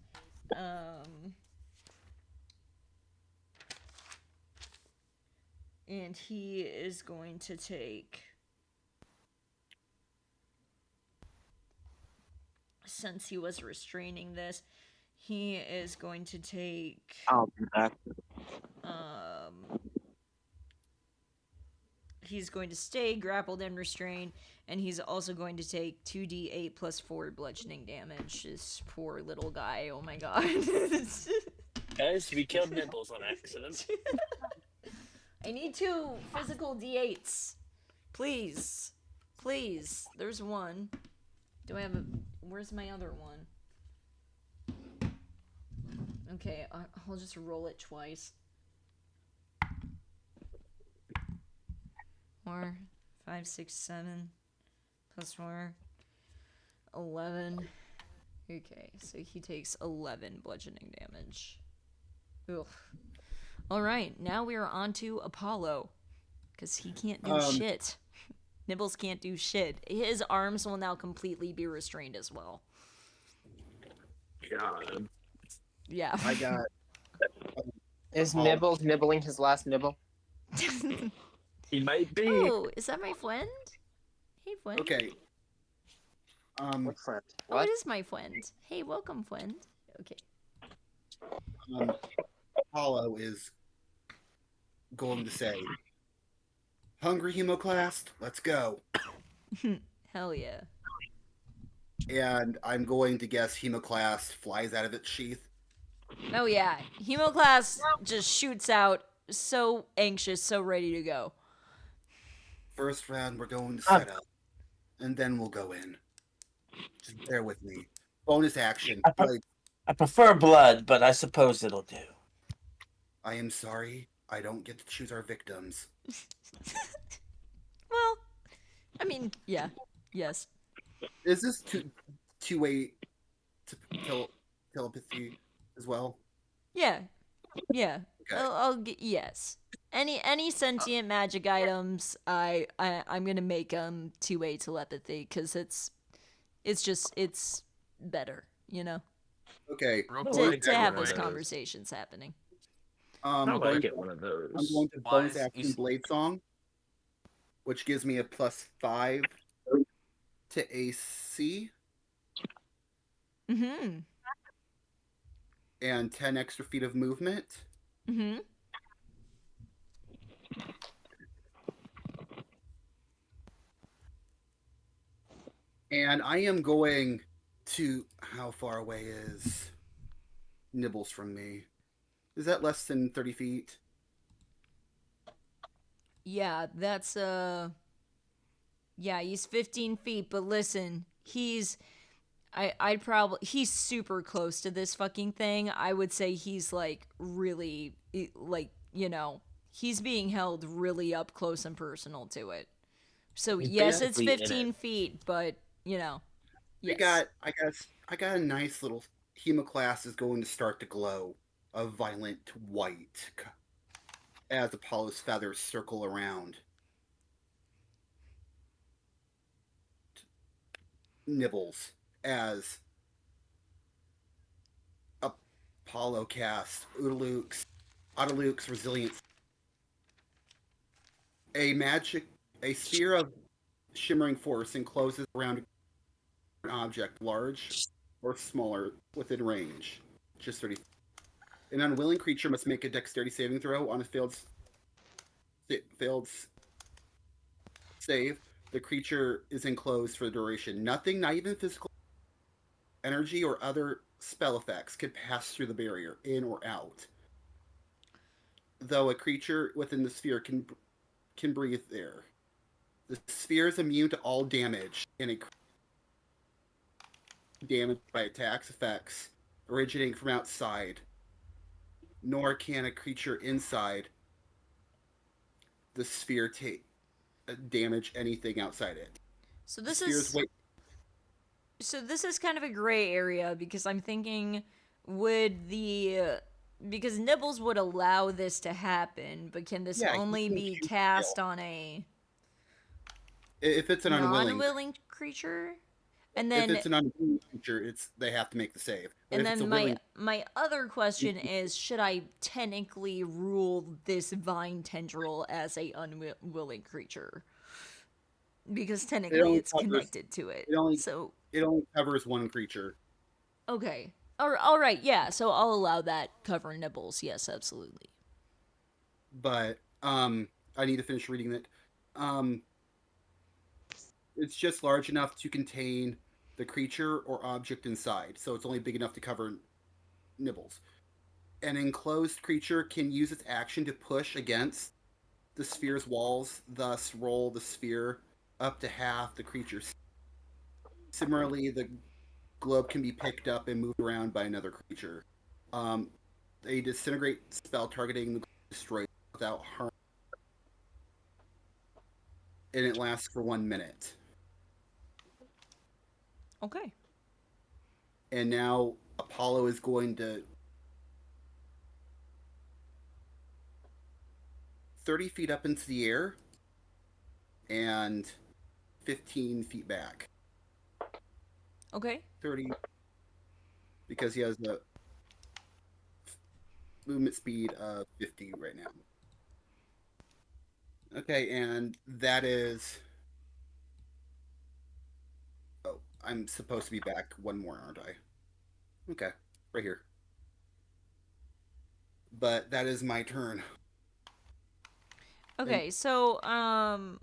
and he is going to take, since he was restraining this, he is going to take I'll be back. He's going to stay grappled and restrained, and he's also going to take 2d8 plus 4 bludgeoning damage. This poor little guy, oh my god. Guys, we killed Nibbles on accident. I need 2 physical d8s. Please. Please. There's one. Do I have a... Where's my other one? Okay, I'll just roll it twice. 4, 5, 6, 7 plus 4, 11. Okay, so he takes 11 bludgeoning damage. Ugh. All right, now we are on to Apollo, because he can't do shit. Nibbles can't do shit. His arms will now completely be restrained as well. God. Yeah. I got. Is Oh. Nibbles nibbling his last nibble? He might be. Oh, is that my friend? Hey, friend. Okay. What friend? Oh, What? it is my friend. Hey, welcome, friend. Okay. Apollo is going to say, "Hungry Hemoclast, let's go." Hell yeah. And I'm going to guess Hemoclast flies out of its sheath. Oh yeah, Hemoclast just shoots out, so anxious, so ready to go. First round, we're going to set up, and then we'll go in. Just bear with me. Bonus action. I prefer blood, but I suppose it'll do. I am sorry, I don't get to choose our victims. Well, I mean, yeah, yes. Is this two-way telepathy as well? Yeah, yeah. Okay. Yes. Any sentient magic items, I'm gonna make them 2-way telepathy because it's better, you know. Okay. To have those conversations happening. I I'm might going get one of those. I'm going to Why bonus is- action Blade Song, which gives me a +5 to AC Mm-hmm. and 10 extra feet of movement. Mm-hmm. And I am going to... How far away is Nibbles from me? Is that less than 30 feet? Yeah, that's yeah, he's 15 feet, but listen, he's super close to this fucking thing. I would say he's like really like, you know, he's being held really up close and personal to it. So He's yes, it's basically in 15 it. feet, but you know, yes. I got a nice little... Hemoclast is going to start to glow a violent white as Apollo's feathers circle around. Nibbles as Apollo casts Odaluk's Resilience. A sphere of shimmering force encloses around an object large or smaller within range. Just 30. An unwilling creature must make a dexterity saving throw. On a failed save, the creature is enclosed for the duration. Nothing, not even physical energy or other spell effects, can pass through the barrier, in or out. Though a creature within the sphere can breathe there. The sphere is immune to all damage damaged by attacks effects originating from outside. Nor can a creature inside the sphere take damage anything outside it. So this is kind of a gray area because I'm thinking because Nibbles would allow this to happen, but can this only be cast on a if it's an unwilling creature? And then if it's an unwilling creature, they have to make the save. But and then my other question is, should I technically rule this vine tendril as a unwilling creature? Because technically it's connected to it. It only covers one creature. Okay. All right. Yeah. So I'll allow that cover Nibbles. Yes, absolutely. But I need to finish reading it. It's just large enough to contain the creature or object inside, so it's only big enough to cover Nibbles. An enclosed creature can use its action to push against the sphere's walls, thus roll the sphere up to half the creature's. Similarly, the globe can be picked up and moved around by another creature. A disintegrate spell targeting the globe destroys without harm. and it lasts for 1 minute. Okay. And now Apollo is going to 30 feet up into the air and 15 feet back. Okay. 30 because he has a movement speed of 50 right now. Okay, and that is... Oh, I'm supposed to be back one more, aren't I? Okay, right here. But that is my turn. Okay, so on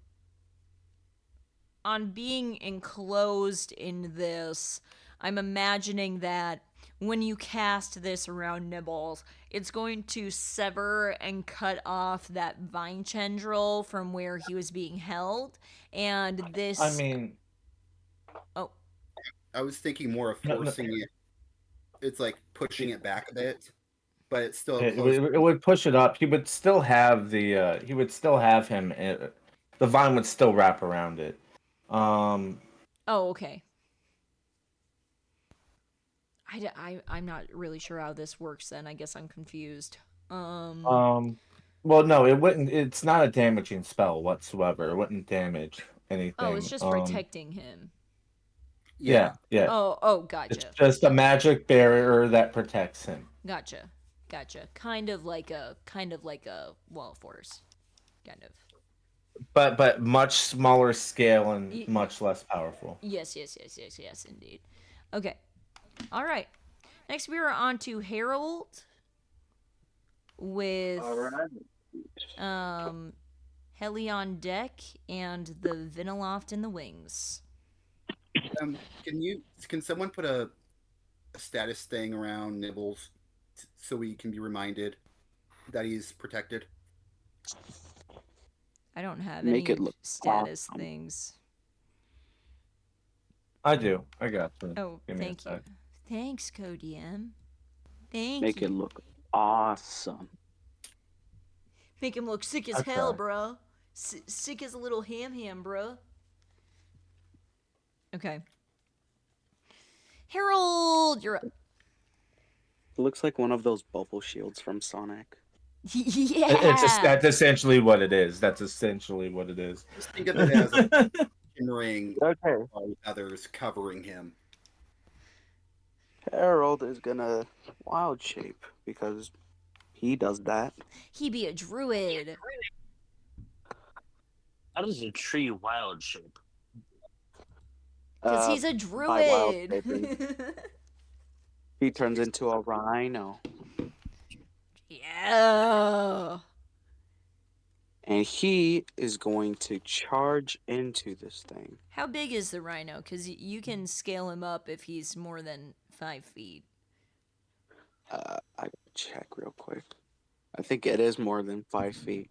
being enclosed in this, I'm imagining that when you cast this around Nibbles, it's going to sever and cut off that vine tendril from where he was being held, and this. I mean, oh, I was thinking more of forcing it. It's like pushing it back a bit, but it's still close. it would push it up. He would still have the. He would still have him. The vine would still wrap around it. Oh, okay. I'm not really sure how this works then. I guess I'm confused. Well, no, it wouldn't. It's not a damaging spell whatsoever. It wouldn't damage anything. Oh, it's just protecting him. Yeah. Oh, gotcha. It's just a magic barrier that protects him. Gotcha. Kind of like a wall force. Kind of. But much smaller scale and much less powerful. Yes, indeed. Okay. All right. Next, we are on to Harold with Heli on deck and the Viniloft in the wings. Can someone put a status thing around Nibbles so we can be reminded that he's protected? I don't have Make any it look status awesome. things. I do. I got you. Oh, thank you. Thanks, CoDM. Thank Make you. it look awesome. Make him look sick as hell, bro. Sick as a little ham, bro. Okay. Harold, you're up. It looks like one of those bubble shields from Sonic. Yeah. That's essentially what it is. Just think of it as a ring. Okay. Others covering him. Harold is gonna wild shape because he does that. He be a druid. How does a tree wild shape? Because he's a druid. He turns into a rhino. Yeah. And he is going to charge into this thing. How big is the rhino? Because you can scale him up if he's more than 5 feet. I gotta check real quick. I think it is more than 5 feet.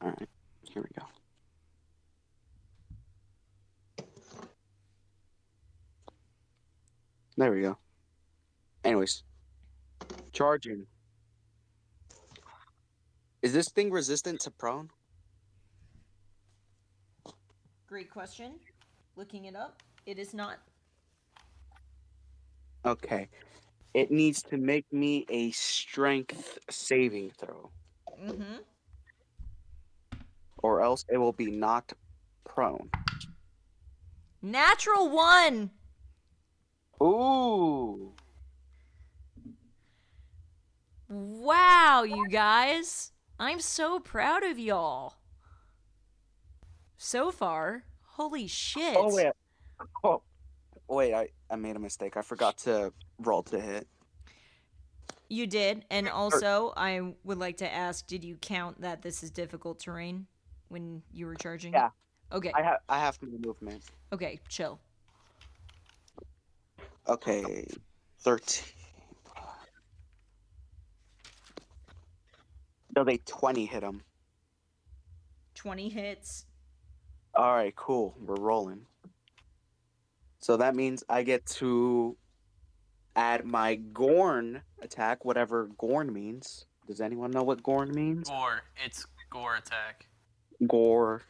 Alright, here we go. There we go. Anyways, charging. Is this thing resistant to prone? Great question. Looking it up, it is not. Okay. It needs to make me a strength saving throw. Mm-hmm. Or else it will be knocked prone. Natural 1. Ooh. Wow, you guys. I'm so proud of y'all. So far. Holy shit. Oh, wait. Oh, wait, I made a mistake. I forgot to roll to hit. You did. And also, I would like to ask, did you count that this is difficult terrain when you were charging? Yeah. Okay. I have my movement. Okay, chill. Okay. 13. No, they 20 hit him. 20 hits. Alright, cool. We're rolling. So that means I get to add my Gorn attack, whatever Gorn means. Does anyone know what Gorn means? Gore. It's gore attack. Gore.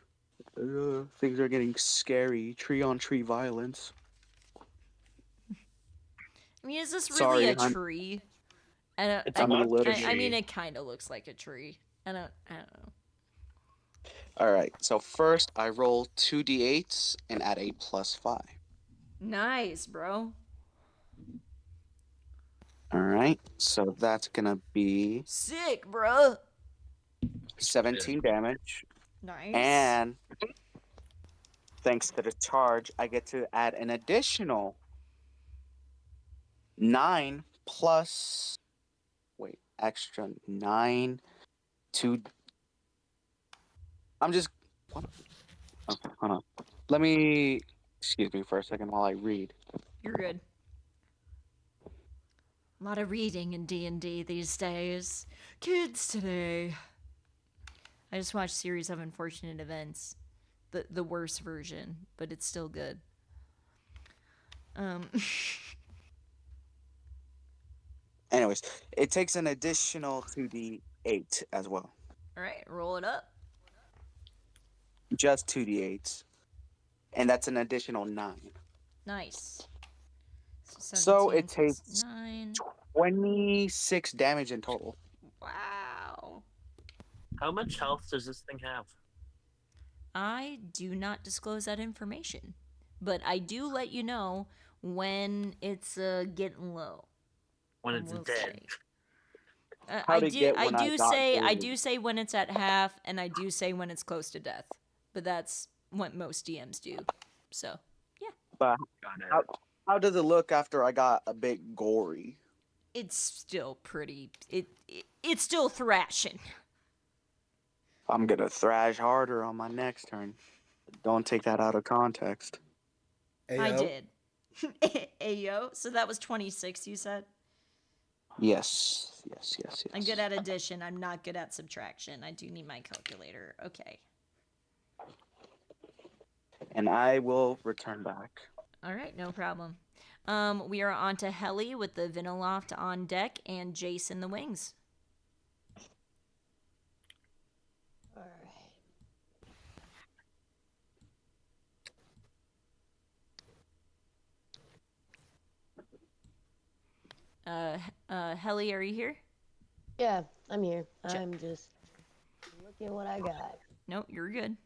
Things are getting scary. Tree on tree violence. I mean, is this really Sorry, a hon. tree? I don't. It's I, a monster I mean, tree. it kind of looks like a tree. I don't know. Alright, so first I roll 2d8s and add a +5. Nice, bro. Alright, so that's gonna be Sick, bro. 17 damage. Nice. And thanks to the charge, I get to add an additional 9 plus. Wait, extra 9 to. I'm just. What? Okay, hold on. Let me. Excuse me for a second while I read. You're good. A lot of reading in D&D these days. Kids today. I just watched Series of Unfortunate Events. The worst version, but it's still good. Anyways, it takes an additional 2d8 as well. Alright, roll it up. Just 2d8s. And that's an additional 9. Nice. So 17 it plus takes 9. 26 damage in total. Wow. How much health does this thing have? I do not disclose that information, but I do let you know when it's getting low. When I it's will dead. say. How'd it get I when I do got say I gold? do say when it's at half, and I do say when it's close to death. But that's what most DMs do. So But Got it. how does it look after I got a bit gory? it's still pretty. It's still thrashing. I'm gonna thrash harder on my next turn. Don't take that out of context. I Ayo. did. Ayo. So that was 26. You said. Yes. I'm good at addition. I'm not good at subtraction. I do need my calculator. Okay. And I will return back. All right, no problem. We are on to Helly with the Viniloft on deck and Jace in the wings. Alright. Helly, are you here? Yeah, I'm here. I'm just looking at what I got. Nope, you're good.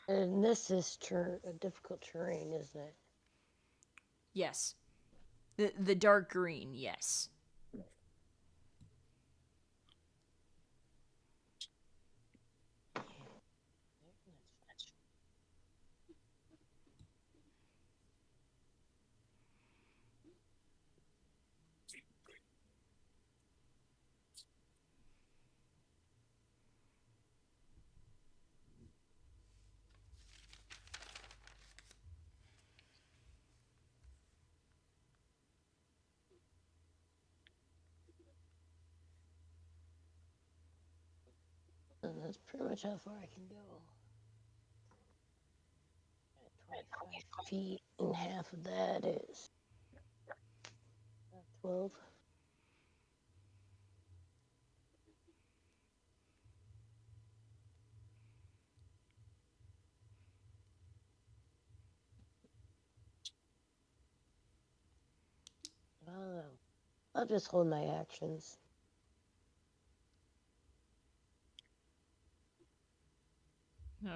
And this is a difficult terrain, isn't it? Yes. The dark green, yes. And that's pretty much how far I can go. 25 feet, and half of that is 12. I don't know. I'll just hold my actions.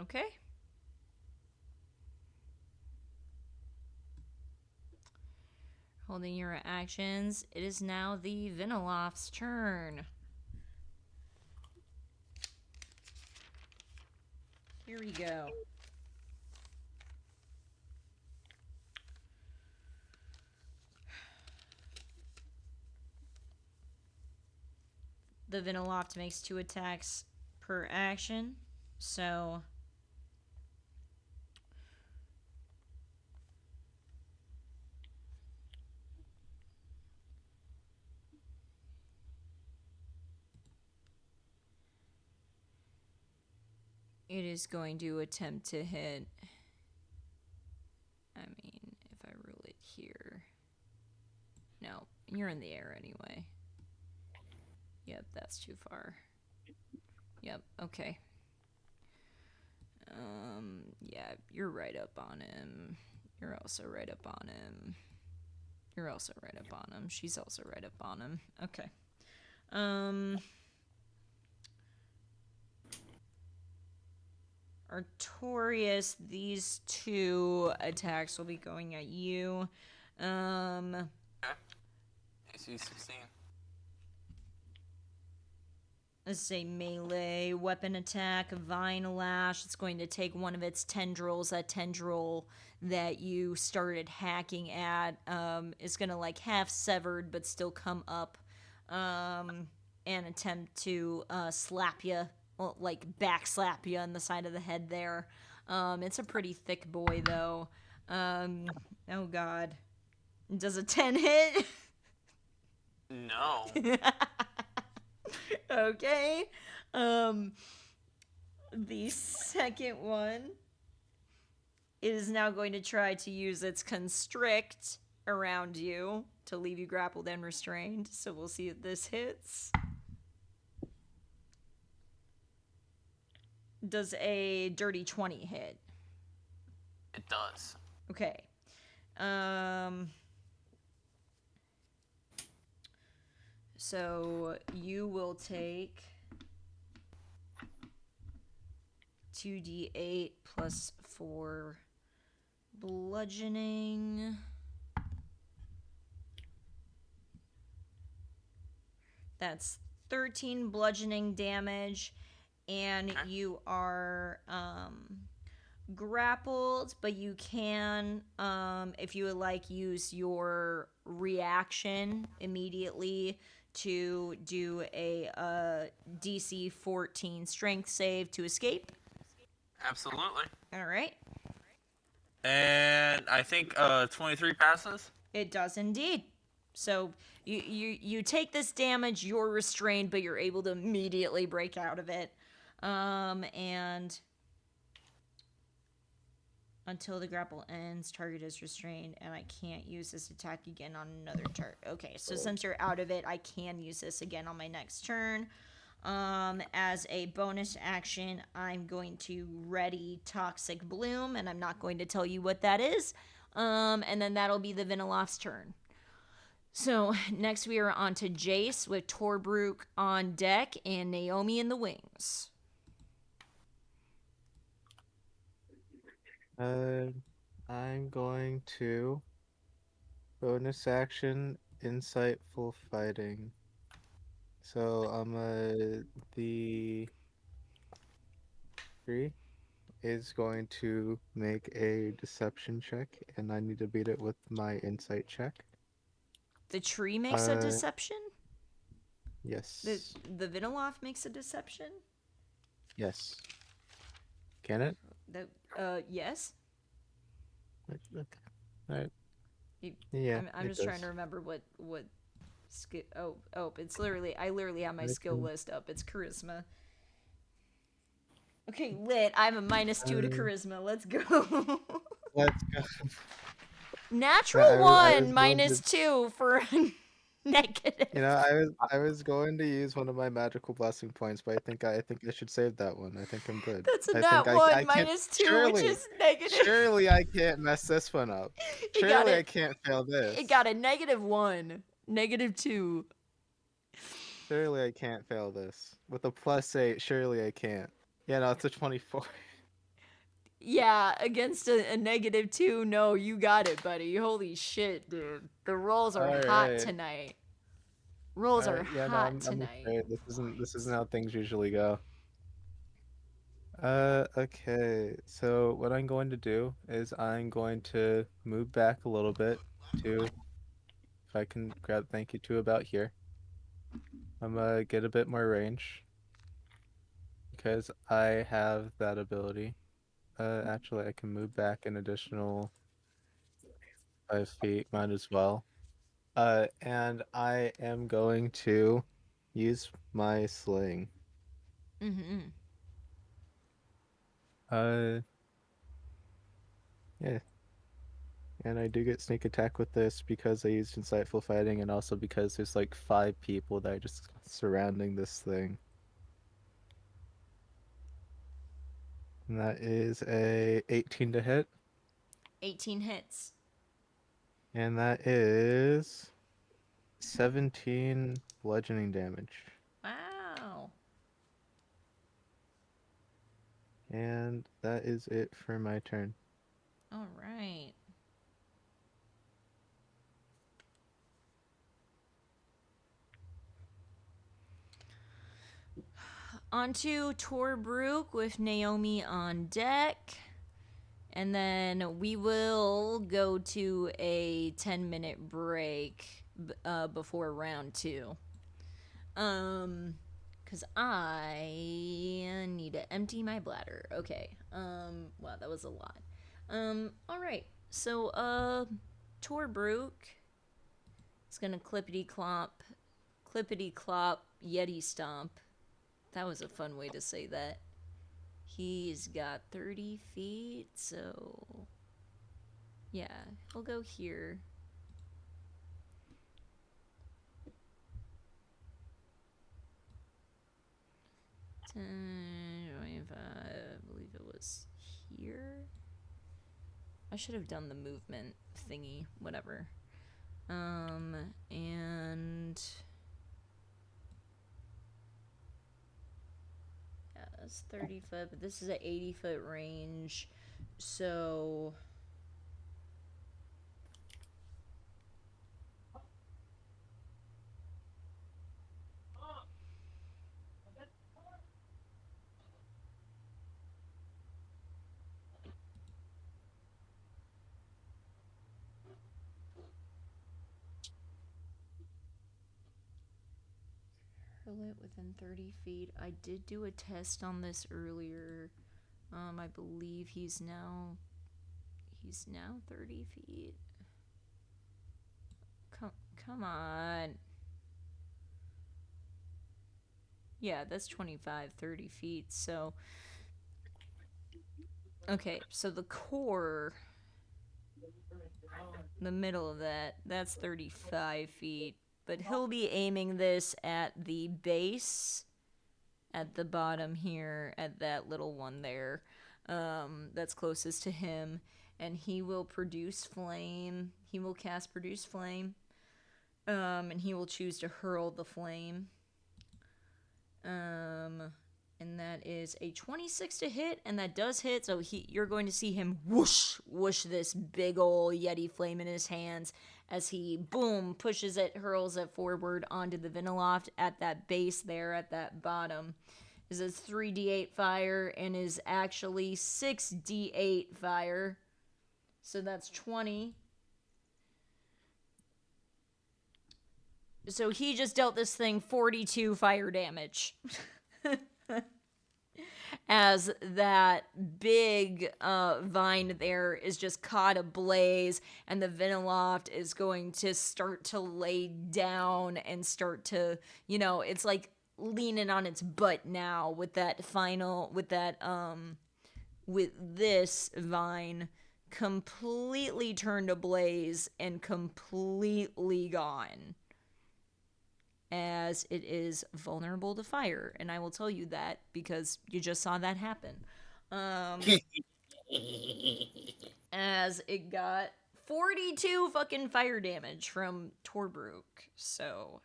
Okay. Holding your actions. It is now the Viniloft's turn. Here we go. the Viniloft makes 2 attacks per action. So it is going to attempt to hit. I mean, if I roll it here. No, you're in the air anyway. Yep, that's too far. Yep, okay. Yeah, you're right up on him. You're also right up on him. You're also right up on him. She's also right up on him. Okay. Artorias, these 2 attacks will be going at you. Okay. AC 16. This is a melee weapon attack, Vine Lash. It's going to take one of its tendrils. That tendril that you started hacking at is going to like half severed but still come up and attempt to slap you, well, like back slap you on the side of the head there. It's a pretty thick boy though. Oh god. Does a 10 hit? No. Okay. The second one is now going to try to use its constrict around you to leave you grappled and restrained. So we'll see if this hits. Does a dirty 20 hit? It does. Okay. So you will take 2d8 plus 4 bludgeoning. That's 13 bludgeoning damage, and you are grappled, but you can, if you would like, use your reaction immediately to do a DC 14 strength save to escape. Absolutely. All right. And I think 23 passes. It does indeed. So you take this damage, you're restrained, but you're able to immediately break out of it. And until the grapple ends, target is restrained, and I can't use this attack again on another turn. Okay, so since you're out of it, I can use this again on my next turn. As a bonus action, I'm going to ready Toxic Bloom, and I'm not going to tell you what that is. And then that'll be the Viniloft's turn. So next we are on to Jace with Torbrook on deck and Naomi in the wings. I'm going to bonus action insightful fighting. So the 3 is going to make a deception check, and I need to beat it with my insight check. The tree makes a deception? Yes. The Viniloft makes a deception? Yes. Can it? Yes. Okay. All right. Yeah. I'm just trying to remember what skill. Oh, it's literally, I literally have my skill list up. It's charisma. Okay, lit. I have a -2 to charisma. Let's go. Let's go. Natural one, -2 for negative. You know, I was going to use one of my magical blessing points, but I think I should save that one. I think I'm good. That's a I nat think one, I can't- -2, which is negative. Surely I can't mess this one up. Surely I can't fail this. It got a -1, -2. Surely I can't fail this. With a +8, surely I can't. Yeah, no, it's a 24. Yeah, against a -2, no, you got it, buddy. Holy shit, dude. The rolls are hot Alright. tonight. Rolls are Yeah, no, hot I'm tonight. afraid this isn't how things usually go. Okay, so what I'm going to do is I'm going to move back a little bit to, if I can grab thank you to about here. I'm gonna get a bit more range because I have that ability. Actually, I can move back an additional 5 feet. Might as well. And I am going to use my sling. Mm-hmm. Yeah. And I do get sneak attack with this because I used insightful fighting, and also because there's like 5 people that are just surrounding this thing. And that is a 18 to hit. 18 hits. And that is 17 bludgeoning damage. Wow. And that is it for my turn. All right. Onto Torbrook with Naomi on deck. And then we will go to a 10-minute break before round 2. Because I need to empty my bladder. Okay. Wow, that was a lot. Alright. So, Torbrook is gonna clippity clop, Yeti stomp. That was a fun way to say that. He's got 30 feet, so yeah, he'll go here. I believe it was here. I should have done the movement thingy, whatever. And yeah, that's 30 foot, but this is an 80-foot range, so hurl it within 30 feet. I did do a test on this earlier. I believe he's now 30 feet. Come on. Yeah, that's 25, 30 feet. So, okay, so the core, the middle of that's 35 feet. But he'll be aiming this at the base, at the bottom here, at that little one there, that's closest to him. And he will produce flame. He will cast produce flame. And he will choose to hurl the flame. And that is a 26 to hit, and that does hit, so you're going to see him whoosh this big ol' Yeti flame in his hands as he, boom, pushes it, hurls it forward onto the Viniloft at that base there, at that bottom. This is 3d8 fire, and is actually 6d8 fire, so that's 20. So he just dealt this thing 42 fire damage. As that big vine there is just caught ablaze, and the Viniloft is going to start to lay down and start to, it's like leaning on its butt now with this vine completely turned ablaze and completely gone, as it is vulnerable to fire. And I will tell you that because you just saw that happen. As it got 42 fucking fire damage from Torbrook. So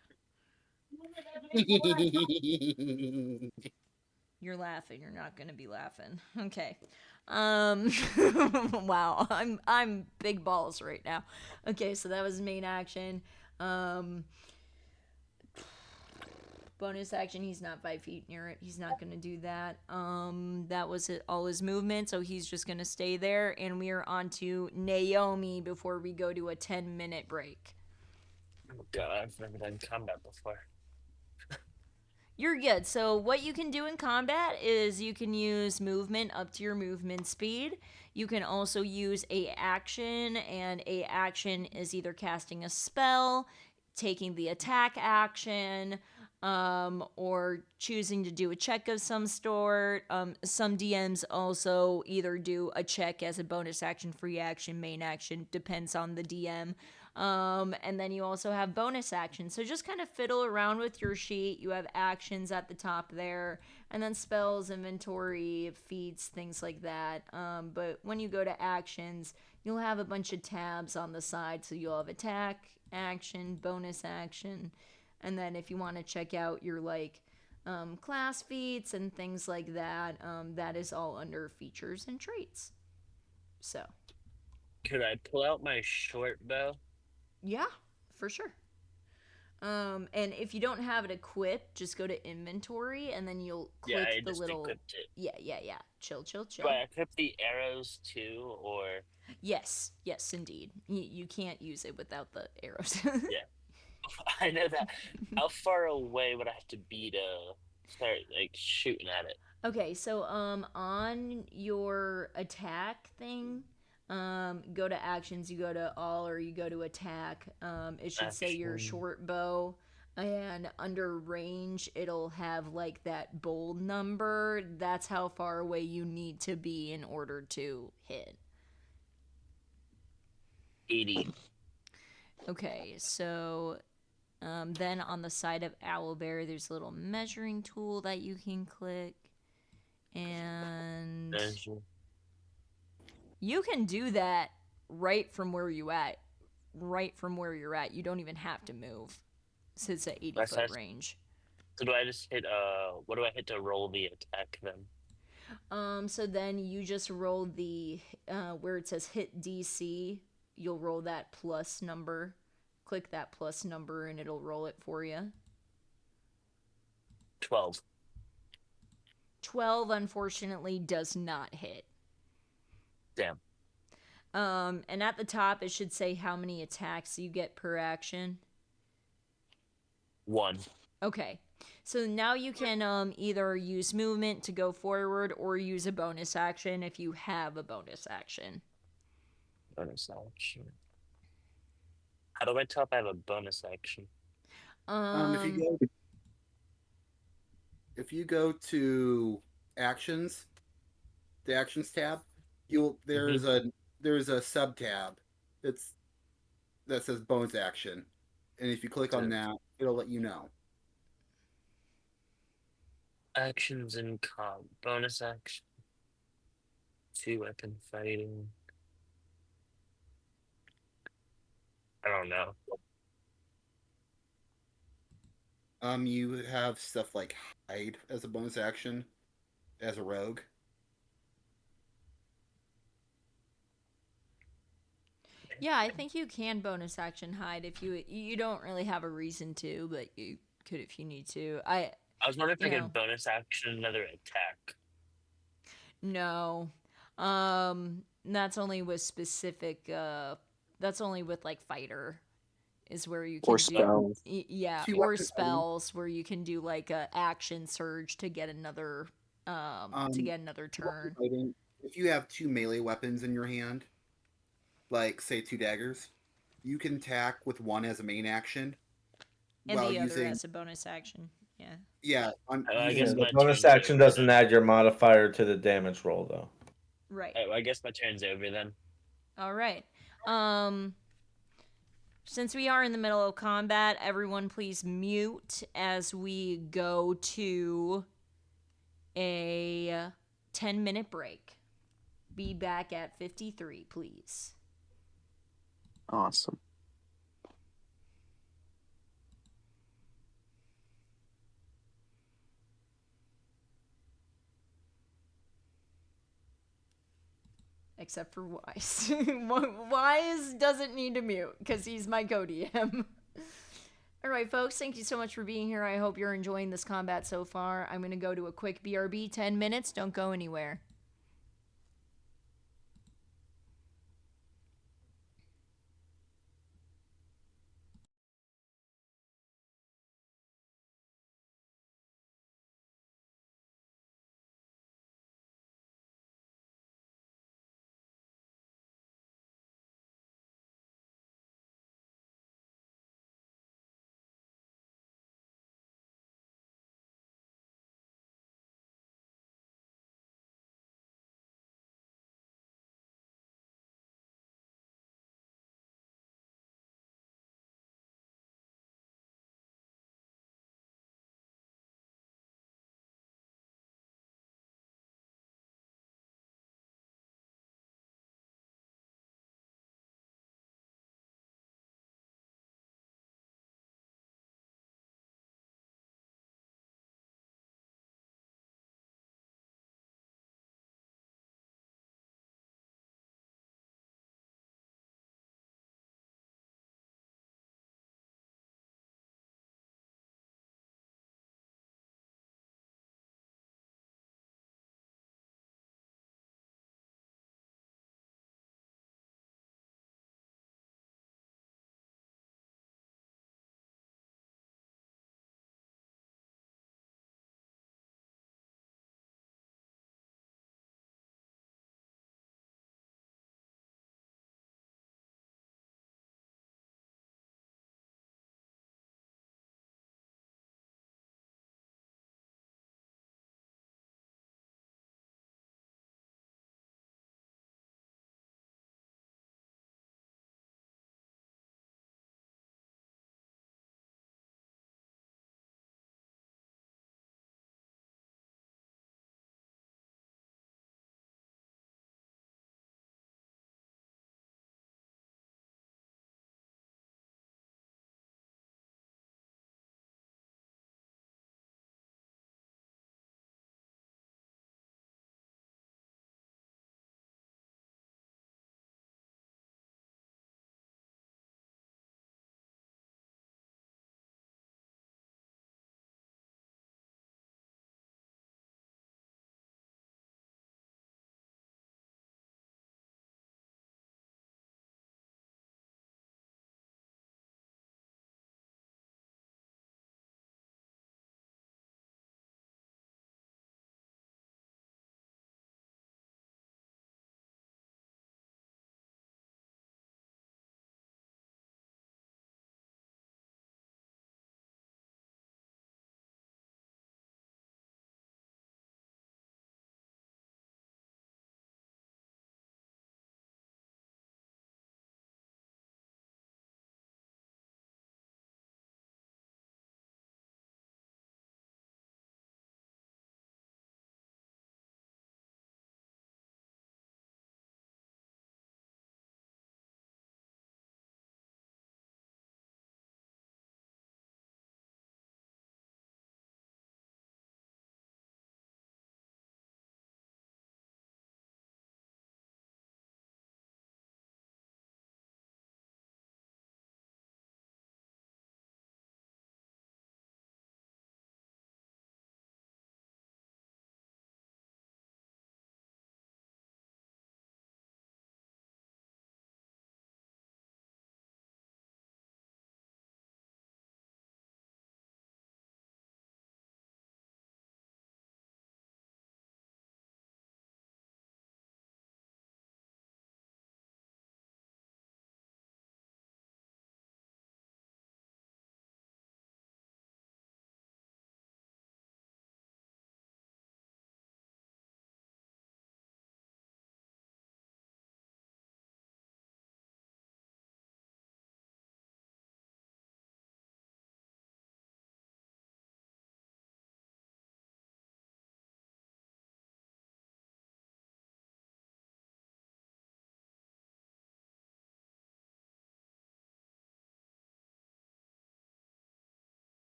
you're laughing, you're not gonna be laughing. Okay. Wow, I'm big balls right now. Okay, so that was main action. Bonus action, he's not 5 feet near it. He's not going to do that. That was all his movement, so he's just going to stay there. And we are on to Naomi before we go to a 10-minute break. Oh god, I've never done combat before. You're good. So what you can do in combat is you can use movement up to your movement speed. You can also use a action, and a action is either casting a spell, taking the attack action, or choosing to do a check of some sort. Some DMs also either do a check as a bonus action, free action, main action, depends on the DM. And then you also have bonus actions. So just kind of fiddle around with your sheet. You have actions at the top there, and then spells, inventory, feats, things like that. But when you go to actions, you'll have a bunch of tabs on the side. So you'll have attack, action, bonus action. And then if you want to check out your like class feats and things like that, that is all under features and traits. So Could I pull out my short bow? yeah, for sure. And if you don't have it equipped, just go to inventory and then you'll Yeah, click I the just little. equipped it. Yeah. Chill. Do I equip the arrows too, or? Yes, indeed. You can't use it without the arrows. Yeah, I know that. How far away would I have to be to start like shooting at it? Okay, so on your attack thing, go to actions, you go to all, or you go to attack. It should say your Action. short bow, and under range it'll have like that bold number. That's how far away you need to be in order to hit. 80. Okay, so then on the side of Owlbear, there's a little measuring tool that you can click. And Measure. you can do that right from where you're at. You don't even have to move. So it's at 80-foot range. So do I just hit what do I hit to roll the attack then? So then you just roll the where it says hit DC, you'll roll that plus number. Click that plus number and it'll roll it for you. 12. 12 unfortunately does not hit. Damn. And at the top it should say how many attacks you get per action. 1. Okay. So now you can either use movement to go forward or use a bonus action if you have a bonus action. Bonus action. How do I tell if I have a bonus action? If you go to actions, the actions tab, there's a sub tab that says bonus action, and if you click on that, it'll let you know. Actions in comp. Bonus action. 2 weapon fighting. I don't know. You have stuff like hide as a bonus action, as a rogue. Yeah, I think you can bonus action hide if you don't really have a reason to, but you could if you need to. I was wondering if I could bonus action another attack. No. That's only with specific that's only with like fighter is where you can or spells. Or spells where you can do like a action surge to get another turn. If you have 2 melee weapons in your hand, like say 2 daggers, you can attack with one as a main action, and the other as a bonus action. Yeah. Yeah. I guess the bonus action doesn't add your modifier to the damage roll, though. Right. Well, I guess my turn's over then. All right. Since we are in the middle of combat, everyone please mute as we go to a 10-minute break. Be back at 53, please. Awesome. Except for Wise. Wise doesn't need to mute because he's my co-DM. All right, folks, thank you so much for being here. I hope you're enjoying this combat so far. I'm going to go to a quick BRB, 10 minutes. Don't go anywhere.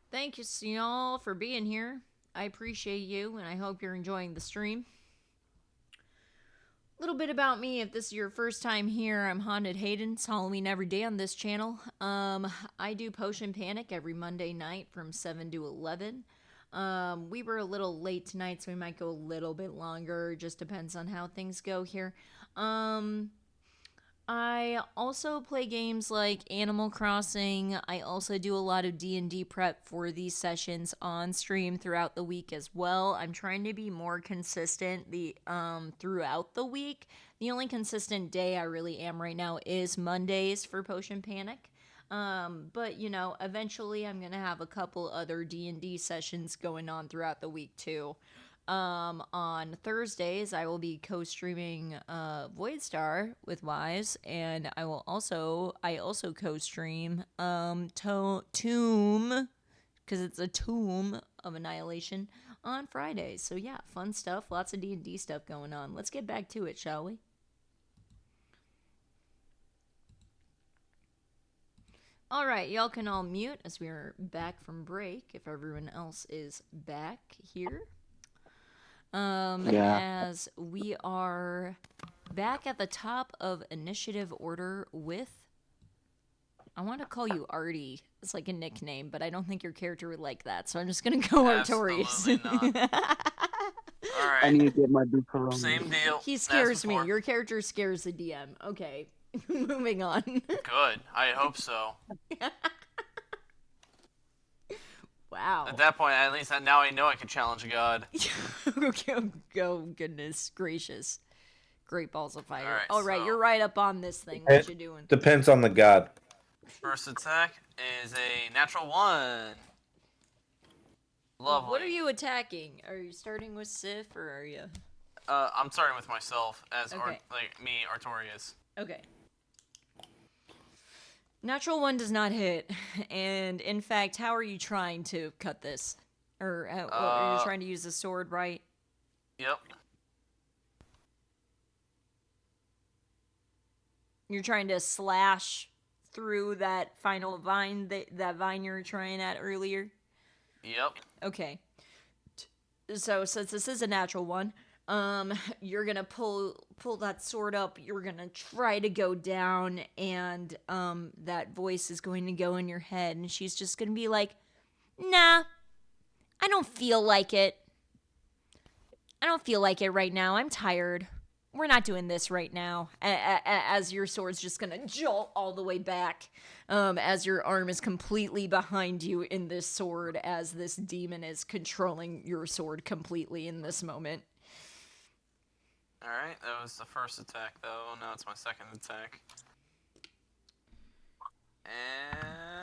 Thank you, y'all, for being here. I appreciate you, and I hope you're enjoying the stream. A little bit about me, if this is your first time here, I'm Haunted Hayden. It's Halloween every day on this channel. I do Potion Panic every Monday night from 7 to 11. We were a little late tonight, so we might go a little bit longer. Just depends on how things go here. I also play games like Animal Crossing. I also do a lot of D&D prep for these sessions on stream throughout the week as well. I'm trying to be more consistent throughout the week. The only consistent day I really am right now is Mondays for Potion Panic. But you know, eventually I'm gonna have a couple other D&D sessions going on throughout the week too. On Thursdays, I will be co-streaming Voidstar with Wise, and I also co-stream Tomb, because it's a Tomb of Annihilation on Fridays. So yeah, fun stuff, lots of D&D stuff going on. Let's get back to it, shall we? Alright, y'all can all mute as we are back from break, if everyone else is back here. As we are back at the top of initiative order with, I want to call you Artie. It's like a nickname, but I don't think your character would like that, so I'm just gonna go Artorias. Alright. I need to get my Duperoni. Same deal. He scares me. Your character scares the DM. Okay, moving on. Good. I hope so. Wow. At that point, at least now I know I can challenge a god. Go, goodness gracious. Great balls of fire. All right, Alright, so- you're right up on this thing. What you doing? Depends on the god. First attack is a natural 1. Lovely. What are you attacking? Are you starting with Sif, or are you... I'm starting with myself as Okay. Artorias. Okay. Natural 1 does not hit, and in fact, how are you trying to cut this? Or are you trying to use a sword, right? Yep. You're trying to slash through that final vine, that vine you were trying at earlier? Yep. Okay. So since this is a natural 1, you're gonna pull that sword up, you're gonna try to go down, and that voice is going to go in your head, and she's just gonna be like, nah, I don't feel like it. I don't feel like it right now. I'm tired. We're not doing this right now. As your sword's just gonna jolt all the way back, as your arm is completely behind you in this sword, as this demon is controlling your sword completely in this moment. Alright, that was the first attack, though. Now it's my second attack.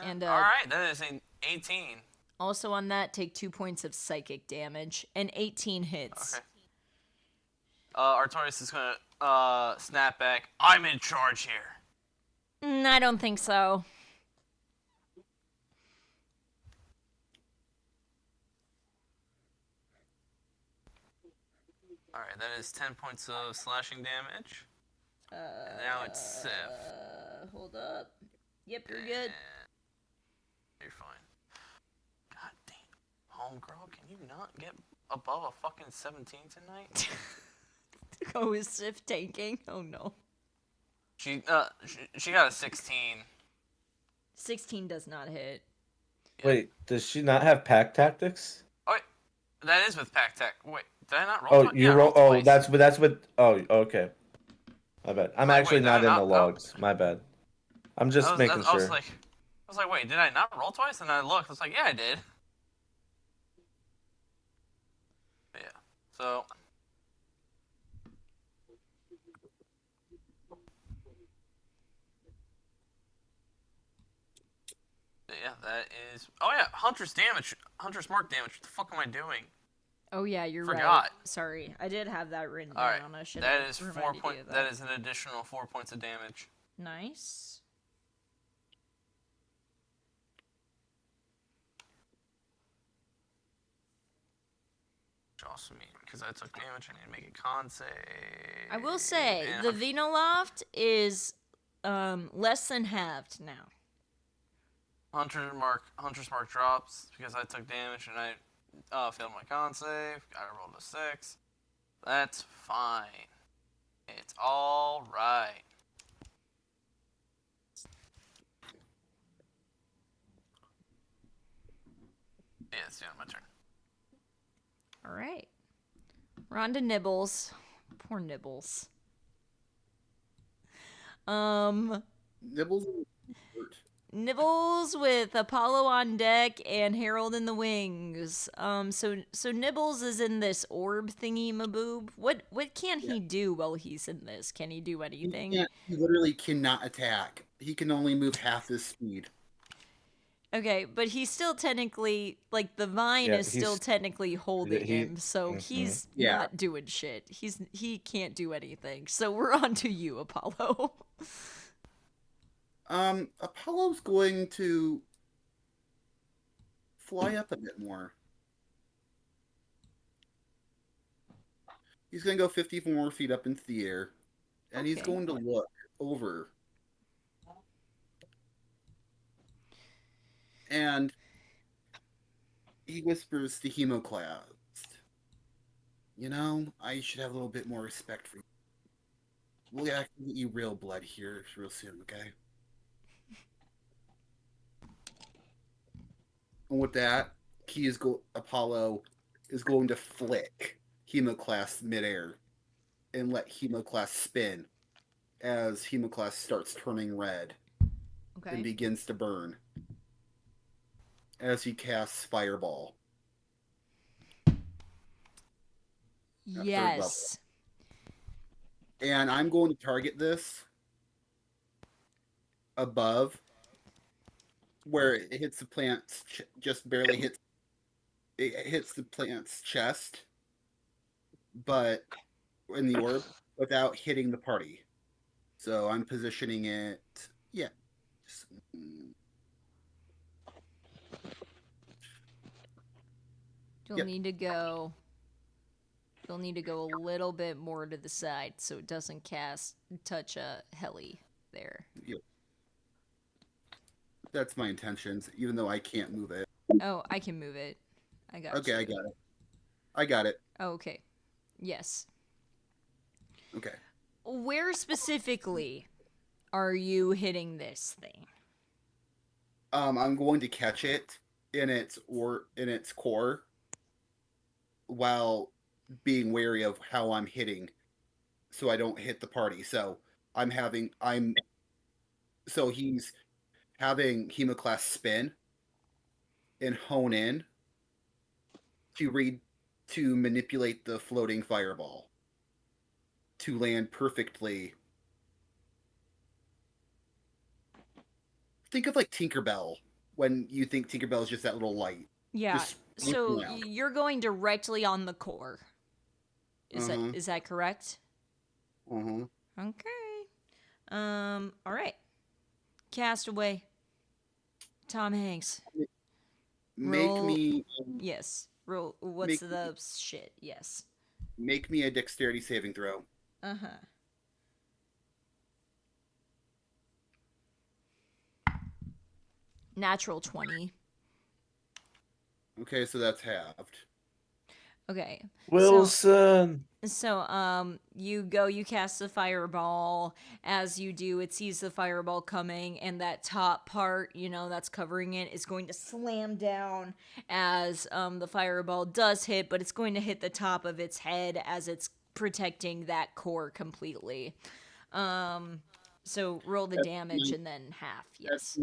And alright, that is an 18. Also on that, take 2 points of psychic damage, and 18 hits. Okay. Artorias is gonna snap back. I'm in charge here. I don't think so. Alright, that is 10 points of slashing damage. And now it's Sif. Hold up. Yep, you're good. You're fine. God damn. Homegirl, can you not get above a fucking 17 tonight? Oh, is Sif tanking? Oh no. She got a 16. 16 does not hit. Wait, does she not have pack tactics? Oh, wait, that is with pack tech. Wait, did I not roll? Oh, twice? you Yeah, I roll. rolled Oh, twice. that's with. Oh, okay. My bad. I'm Wait, actually did not I in not- the logs. My bad. I'm just making I was sure. like, wait, did I not roll twice? And I looked. I was like, yeah, I did. Yeah. So. Yeah, that is. Oh yeah, Hunter's damage. Hunter's mark damage. What the fuck am I doing? Oh yeah, you're right. Forgot. Sorry, I did have that written All right, down. I should that have is 4 reminded you points. of That is an additional 4 points of damage. Nice. Which also means because I took damage, I need to make a con save. I will say And the Venoloft is less than halved now. Hunter's mark drops because I took damage and I failed my con save. I rolled a 6. That's fine. It's all right. Yeah, it's the end of my turn. All right. We're on to Nibbles. Poor Nibbles. Nibbles. Nibbles with Apollo on deck and Harold in the wings. So Nibbles is in this orb thingy maboob. What can he do while he's in this? Can he do anything? He literally cannot attack. He can only move half his speed. Okay, but he's still technically like the vine is still technically holding him, so he's not doing shit. He can't do anything. So we're on to you, Apollo. Apollo's going to fly up a bit more. He's going to go 50 more feet up into the air, and he's going to look over. And he whispers to Hemoclast, "You know, I should have a little bit more respect for you. We'll actually get you real blood here real soon, okay?" And with that, Apollo is going to flick Hemoclast midair and let Hemoclast spin as Hemoclast starts turning red and begins to burn as he casts Fireball. Yes. And I'm going to target this above where it hits the plant's just barely hits. It hits the plant's chest, but in the orb without hitting the party. So I'm positioning it. Yeah. You'll need to go a little bit more to the side so it doesn't touch a heli there. Yep. That's my intentions, even though I can't move it. Oh, I can move it. I got Okay, you. I got it. Oh, okay. Yes. Okay. Where specifically are you hitting this thing? I'm going to catch it in its core while being wary of how I'm hitting so I don't hit the party. So he's having Hemoclast spin and hone in to manipulate the floating fireball to land perfectly. Think of like Tinkerbell when you think Tinkerbell is just that little light. Yeah. So you're going directly on the core. Is that correct? Mm-hmm. Okay. All right. Castaway. Tom Hanks. Yes. Roll. What's the shit? Yes. Make me a dexterity saving throw. Natural 20. Okay, so that's halved. Okay. Wilson. So you cast the fireball. As you do, it sees the fireball coming, and that top part, that's covering it, is going to slam down as the fireball does hit, but it's going to hit the top of its head as it's protecting that core completely. So roll the damage and then half. Yes.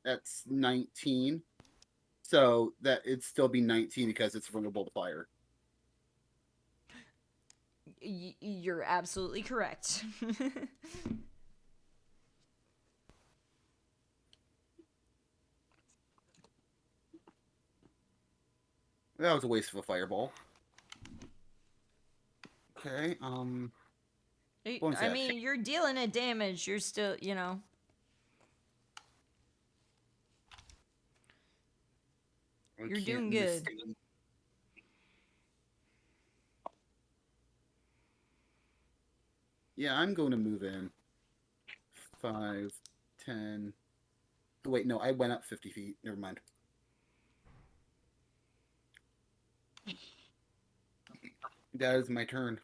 That's 19. So that it'd still be 19 because it's vulnerable to fire. You're absolutely correct. That was a waste of a fireball. Okay, I mean, you're dealing a damage. You're still, You're doing good. Yeah, I'm going to move in. 5, 10, Wait, no, I went up 50 feet. Never mind. That is my turn.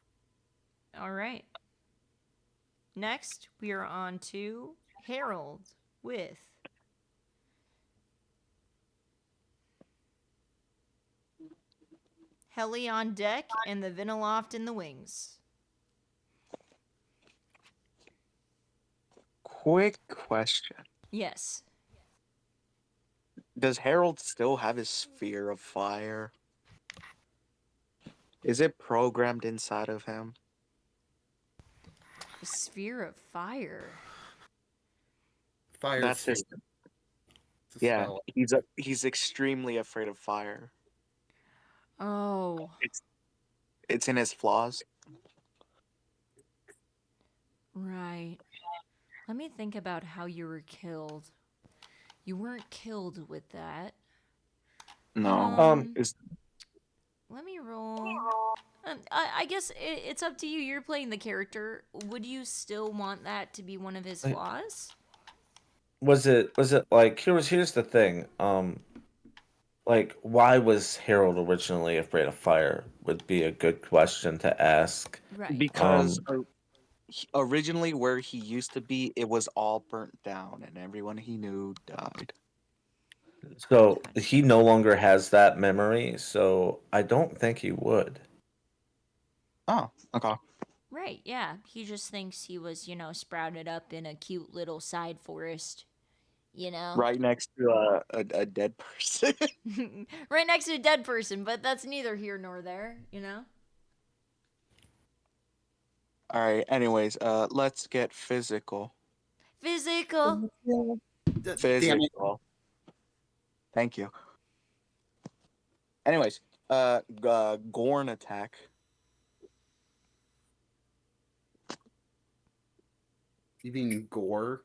All right. Next, we are on to Harold with Heli on deck and the Viniloft in the wings. Quick question. Yes. Does Harold still have his sphere of fire? Is it programmed inside of him? The sphere of fire. Fire That's sphere. his. It's a Yeah, spell. he's extremely afraid of fire. Oh, It's in his flaws. right. Let me think about how you were killed. You weren't killed with that. No. Let me roll. I guess it's up to you. You're playing the character. Would you still want that to be one of his flaws? Was it like here's the thing. Like why was Harold originally afraid of fire would be a good question to ask. Right. Because originally where he used to be, it was all burnt down and everyone he knew died. So he no longer has that memory, so I don't think he would. Oh, okay. Right, yeah. He just thinks he was, sprouted up in a cute little side forest, Right next to a dead person. Right next to a dead person, but that's neither here nor there, All right. Anyways, let's get physical. Physical. Damn it. Physical. Thank you. Anyways, Gorn attack. You mean gore?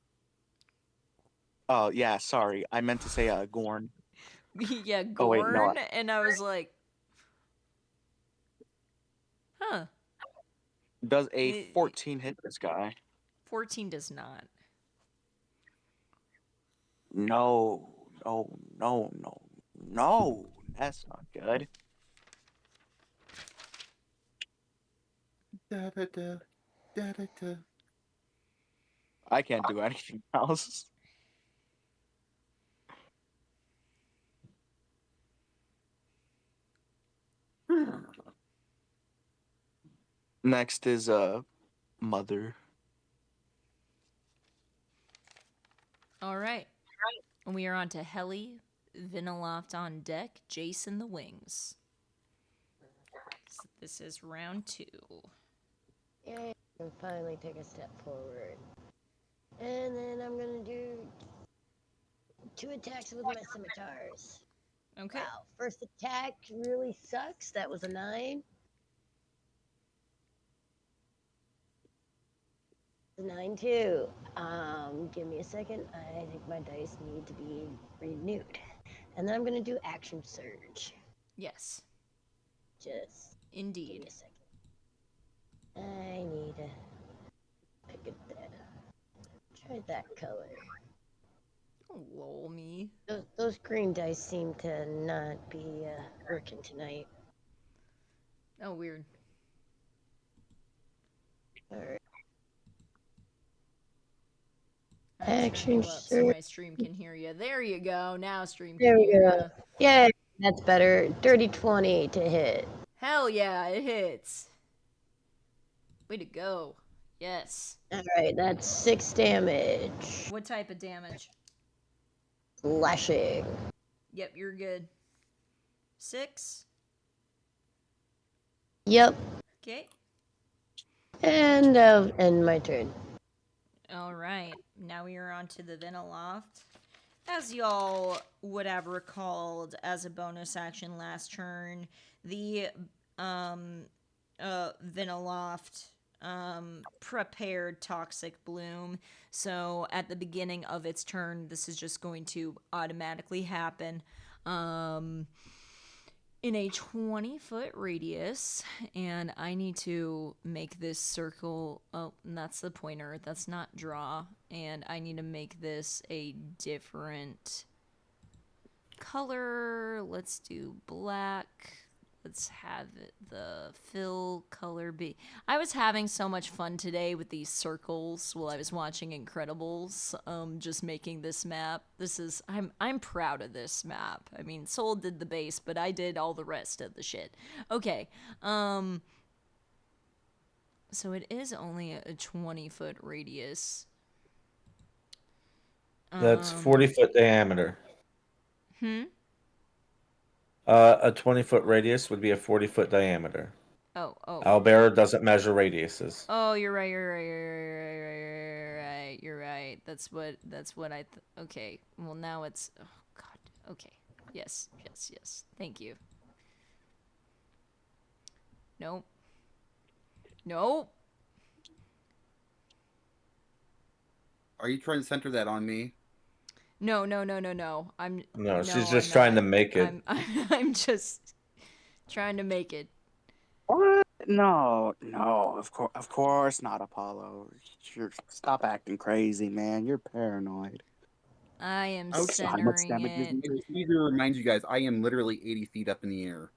Oh yeah, sorry. I meant to say Gorn. Yeah, Gorn, Oh, wait, no. and I was like, huh. Does a 14 hit this guy? 14 does not. No. That's not good. Da, da, da, da, da, da. I can't do anything else. Next is Mother. All right. And we are on to Heli, Viniloft on deck, Jason the wings. So this is round 2. Yay, I can finally take a step forward. And then I'm gonna do 2 attacks with my scimitars. Okay. Wow, first attack really sucks. That was a 9. 9 too. Give me a second. I think my dice need to be renewed. And then I'm gonna do action surge. Yes. Just indeed. Give me a second. I need to pick a try that color. Oh, lol me. Those green dice seem to not be working tonight. Oh, weird. Alright. Action so my stream can hear you. There you go. Now stream can There we hear go. you. Yay, that's better. Dirty 20 to hit. Hell yeah, it hits. Way to go. Yes. Alright, that's 6 damage. What type of damage? Slashing. Yep, you're good. 6. Yep. Okay. And end my turn. All right. Now we are on to the Viniloft. As y'all would have recalled as a bonus action last turn, the Viniloft prepared Toxic Bloom. So at the beginning of its turn, this is just going to automatically happen. in a 20-foot radius, and I need to make this circle. Oh, and that's the pointer. That's not draw. And I need to make this a different color. Let's do black. Let's have the fill color be. I was having so much fun today with these circles while I was watching Incredibles. Just making this map. I'm proud of this map. I mean, Soul did the base, but I did all the rest of the shit. Okay. So it is only a 20-foot radius. That's 40-foot diameter. Hmm. A 20-foot radius would be a 40-foot diameter. Oh. Albera doesn't measure radiuses. Oh, you're right. You're right. That's what I. Okay. Well, now it's. Oh God. Okay. Yes. Thank you. Nope. Are you trying to center that on me? No. She's just trying to make it. I'm just trying to make it. What? No, of course not, Apollo. Stop acting crazy, man. You're paranoid. I am Okay. How much centering damage it. is I just need to remind you guys, I am literally 80 feet up in the air.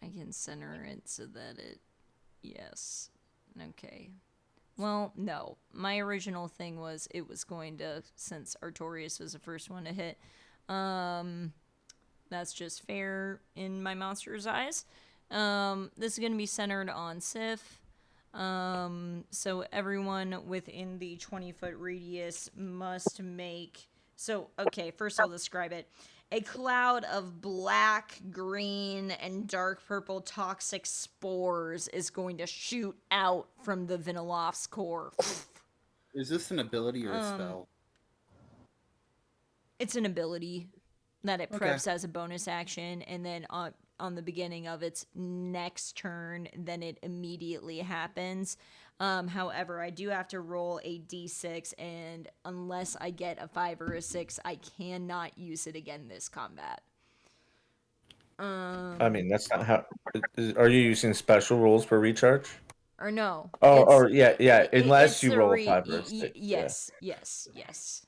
I can center it so that it. Yes. Okay. Well, no. My original thing was it was going to, since Artorias was the first one to hit, that's just fair in my monster's eyes. This is going to be centered on Sif. So everyone within the 20-foot radius must make... So, okay, first I'll describe it. A cloud of black, green, and dark purple toxic spores is going to shoot out from the Vinilov's core. Is this an ability or a spell? It's an ability that it Okay. preps as a bonus action, and then on the beginning of its next turn, then it immediately happens. However, I do have to roll a d6, and unless I get a 5 or a 6, I cannot use it again this combat. I mean, that's not how. Are you using special rules for recharge? Or no. Yeah. Unless it's you the roll a 5 or a 6. Yes.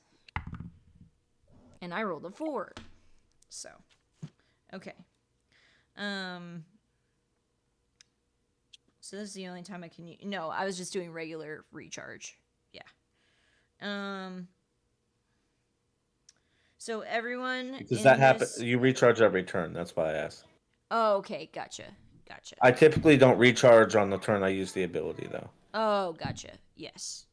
And I rolled a 4. So, okay. So this is the only time I can use... No, I was just doing regular recharge. Yeah. So everyone... Because that happens. You recharge every turn. That's why I asked. Oh, okay. Gotcha. I typically don't recharge on the turn I use the ability, though. Oh, gotcha. Yes.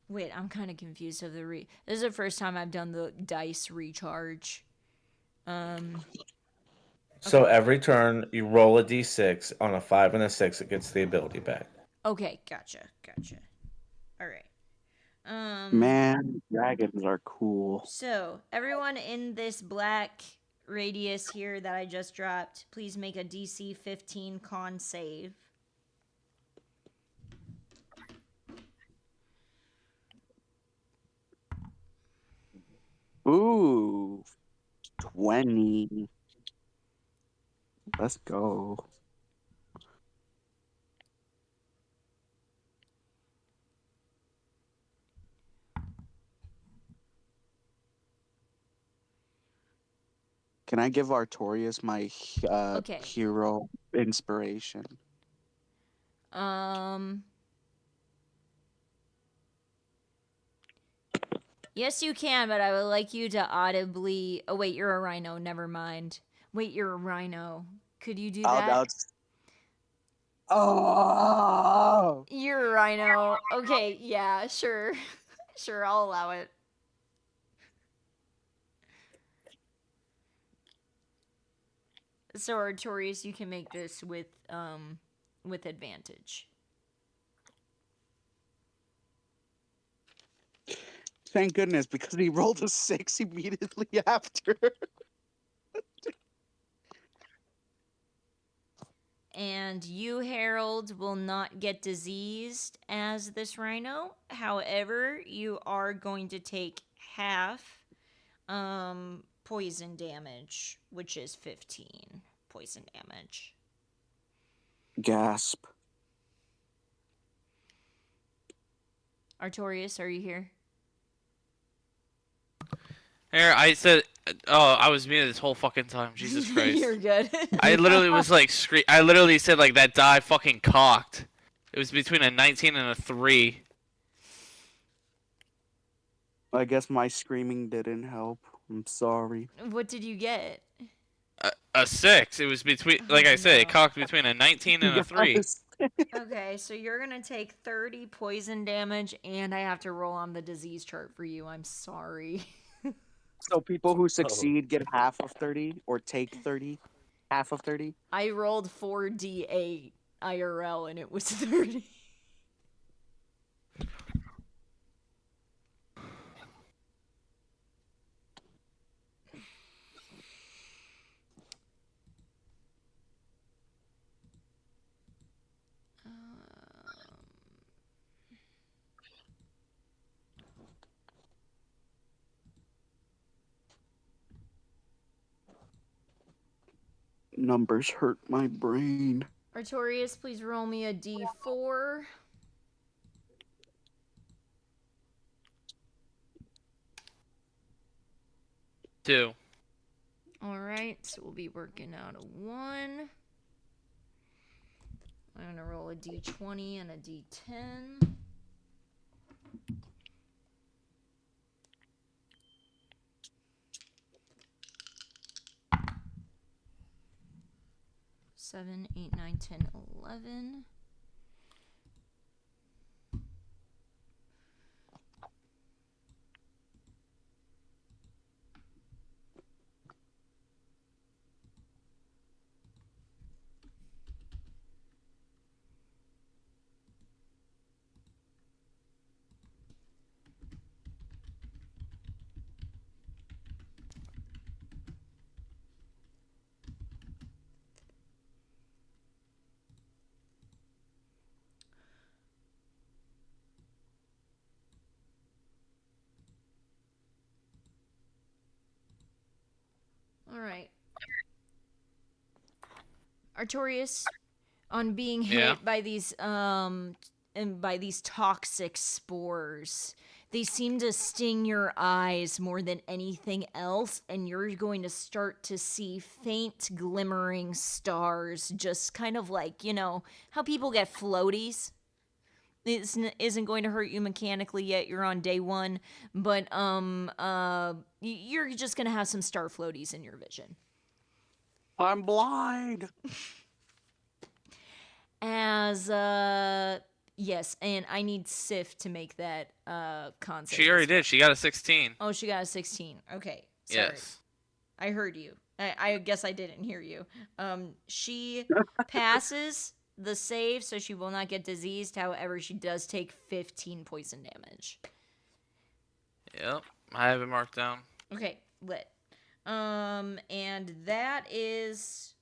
Wait, I'm kind of confused of the This is the first time I've done the dice recharge. So every turn you roll a d6 on a 5 and a 6, it gets the ability back. Okay, gotcha. All right. Man, dragons are cool. So everyone in this black radius here that I just dropped, please make a DC 15 con save. Ooh, 20. Let's go. Can I give Artorias my Okay. hero inspiration? Yes, you can, but I would like you to audibly... Oh, wait, you're a rhino. Never mind. Wait, you're a rhino. Could you do that? Oh! You're a rhino. Okay, yeah, sure. Sure, I'll allow it. So, Artorias, you can make this with advantage. Thank goodness, because he rolled a 6 immediately after. And you, Harold, will not get diseased as this rhino. However, you are going to take half poison damage, which is 15 poison damage. Gasp. Artorias, are you here? Here, I said, oh, I was muted this whole fucking time. Jesus Christ. You're good. I literally was like, I literally said, like, that die fucking cocked. It was between a 19 and a 3. I guess my screaming didn't help. I'm sorry. What did you get? A 6. It was between, like I said, it cocked between a 19 and a 3. Okay, so you're gonna take 30 poison damage, and I have to roll on the disease chart for you. I'm sorry. So people who succeed get half of 30, or take 30, half of 30? I rolled 4d8 IRL, and it was 30. Numbers hurt my brain. Artorias, please roll me a d4. Two. Alright, so we'll be working out a 1. I'm gonna roll a d20 and a d10. Seven, 8, 9, 10, 11. Alright. Artorias, on being hit by these toxic spores, they seem to sting your eyes more than anything else, and you're going to start to see faint glimmering stars, just kind of like, you know, how people get floaties. This isn't going to hurt you mechanically yet. You're on day 1, but you're just gonna have some star floaties in your vision. I'm blind. As yes, and I need Sif to make that con save. She already did. She got a 16. Oh, she got a 16. Okay, sorry. Yes. I heard you. I guess I didn't hear you. She passes the save, so she will not get diseased. However, she does take 15 poison damage. Yep, I have it marked down. Okay, lit. And that is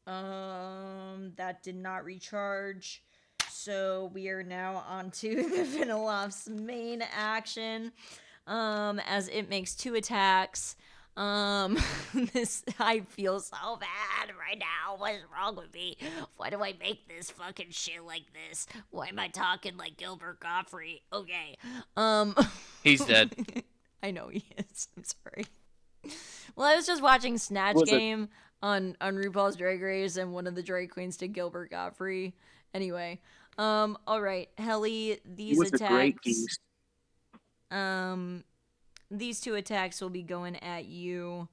that did not recharge. So we are now on to the Viniloft's main action. As it makes 2 attacks. I feel so bad right now. What's wrong with me? Why do I make this fucking shit like this? Why am I talking like Gilbert Gottfried? Okay. He's dead. I know he is. I'm sorry. Well, I was just watching Snatch Game on RuPaul's Drag Race, and one of the drag queens did Gilbert Gottfried. Anyway, all right, Helly, these attacks. A great geese. These 2 attacks will be going at you.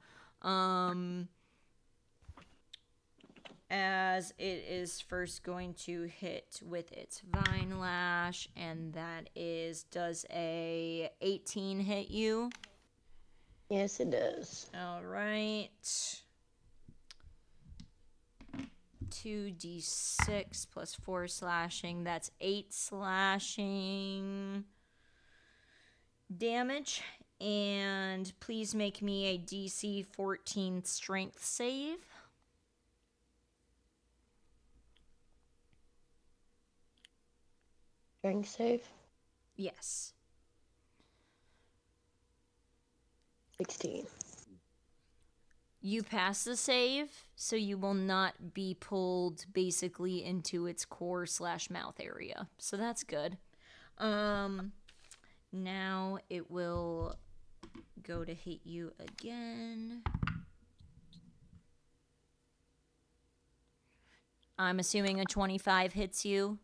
As it is first going to hit with its Vine Lash, and that does a 18 hit you? Yes, it does. All right. 2d6 plus 4 slashing. That's 8 slashing damage. And please make me a DC 14 strength save. Strength save? Yes. 16. You pass the save, so you will not be pulled basically into its core/mouth area. So that's good. Now it will go to hit you again. I'm assuming a 25 hits you.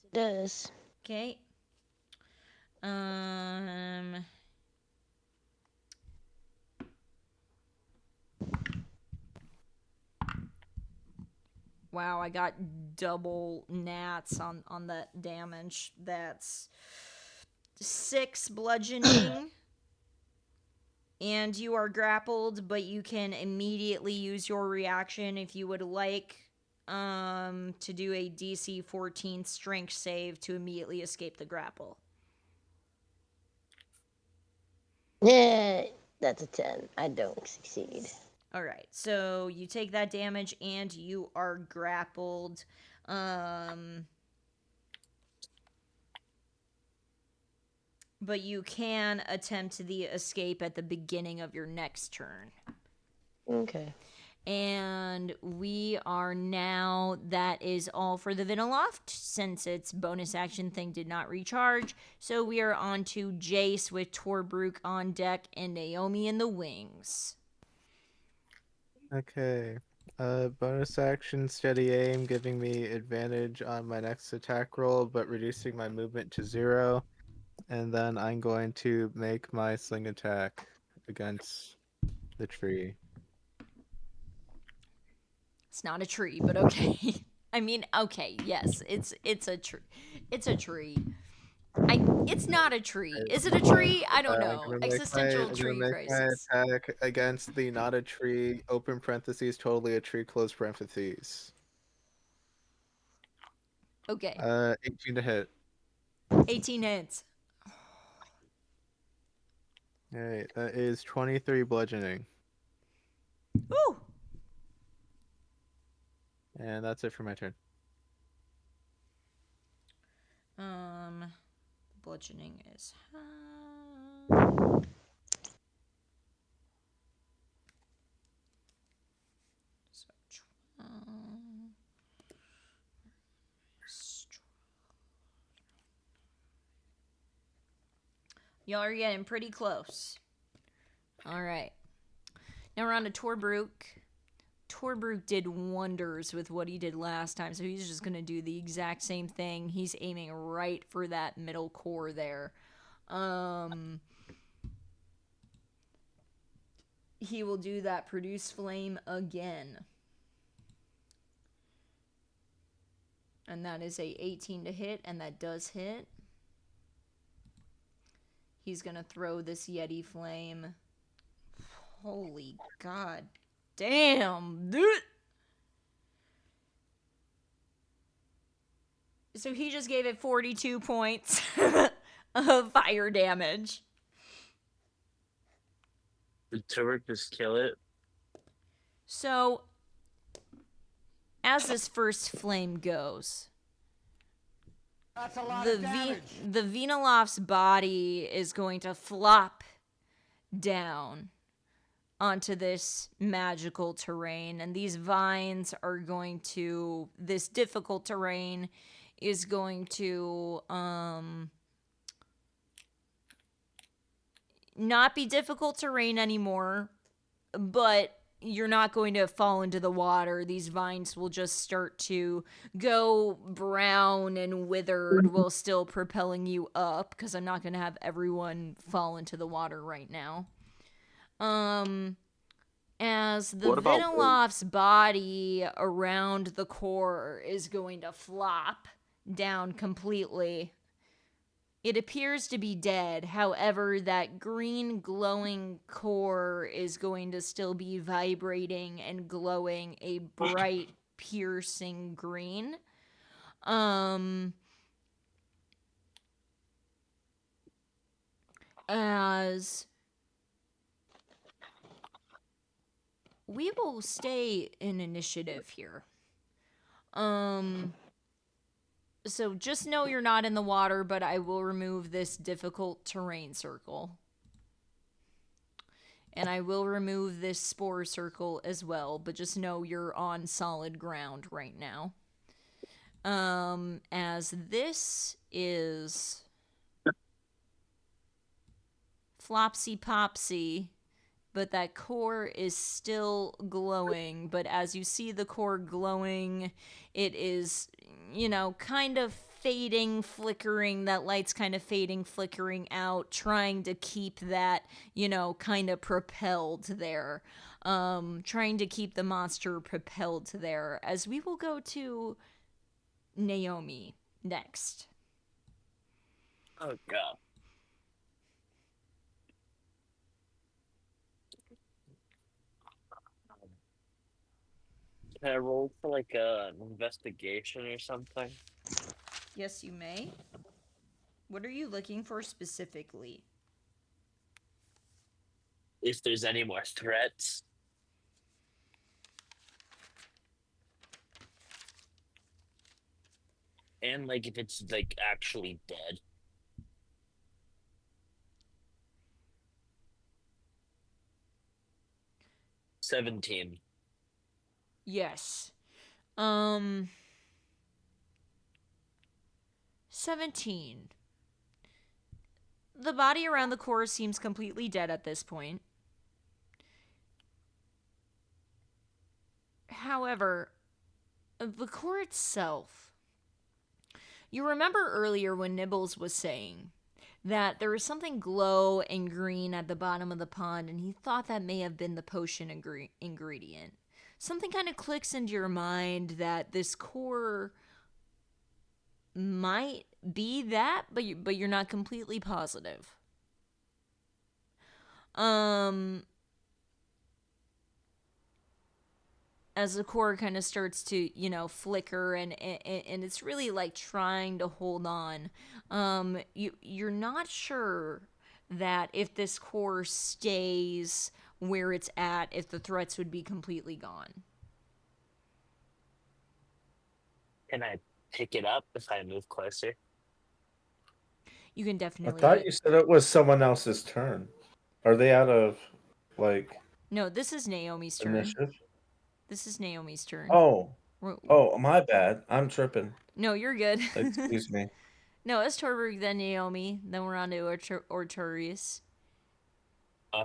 It does. Okay. Wow, I got double nats on that damage. That's 6 bludgeoning. And you are grappled, but you can immediately use your reaction if you would like to do a DC 14 strength save to immediately escape the grapple. Yeah, that's a 10. I don't succeed. All right, so you take that damage and you are grappled. But you can attempt the escape at the beginning of your next turn. Okay. And we are now, that is all for the Viniloft, since its bonus action thing did not recharge. So we are on to Jace with Torbrook on deck and Naomi in the wings. Okay. Bonus action, steady aim, giving me advantage on my next attack roll, but reducing my movement to 0. And then I'm going to make my sling attack against the tree. It's not a tree, but okay. I mean, okay, yes, it's a tree. It's a tree. It's not a tree. Is it a tree? I don't know. Existential tree crisis. My attack against the not a tree, open parentheses, totally a tree, close parentheses. Okay. 18 to hit. 18 hits. Alright, that is 23 bludgeoning. Woo! And that's it for my turn. Bludgeoning is so 12. Y'all are getting pretty close. All right. Now we're on to Torbrook. Torbrook did wonders with what he did last time, so he's just going to do the exact same thing. He's aiming right for that middle core there. He will do that produce flame again. And that is a 18 to hit, and that does hit. He's going to throw this Yeti flame. Holy God. Damn, dude. So he just gave it 42 points of fire damage. Did Turk just kill it? So, as this first flame goes, the Viniloft's body is going to flop down onto this magical terrain, and these vines are going to, this difficult terrain is going to not be difficult terrain anymore, but you're not going to fall into the water. These vines will just start to go brown and withered while still propelling you up, because I'm not going to have everyone fall into the water right now. As the Viniloft's body around the core is going to flop down completely. It appears to be dead. However, that green glowing core is going to still be vibrating and glowing a bright, piercing green. As we will stay in initiative here. So just know you're not in the water, but I will remove this difficult terrain circle. And I will remove this spore circle as well, but just know you're on solid ground right now. As this is Flopsy Popsy, but that core is still glowing. But as you see the core glowing, it is, kind of fading, flickering. That light's kind of fading, flickering out, trying to keep that, kind of propelled there. Trying to keep the monster propelled there. As we will go to Naomi next. Oh god. Can I roll for like an investigation or something? Yes, you may. What are you looking for specifically? If there's any more threats. And like if it's like actually dead. $17. Yes. 17. The body around the core seems completely dead at this point. However, the core itself. You remember earlier when Nibbles was saying that there was something glow and green at the bottom of the pond, and he thought that may have been the potion ingredient. Something kind of clicks into your mind that this core might be that, but you're not completely positive. As the core kind of starts to, flicker and it's really like trying to hold on. You're not sure that if this core stays where it's at, if the threats would be completely gone. Can I pick it up if I move closer? You can I definitely. thought you said it was someone else's turn. Are they out of like No, this is Naomi's turn. initiative? This is Naomi's turn. Oh, my bad. I'm tripping. No, you're good. Excuse me. No, it's Torberg, then Naomi, then we're on to Arturius.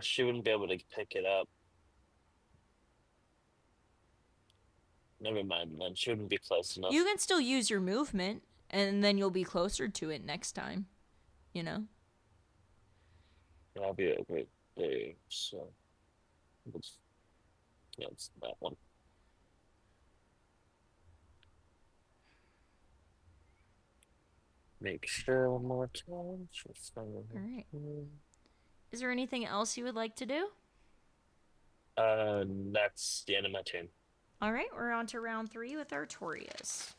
She wouldn't be able to pick it up. Never mind, then. She wouldn't be close enough. You can still use your movement, and then you'll be closer to it next time. I'll be over there, so... it's that one. Make sure one more time. Alright. Is there anything else you would like to do? That's the end of my turn. Alright, we're on to round 3 with Artorias.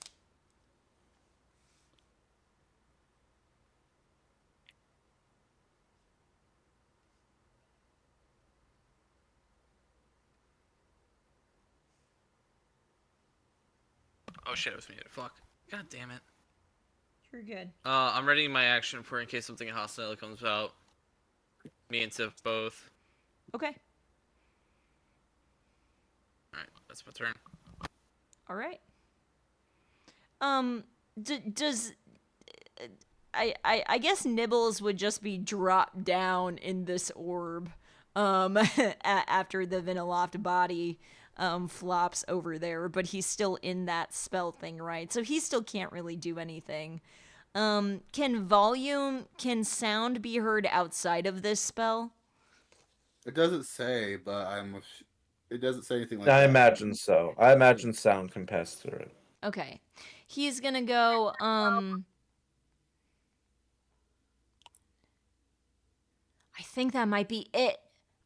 Oh shit, I was muted. Fuck. God damn it. You're good. I'm readying my action for in case something hostile comes out. Me and Tiff both. Okay. Alright, that's my turn. Alright. Does... I guess Nibbles would just be dropped down in this orb after the Viniloft body flops over there, but he's still in that spell thing, right? So he still can't really do anything. Can sound be heard outside of this spell? It doesn't say, but it doesn't say anything like I that. imagine so. I imagine sound can pass through it. Okay. He's gonna go, I think that might be it.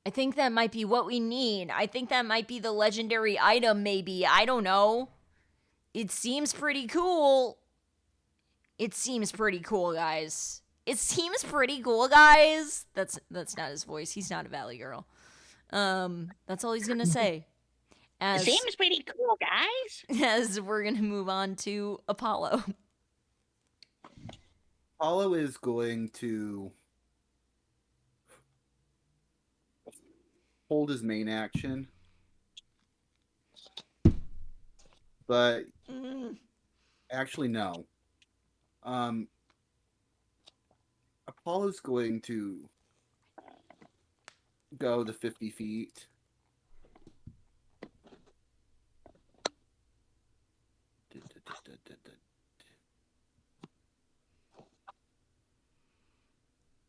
I think that might be what we need. I think that might be the legendary item, maybe. I don't know. It seems pretty cool. It seems pretty cool, guys. It seems pretty cool, guys. That's not his voice. He's not a Valley Girl. That's all he's gonna say. It seems pretty cool, guys. As we're gonna move on to Apollo. Apollo is going to hold his main action, but actually no. Apollo's going to go the 50 feet.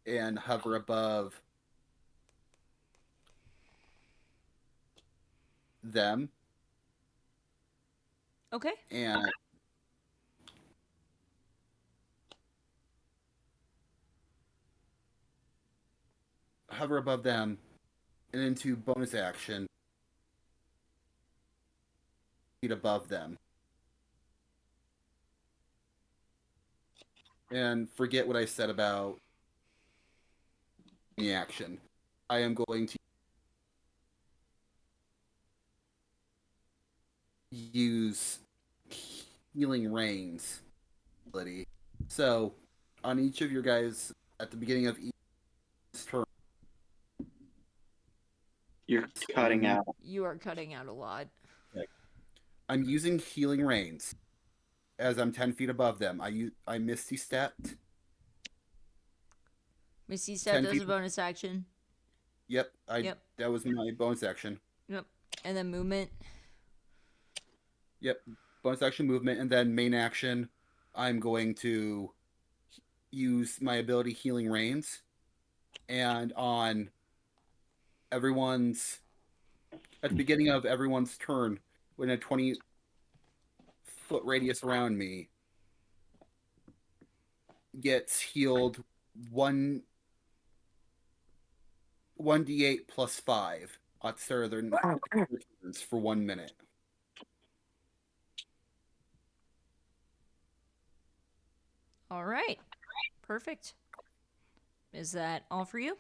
And hover above them. Okay. And hover above them and into bonus action feet above them. And forget what I said about the action. I am going to use Healing Rains ability. So, on each of your guys, at the beginning of each turn, You're cutting out. You are cutting out a lot. I'm using Healing Rains as I'm 10 feet above them. I Misty stepped. Misty Step does a bonus action. Yep, that was my bonus action. Yep. And then movement. Yep, bonus action movement, and then main action. I'm going to use my ability Healing Rains, and on everyone's at the beginning of everyone's turn, when a 20-foot radius around me gets healed 1d8 plus 5 at the start of their turns for 1 minute. All right. Perfect. Is that all for you?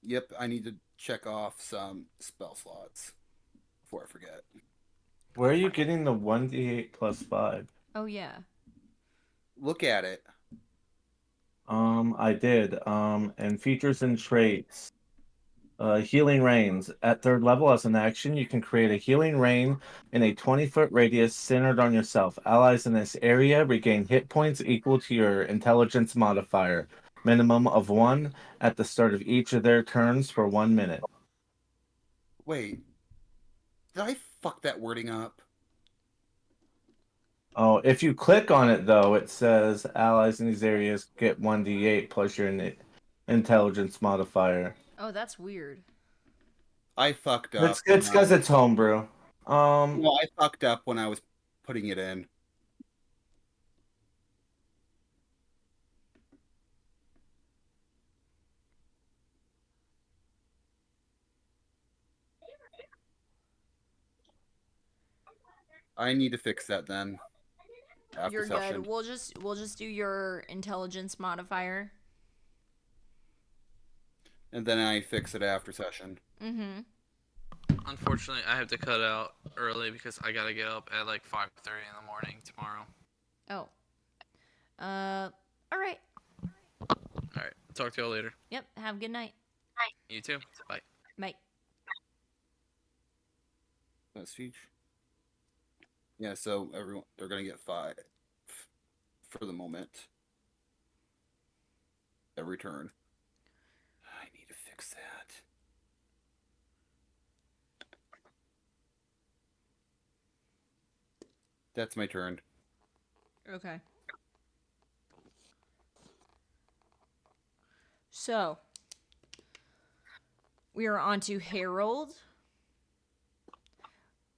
Yep, I need to check off some spell slots before I forget. Where are you getting the 1d8 plus 5? Oh, yeah. Look at it. I did. And features and traits. Healing Rains. At 3rd level, as an action, you can create a healing rain in a 20-foot radius centered on yourself. Allies in this area regain hit points equal to your intelligence modifier, minimum of 1, at the start of each of their turns for 1 minute. Wait. Did I fuck that wording up? Oh, if you click on it, though, it says allies in these areas get 1d8 plus your intelligence modifier. Oh, that's weird. I fucked up. It's because it's homebrew. Well, I fucked up when I was putting it in. I need to fix that then. After You're session. good. We'll just do your intelligence modifier. And then I fix it after session. Mm-hmm. Unfortunately, I have to cut out early because I gotta get up at like 5:30 in the morning tomorrow. Oh. All right. All right. Talk to y'all later. Yep. Have a good night. You too. Bye. Bye. That's speech. Yeah, so everyone they're gonna get 5 for the moment. Every turn. I need to fix that. That's my turn. Okay. So, we are on to Harold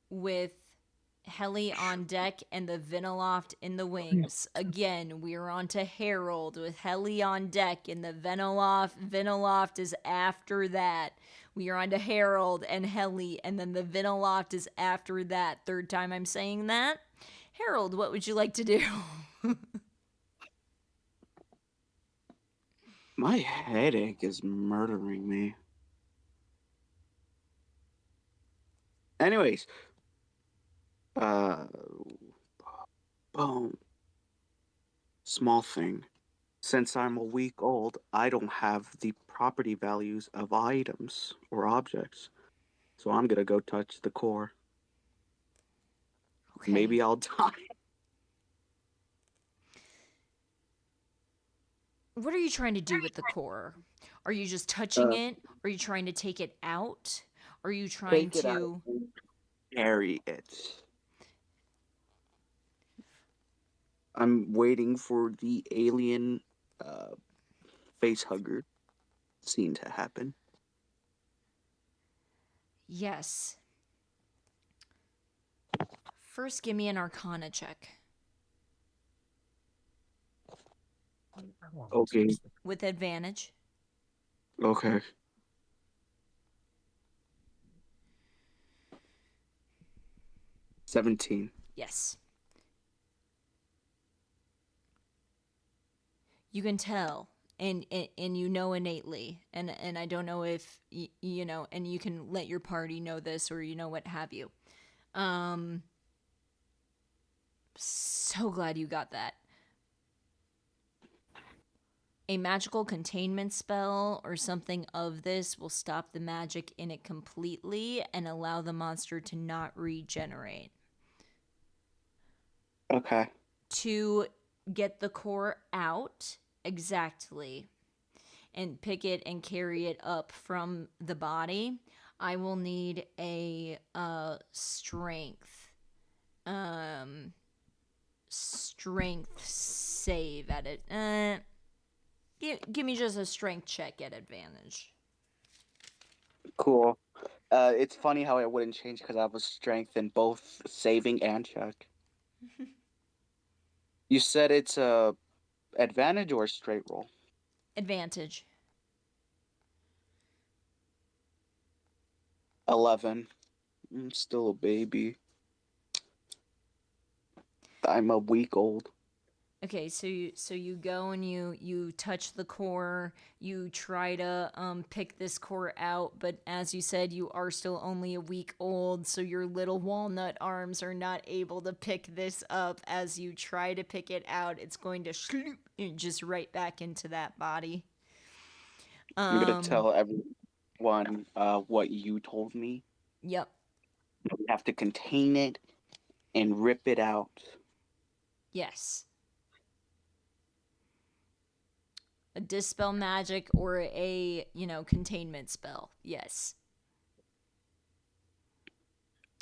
with Heli on deck and the Veniloft in the wings. Again, we are on to Harold with Heli on deck and the Veniloft. Veniloft is after that. We are on to Harold and Heli, and then the Veniloft is after that. 3rd time I'm saying that. Harold, what would you like to do? My headache is murdering me. Anyways, boom. Small thing. Since I'm a week old, I don't have the property values of items or objects. So I'm gonna go touch the core. Okay. Maybe I'll die. What are you trying to do with the core? Are you just touching it? Are you trying to take it out? Are you trying Take it out to... and bury it. I'm waiting for the alien face hugger scene to happen. Yes. First, give me an Arcana check. Okay. With advantage. Okay. $17. Yes. You can tell, and you know innately, and I don't know if you know, and you can let your party know this, or what have you. So glad you got that. A magical containment spell or something of this will stop the magic in it completely and allow the monster to not regenerate. Okay. To get the core out exactly and pick it and carry it up from the body, I will need a strength save at it. Give me just a strength check at advantage. Cool. It's funny how it wouldn't change because I have a strength in both saving and check. You said it's a advantage or a straight roll? Advantage. 11. I'm still a baby. I'm a week old. Okay, so you go and you touch the core, you try to pick this core out, but as you said, you are still only a week old, so your little walnut arms are not able to pick this up. As you try to pick it out, it's going to sloop just right back into that body. I'm gonna tell everyone what you told me. Yep. We have to contain it and rip it out. Yes. A dispel magic or a, containment spell. Yes.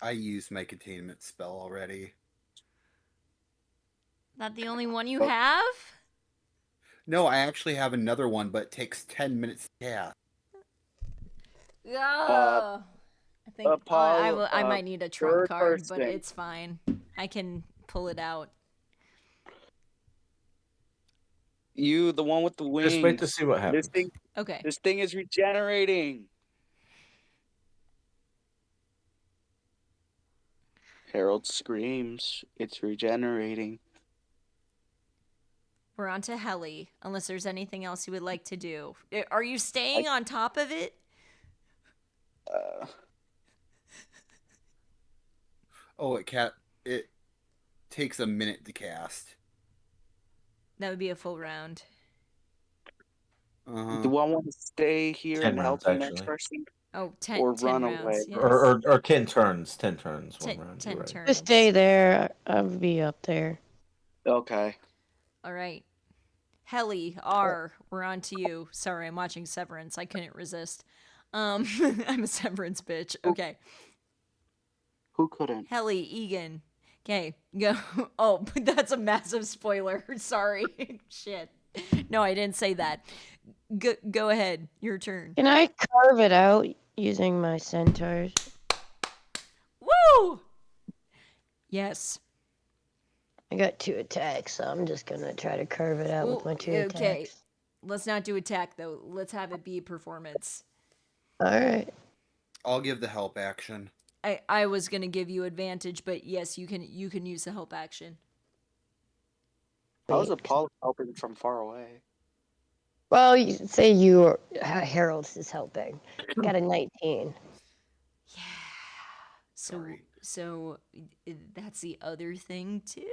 I used my containment spell already. That the only one you have? No, I actually have another one, but it takes 10 minutes to cast. I think I might need a trump card, but it's fine. I can pull it out. You, the one with the wings. Just wait to see what happens. Okay. This thing is regenerating. Harold screams. It's regenerating. We're on to Helly, unless there's anything else you would like to do. Are you staying on top of it? Oh, it takes a minute to cast. That would be a full round. Do I want to stay here 10 and help rounds, the next actually. person? Oh, 10, or 10 run rounds, away? yes. Or 10 turns. 10 turns, one 10, round. 10 You're right. turns. Just stay there. I'll be up there. Okay. All right. Helly, R, we're on to you. Sorry, I'm watching Severance. I couldn't resist. I'm a Severance bitch. Okay. Who couldn't? Helly, Egan. Okay, go. Oh, that's a massive spoiler. Sorry. Shit. No, I didn't say that. Go ahead. Your turn. Can I carve it out using my centaurs? Woo! Yes. I got 2 attacks, so I'm just gonna try to carve it out with my 2 attacks. Okay. Let's not do attack though. Let's have it be performance. All right. I'll give the help action. I was gonna give you advantage, but yes, you can use the help action. How is Apollo helping from far away? Well, Harold is helping. Got a 19. Yeah. So that's the other thing too.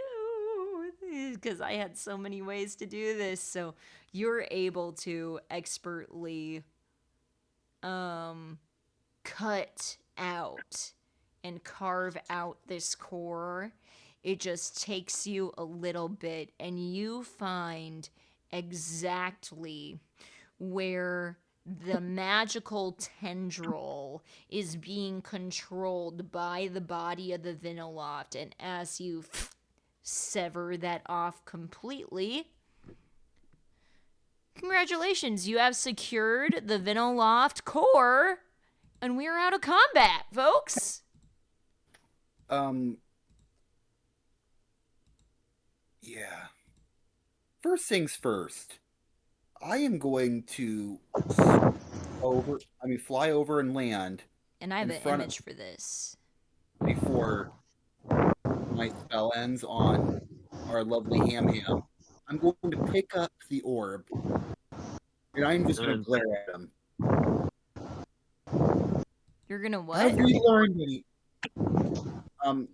because I had so many ways to do this. So you're able to expertly cut out and carve out this core. It just takes you a little bit, and you find exactly where the magical tendril is being controlled by the body of the Vinaloft. And as you sever that off completely, congratulations, you have secured the Vinaloft core, and we are out of combat, folks. Yeah. First things first. I am going to fly over and land And I have in an front of- image for this. before my spell ends on our lovely Ham Ham. I'm going to pick up the orb, and I'm just going to glare at him. You're gonna what? Have we learned any?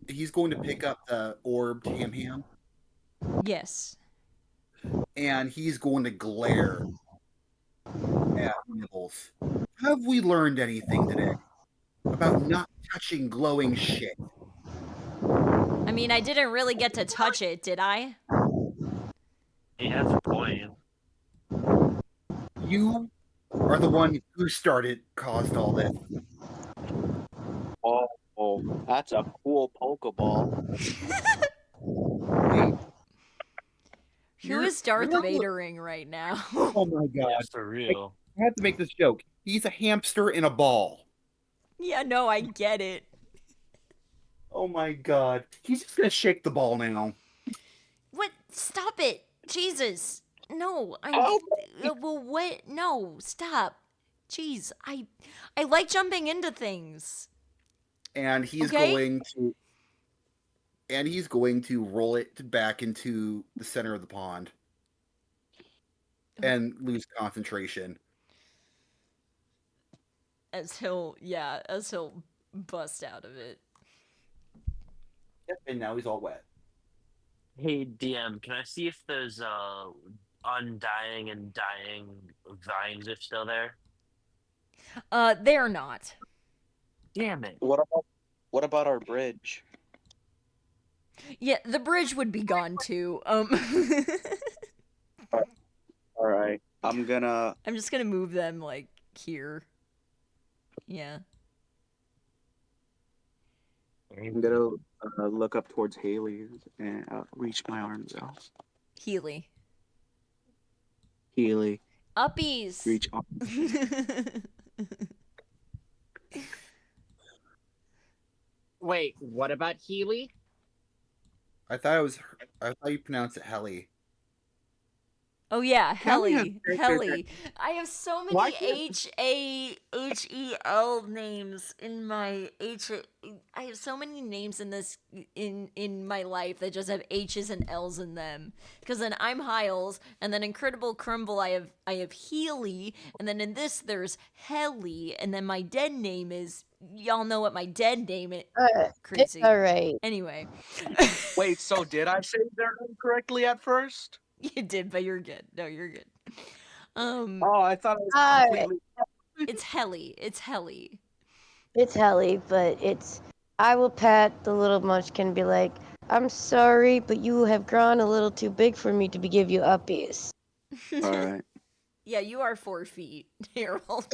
He's going to pick up the orbed Ham Ham, Yes. and he's going to glare at Nibbles. Have we learned anything today about not touching glowing shit? I mean, I didn't really get to touch it, did I? He has a point. You are the one who caused all this. Oh, that's a cool Pokeball. Who is Darth Vadering right now? Oh my god. That's for real. I have to make this joke. He's a hamster in a ball. Yeah, no, I get it. Oh my god. He's just gonna shake the ball now. What? Stop it. Jesus. No, well, what? No, stop. Jeez, I like jumping into things. And he's Okay. going to roll it back into the center of the pond and lose concentration. As he'll bust out of it. Yep, and now he's all wet. Hey DM, can I see if those undying and dying vines are still there? They're not. Damn it. What about our bridge? Yeah, the bridge would be gone too. All right, I'm just gonna move them like here. Yeah. I'm gonna look up towards Haley and reach my arms out. Healy. Healy. Uppies. Reach up. Wait, what about Healy? I thought you pronounced it Helly. Oh yeah, Kelly has Helly. great Helly. I have so Why many can't- HAHEL names in my I have so many names in this in my life that just have H's and L's in them. Because then I'm Hiles, and then in Critical Crumble I have Healy, and then in this there's Helly, and then my dead name is, y'all know what my dead name is. Crazy. All right. Anyway. Wait, so did I say their name correctly at first? You did, but you're good. No, you're good. Oh, I thought it was All right. completely. It's Helly. It's Helly. It's Helly, but I will pat the little munchkin and be like, I'm sorry, but you have grown a little too big for me to give you uppies. All right. Yeah, you are 4 feet, Harold.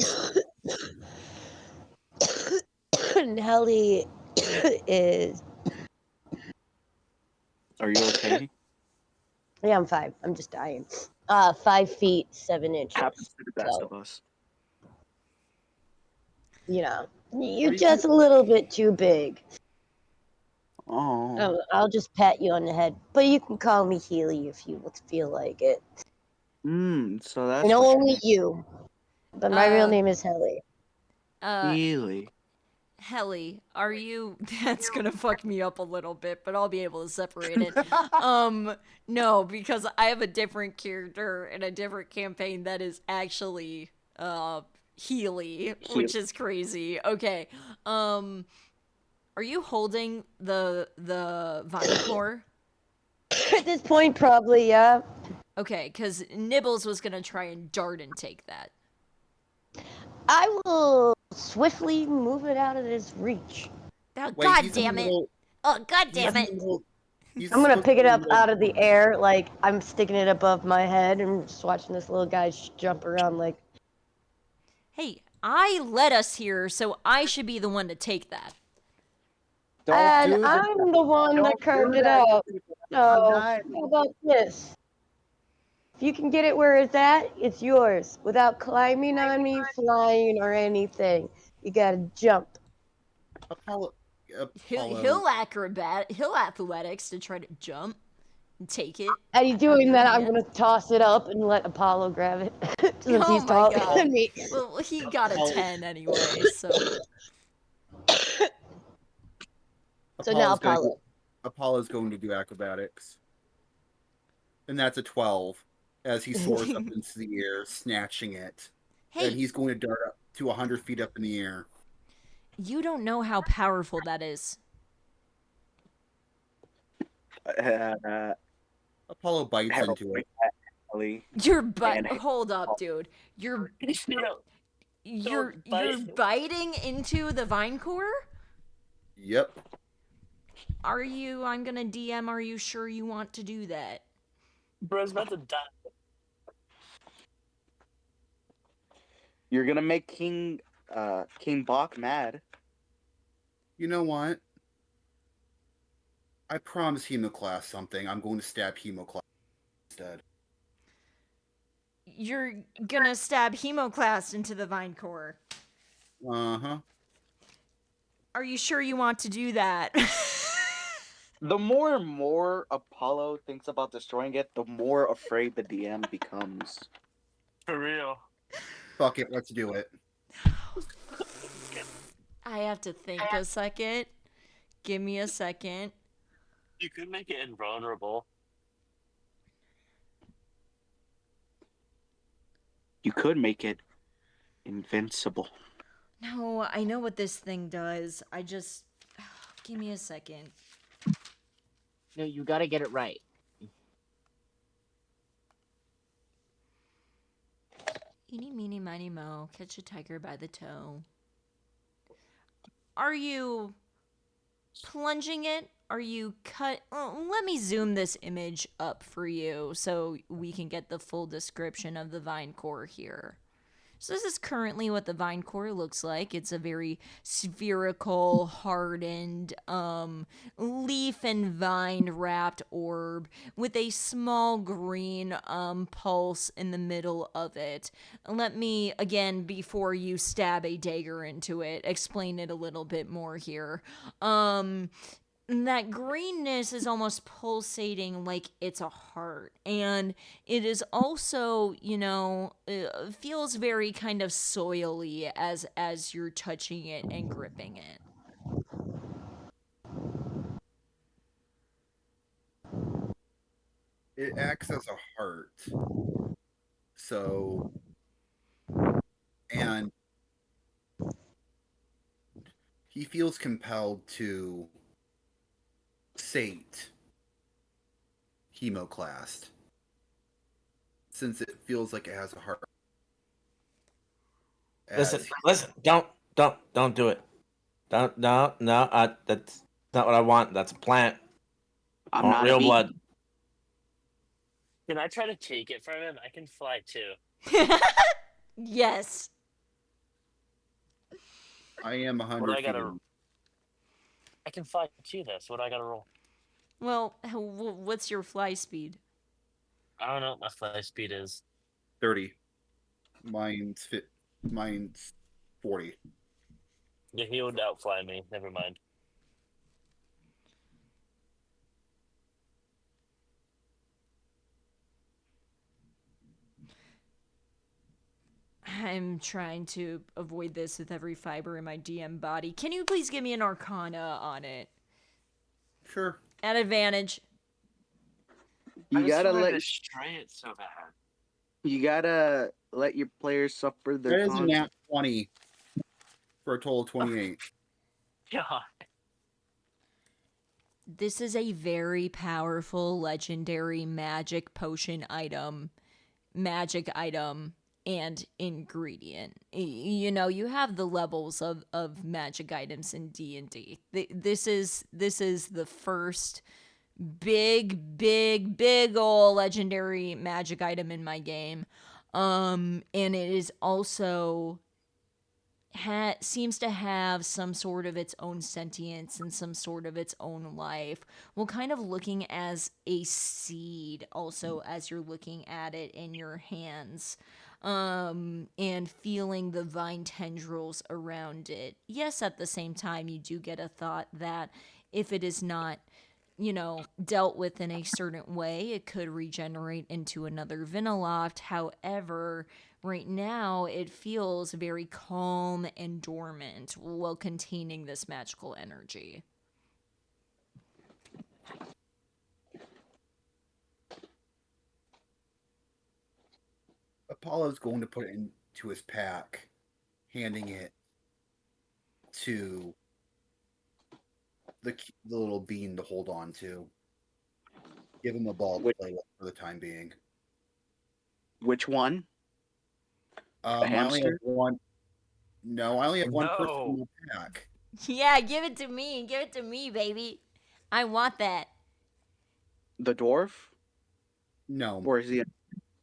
And Helly is. Are you okay? Yeah, I'm 5. I'm just dying. 5 feet 7 inches. Happens to the best So, of us. you know, Are you're you just a little bit too big. Oh. I'll just pat you on the head, but you can call me Healy if you feel like it. So that's I know what only you, but my real name is Helly. Healy. Helly, are you? That's gonna fuck me up a little bit, but I'll be able to separate it. No, because I have a different character in a different campaign that is actually Healy, which is crazy. Okay, are you holding the vine core? At this point, probably, yeah. Okay, because Nibbles was gonna try and dart and take that. I will swiftly move it out of his reach. Oh, Wait, God he's in the damn it! middle. Oh, God He's damn in it! the middle. He's I'm gonna supposed pick to it be up in the out of the air, like I'm sticking it above my head and just watching this little guy jump around like. Hey, I led us here, so I should be the one to take that. Don't And do that. I'm the one that Don't carved do it that. out. I'm So, dying. how about this? If you can get it where it's at, it's yours. Without climbing on me, flying, or anything. You gotta jump. Apollo. Hill athletics to try to jump and take it. And you out of doing your that, I'm hand. gonna toss it up and let Apollo grab it. Since Oh he's my taller God. than me. Well, he got a Apollo- 10 anyway, so. So now Apollo's gonna Apollo. do- Apollo's going to do acrobatics, and that's a 12 as he soars up into the air, snatching it, Hey, and he's going to dart up to 100 feet up in the air. you don't know how powerful that is. Apollo bites Have a into quick it. Ellie. You're And- hold up, dude. You're biting into the vine core? Yep. I'm gonna DM, are you sure you want to do that? Bro's about to die. You're gonna make King Bach mad. You know what? I promised Hemoclass something. I'm going to stab Hemoclass instead. You're gonna stab Hemoclast into the vine core. Uh-huh. Are you sure you want to do that? The more and more Apollo thinks about destroying it, the more afraid the DM becomes. For real. Fuck it, let's do it. I have to think a second. Give me a second. You could make it invulnerable. You could make it invincible. No, I know what this thing does. I just... Give me a second. No, you gotta get it right. Eeny, meeny, miny, mo. Catch a tiger by the toe. Are you plunging it? Are you cut? Oh, let me zoom this image up for you so we can get the full description of the vine core here. So this is currently what the vine core looks like. It's a very spherical, hardened, leaf and vine wrapped orb with a small green pulse in the middle of it. Let me, again, before you stab a dagger into it, explain it a little bit more here. That greenness is almost pulsating like it's a heart, and it is also, feels very kind of soily as you're touching it and gripping it. It acts as a heart. So, and he feels compelled to sate Hemoclast since it feels like it has a heart. Listen, don't do it. No, that's not what I want. That's a plant. I I'm want not real a vegan. blood. Can I try to take it from him? I can fly too. Yes. I am What do 100 I feet. gotta? I can fly too, though. So what do I gotta roll? Well, what's your fly speed? I don't know what my fly speed is. 30. Mine's 40. Yeah, he would outfly me. Never mind. I'm trying to avoid this with every fiber in my DM body. Can you please give me an arcana on it? Sure. At advantage. You gotta let destroy it so bad. you gotta let your players suffer their That is a con- nat 20 for a total of 28. God. this is a very powerful legendary magic potion item, and ingredient. You know, you have the levels of magic items in D&D. This is the first big ol' legendary magic item in my game. And it is also seems to have some sort of its own sentience and some sort of its own life. Well, kind of looking as a seed also as you're looking at it in your hands. And feeling the vine tendrils around it. Yes, at the same time, you do get a thought that if it is not, you know, dealt with in a certain way, it could regenerate into another Viniloft. However, right now, it feels very calm and dormant while containing this magical energy. Apollo's going to put it into his pack, handing it to the little bean to hold on to. Give him a ball to play with for the time being. Which one? I only have hamster? one. No, I only have one person No. in the pack. Yeah, give it to me. Give it to me, baby. I want that. The dwarf? No. Or is he?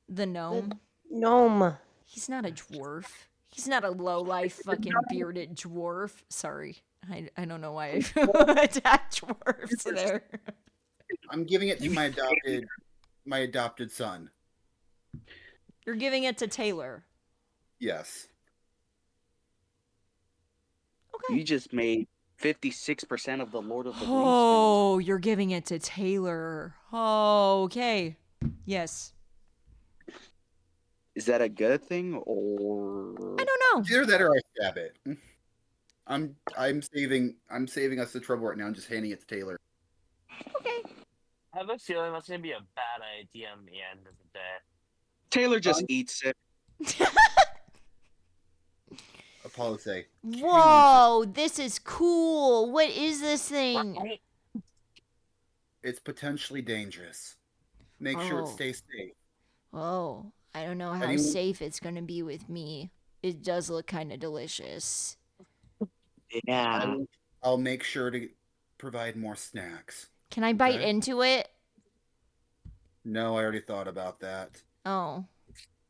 The gnome. Gnome. He's not a dwarf. He's not a low-life fucking bearded dwarf. Sorry. I don't know why I attacked dwarfs there. I'm giving it to my adopted son. You're giving it to Taylor. Yes. Okay. You just made 56% of the Lord of the Rings. Oh, you're giving it to Taylor. Oh, okay. Yes. Is that a good thing or? I don't know. Either that or I stab it. I'm saving us the trouble right now and just handing it to Taylor. Okay. I have a feeling that's gonna be a bad idea in the end of the day. Taylor just eats it. Apollo say, Whoa, this is cool. What is this thing? it's potentially dangerous. Make sure it Oh. stays safe. Oh, I don't know how Anyone- safe it's going to be with me. It does look kind of delicious. Yeah. I'll make sure to provide more snacks. Can I bite Okay. into it? No, I already thought about that. Oh.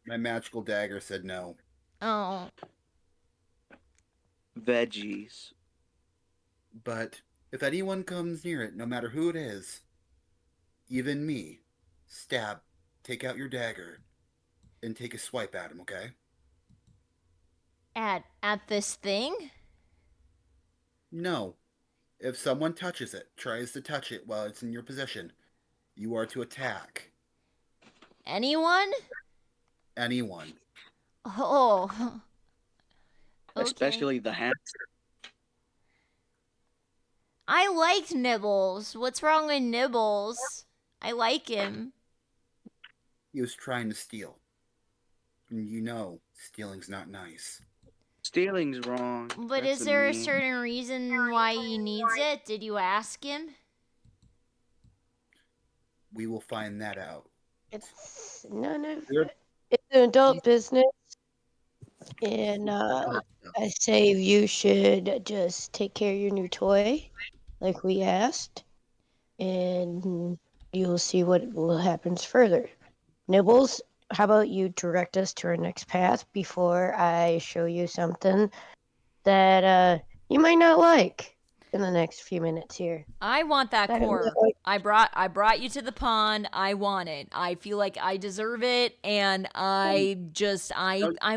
My magical dagger said no. Oh. Veggies. But if anyone comes near it, no matter who it is, even me, take out your dagger, and take a swipe at him, okay? At this thing? No. If someone touches it, tries to touch it while it's in your possession, you are to attack Anyone? anyone. Oh. Okay. Especially the hamster. I liked Nibbles. What's wrong with Nibbles? I like him. He was trying to steal. And you know, stealing's not nice. Stealing's wrong. But That's is there a mean. certain reason why he needs it? Did you ask him? We will find that out. It's none of We're- it's an adult business, and I say you should just take care of your new toy, like we asked, and you'll see what happens further. Nibbles, how about you direct us to our next path before I show you something that you might not like in the next few minutes here. I want that I don't core. know. I brought you to the pond. I want it. I feel like I deserve it, and I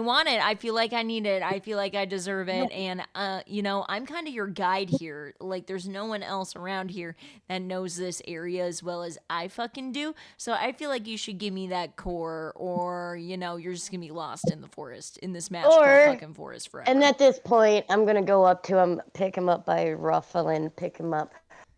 want it. I feel like I need it. I feel like I deserve it, and you know, I'm kind of your guide here. Like, there's no one else around here that knows this area as well as I fucking do. So I feel like you should give me that core, or you know, you're just gonna be lost in the forest, in this magical fucking forest forever. And at this point, I'm gonna go up to him, pick him up by ruffle and pick him up.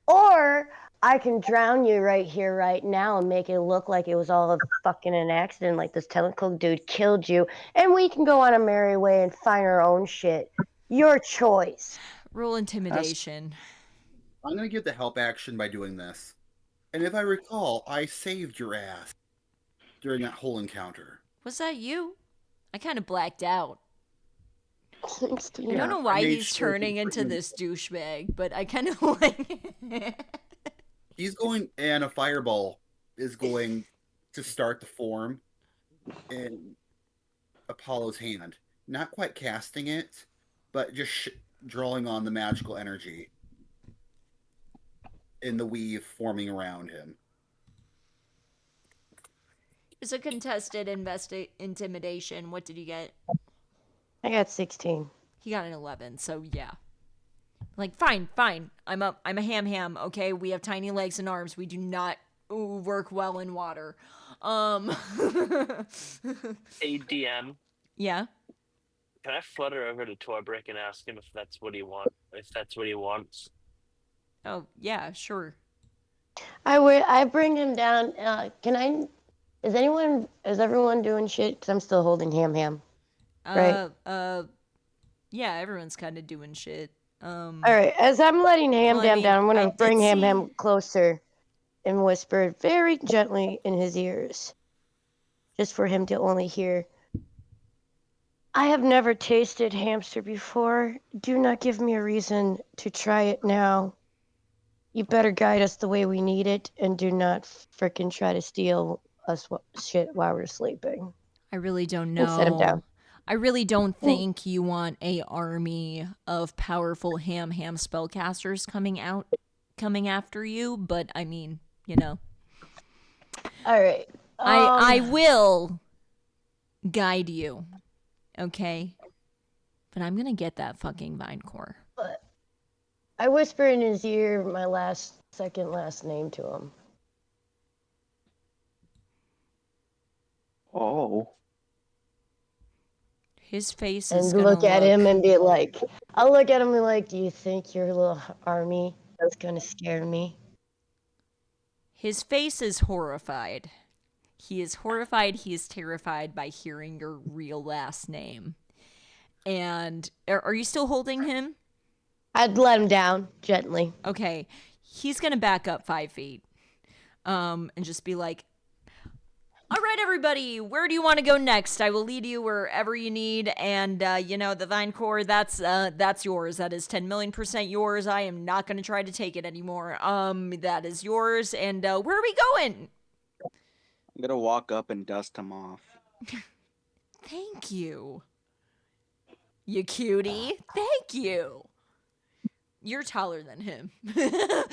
Or I can drown you right here, right now, and make it look like it was all a fucking an accident, like this tentacle dude killed you, and we can go on a merry way and find our own shit. Your choice. Roll intimidation. I'm going to give the help action by doing this. And if I recall, I saved your ass during that whole encounter. Was that you? I kind of blacked out. 16. I don't know I why made he's sure turning he into freaking- this douchebag, but I kind of like. He's going, and a fireball is going to start to form in Apollo's hand. Not quite casting it, but just drawing on the magical energy in the weave forming around him. It's a contested intimidation. What did you get? I got 16. He got an 11, so yeah. Like, fine. I'm a ham, okay? We have tiny legs and arms. We do not work well in water. ADM. Yeah. Can I flutter over to Torbrick and ask him if that's what he wants? Oh, yeah, sure. I bring him down. Is everyone doing shit? Because I'm still holding Ham. Right. Yeah, everyone's kind of doing shit. All right. As I'm letting Ham Well, I mean, down, I'm I gonna did bring see- Ham closer and whisper very gently in his ears, just for him to only hear. I have never tasted hamster before. Do not give me a reason to try it now. You better guide us the way we need it, and do not frickin' try to steal us shit while we're sleeping. I really don't And set him know. down. I really don't think you want a army of powerful ham spellcasters coming after you, but I mean, you know. All right. I will guide you. Okay? But I'm going to get that fucking vine core. But I whisper in his ear my second last name to him. Oh. His face And is going look to at him and be like, I'll look at him and be like, do you think your little army is going to scare me? His face is horrified. He is horrified. He is terrified by hearing your real last name. And are you still holding him? I'd let him down gently. Okay. He's going to back up 5 feet and just be like, all right, everybody, where do you want to go next? I will lead you wherever you need. And, the vine core, that's yours. That is 10 million% yours. I am not going to try to take it anymore. That is yours. And where are we going? I'm gonna walk up and dust him off. Thank you. You cutie. Thank you. You're taller than him.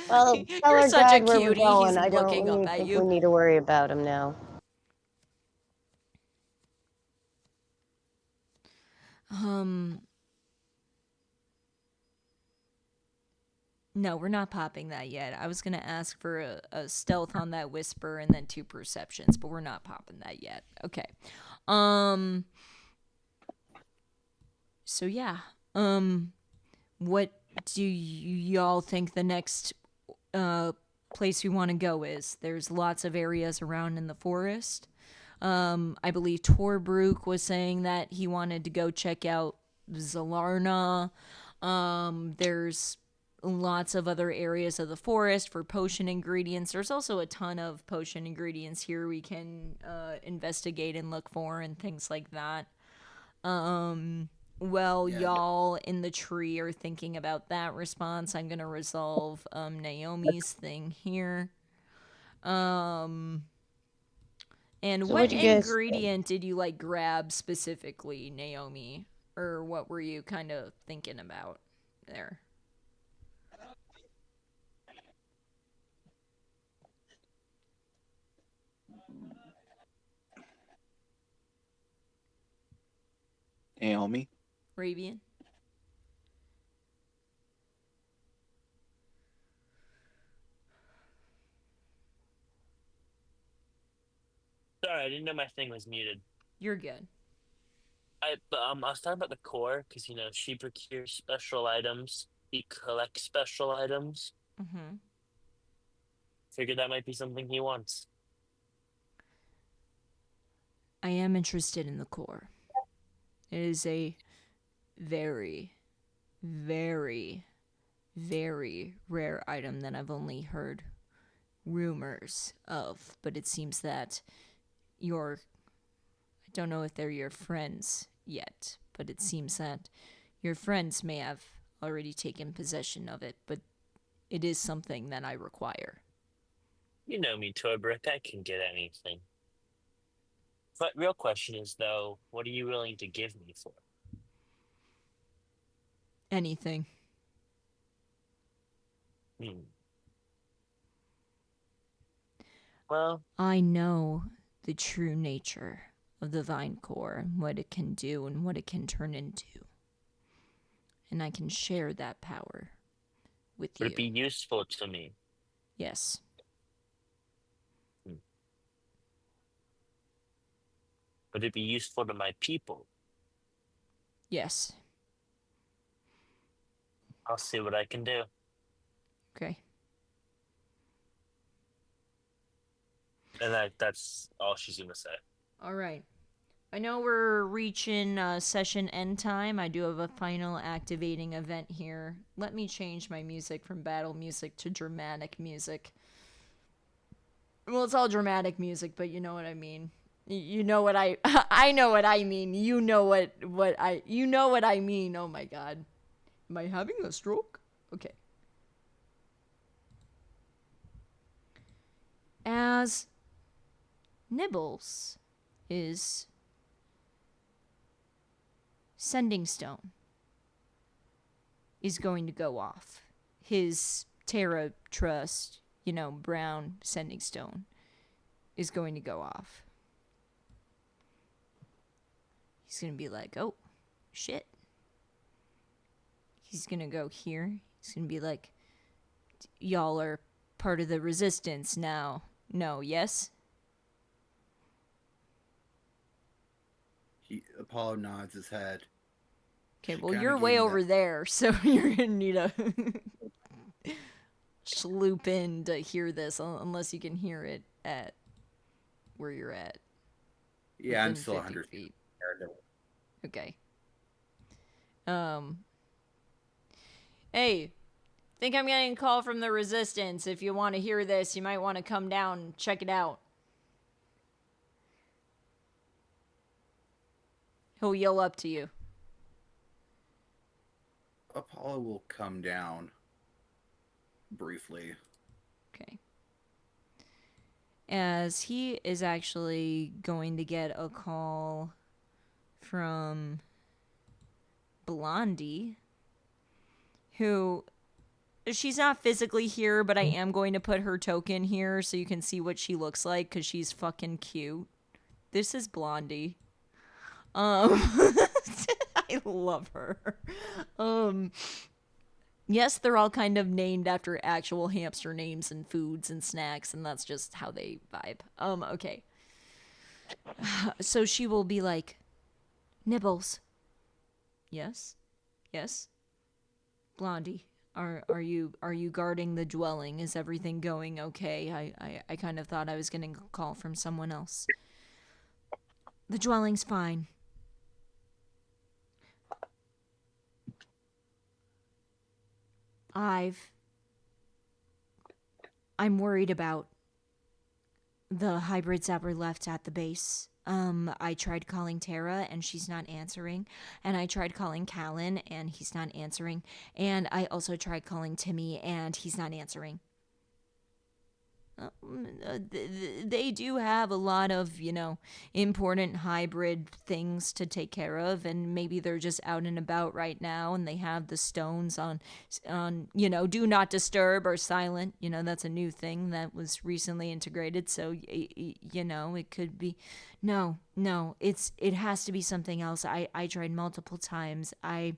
Well, You're tell our such a guide where we're cutie. going. He's I don't looking up really at think you. we need to worry about him now. No, we're not popping that yet. I was going to ask for a stealth on that whisper and then 2 perceptions, but we're not popping that yet. Okay. So yeah. What do y'all think the next place we want to go is? There's lots of areas around in the forest. I believe Torbrook was saying that he wanted to go check out Zalarna. There's lots of other areas of the forest for potion ingredients. There's also a ton of potion ingredients here we can investigate and look for and things like that. Y'all in the tree are thinking about that response, I'm gonna resolve Naomi's thing here. And So what what'd you guys- ingredient did you grab specifically, Naomi? Or what were you kind of thinking about there? Naomi? Ravian? Sorry, I didn't know my thing was muted. You're good. I was talking about the core because she procures special items. He collects special items. Mm-hmm. Figured that might be something he wants. I am interested in the core. It is a very, very, very rare item that I've only heard rumors of, but it seems that I don't know if they're your friends yet, but it seems that your friends may have already taken possession of it, but it is something that I require. You know me, Toybrick. I can get anything. But real question is, though, what are you willing to give me for it? Anything. Well, I know the true nature of the Vine Core and what it can do and what it can turn into. And I can share that power with would you. it be useful to me? Yes. Would it be useful to my people? Yes. I'll see what I can do. Okay. And that's all she's going to say. All right. I know we're reaching session end time. I do have a final activating event here. Let me change my music from battle music to dramatic music. Well, it's all dramatic music, but you know what I mean. You know what I I know what I mean. You know what I mean. Oh my god. Am I having a stroke? Okay. As Nibbles is sending stone is going to go off. His Terra Trust, brown sending stone is going to go off. He's going to be like, oh, shit. He's going to go here. He's going to be like, y'all are part of the resistance now. No, yes? Apollo nods his head. Okay, She well, kinda you're gave way you over that- there, so you're going to need to sloop in to hear this, unless you can hear it at where you're at. Yeah, I'm within still 50 100 feet. feet. Okay. Hey, think I'm getting a call from the Resistance. If you want to hear this, you might want to come down and check it out. He'll yell up to you. Apollo will come down briefly. Okay. As he is actually going to get a call from Blondie, who she's not physically here, but I am going to put her token here so you can see what she looks like because she's fucking cute. This is Blondie. I love her. Yes, they're all kind of named after actual hamster names and foods and snacks, and that's just how they vibe. Okay. So she will be like, Nibbles. Yes? Yes? Blondie, are you guarding the dwelling? Is everything going okay? I kind of thought I was getting a call from someone else. The dwelling's fine. I'm worried about the hybrids that were left at the base. I tried calling Tara and she's not answering. And I tried calling Callan and he's not answering. And I also tried calling Timmy and he's not answering. They do have a lot of, important hybrid things to take care of, and maybe they're just out and about right now, and they have the stones on do not disturb or silent. That's a new thing that was recently integrated, so it could be. No, it has to be something else. I tried multiple times. I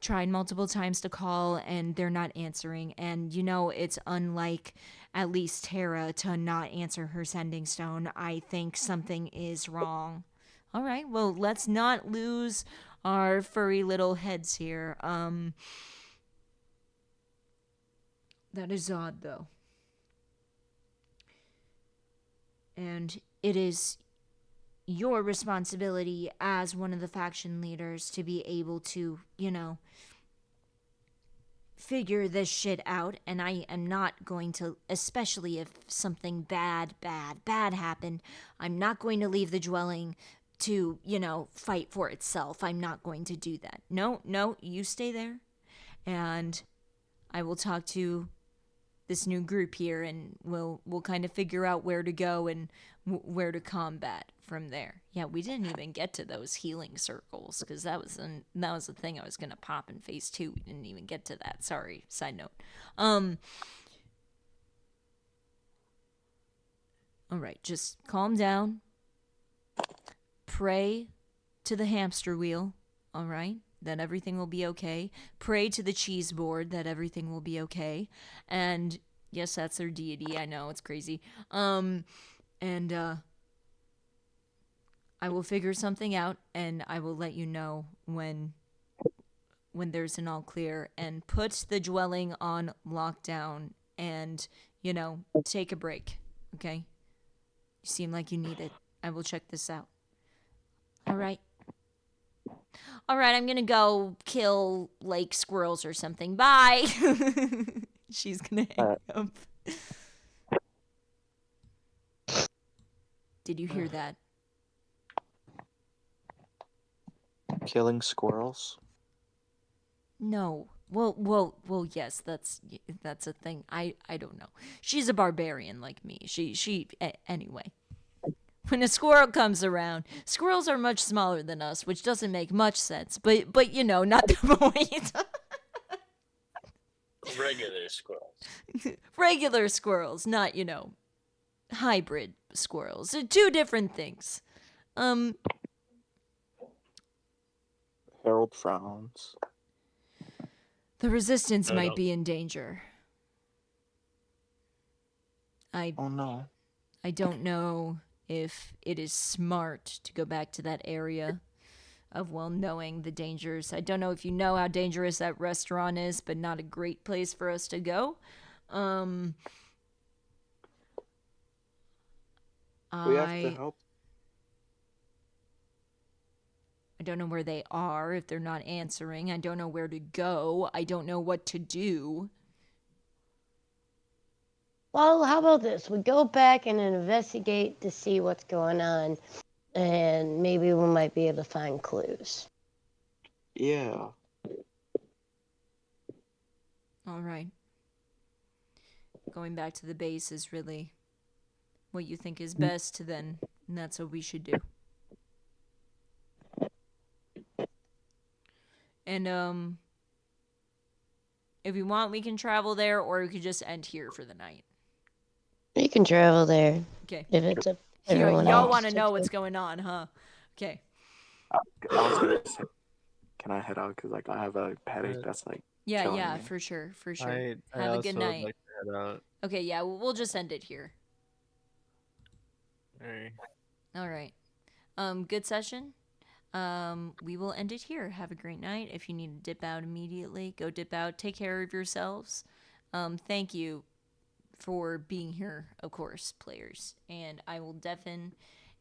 tried multiple times to call and they're not answering, and it's unlike at least Tara to not answer her sending stone. I think something is wrong. All right, well, let's not lose our furry little heads here. That is odd, though. And it is your responsibility as one of the faction leaders to be able to, figure this shit out, and I am not going to, especially if something bad happened, I'm not going to leave the dwelling to, fight for itself. I'm not going to do that. No, you stay there, and I will talk to this new group here, and we'll kind of figure out where to go and where to combat from there. Yeah, we didn't even get to those healing circles, because that was the thing I was gonna pop in phase 2. We didn't even get to that. Sorry, side note. All right, just calm down. Pray to the hamster wheel. All right, that everything will be okay. Pray to the cheese board that everything will be okay. And yes, that's their deity. I know, it's crazy. I will figure something out, and I will let you know when there's an all clear, and put the dwelling on lockdown, and, take a break, okay? You seem like you need it. I will check this out. All right, I'm gonna go kill, squirrels or something. Bye! She's gonna hang up. Did you hear that? Killing squirrels? No. Well, yes, that's a thing. I don't know. She's a barbarian like me. Anyway. When a squirrel comes around, squirrels are much smaller than us, which doesn't make much sense. But not the point. Regular squirrels. Regular squirrels, not, hybrid squirrels. They're two different things. Harold frowns. The resistance might be in danger. Oh no. I don't know if it is smart to go back to that area of, knowing the dangers. I don't know if you know how dangerous that restaurant is, but not a great place for us to go. We have to help. I don't know where they are if they're not answering. I don't know where to go. I don't know what to do. Well, how about this? We go back and investigate to see what's going on, and maybe we might be able to find clues. Yeah. All right. Going back to the base is really what you think is best, then, and that's what we should do. And, if you want, we can travel there, or we could just end here for the night. You can travel there. Okay. If it's up to everyone Y'all else. want to know what's going on, huh? Okay. I was gonna say, can I head out? Because, I have a headache that's, killing Yeah, me. for sure. I Have a good also would night. like to head out. Okay, yeah, we'll just end it here. Alright. All right. Good session. We will end it here. Have a great night. If you need to dip out immediately, go dip out. Take care of yourselves. Thank you for being here, of course, players. And I will deafen,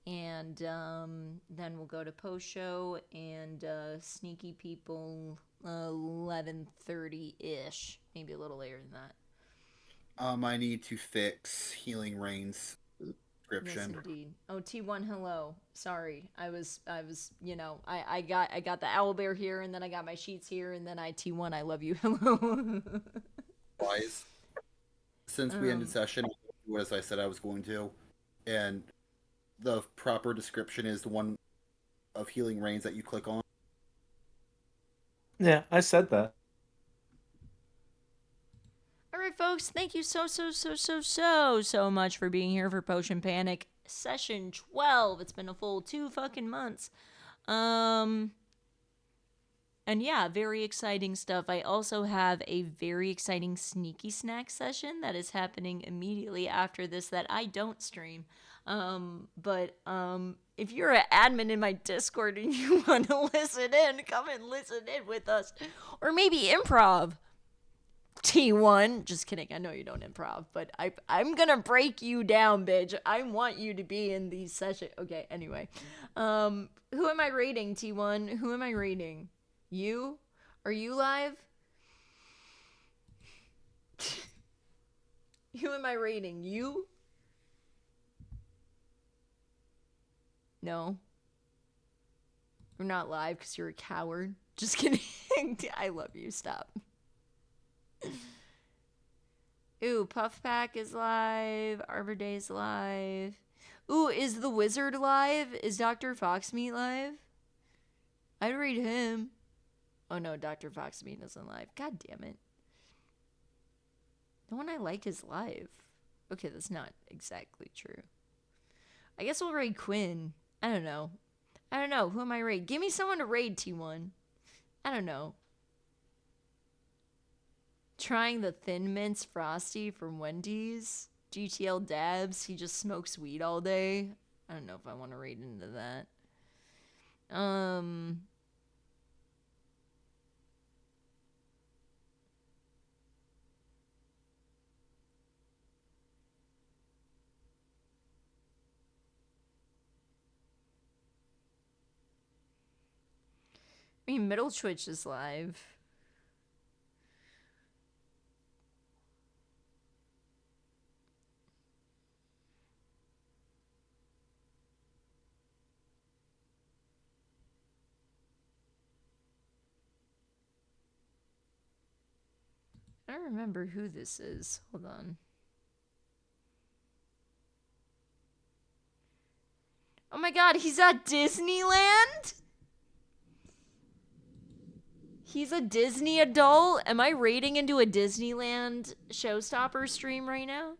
and then we'll go to post show and sneaky people 11:30-ish, maybe a little later than that. I need to fix Healing Rain's Yes, description. indeed. Oh, T1, hello. Sorry, I was, I got the owlbear here, and then I got my sheets here, and then T1, I love you. Hello. Wise. Since we ended session, I'll do as I said I was going to, and the proper description is the one of Healing Rains that you click on. Yeah, I said that. All right, folks, thank you so much for being here for Potion Panic Session 12. It's been a full 2 fucking months. And yeah, very exciting stuff. I also have a very exciting sneaky snack session that is happening immediately after this that I don't stream. But if you're an admin in my Discord and you want to listen in, come and listen in with us. Or maybe improv. T1. Just kidding. I know you don't improv, but I'm gonna break you down, bitch. I want you to be in these sessions. Okay, anyway. Who am I rating, T1? Who am I rating? You? Are you live? Who am I raiding? You? No. We're not live because you're a coward. Just kidding. I love you. Stop. Ooh, Puffpack is live. Arbor Day's live. Ooh, is the Wizard live? Is Dr. Foxmeat live? I'd read him. Oh no, Dr. Foxmeat isn't live. God damn it. The one I like is live. Okay, that's not exactly true. I guess we'll raid Quinn. I don't know. Who am I raid? Give me someone to raid, T1. I don't know. Trying the Thin Mints Frosty from Wendy's. GTL Dabs. He just smokes weed all day. I don't know if I want to raid into that. I mean, Middle Twitch is live. I don't remember who this is. Hold on. Oh my god, he's at Disneyland? He's a Disney adult? Am I raiding into a Disneyland Showstopper stream right now?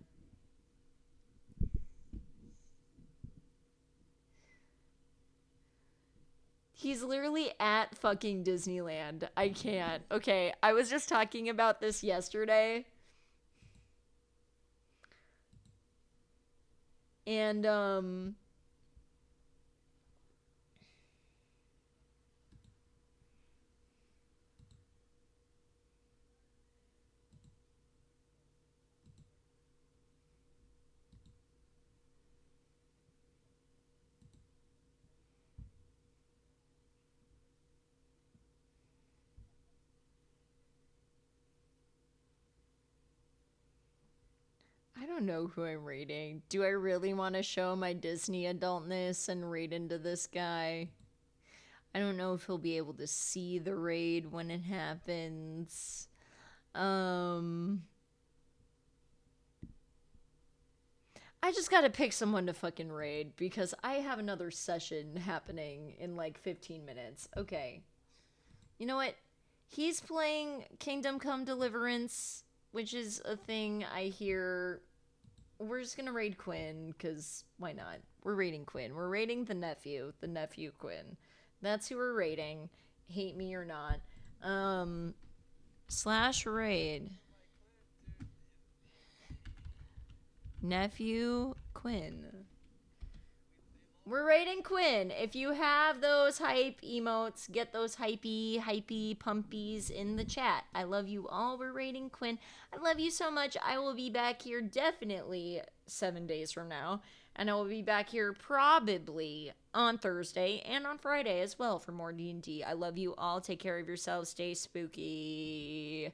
He's literally at fucking Disneyland. I can't. Okay, I was just talking about this yesterday. And, I don't know who I'm raiding. Do I really want to show my Disney adultness and raid into this guy? I don't know if he'll be able to see the raid when it happens. I just gotta pick someone to fucking raid because I have another session happening in like 15 minutes. Okay. You know what? He's playing Kingdom Come Deliverance, which is a thing I hear. We're just gonna raid Quinn, because why not? We're raiding Quinn. We're raiding the nephew Quinn. That's who we're raiding. Hate me or not. Slash raid. Nephew Quinn. We're raiding Quinn. If you have those hype emotes, get those hypey pumpies in the chat. I love you all. We're raiding Quinn. I love you so much. I will be back here definitely 7 days from now. And I will be back here probably on Thursday and on Friday as well for more D&D. I love you all. Take care of yourselves. Stay spooky.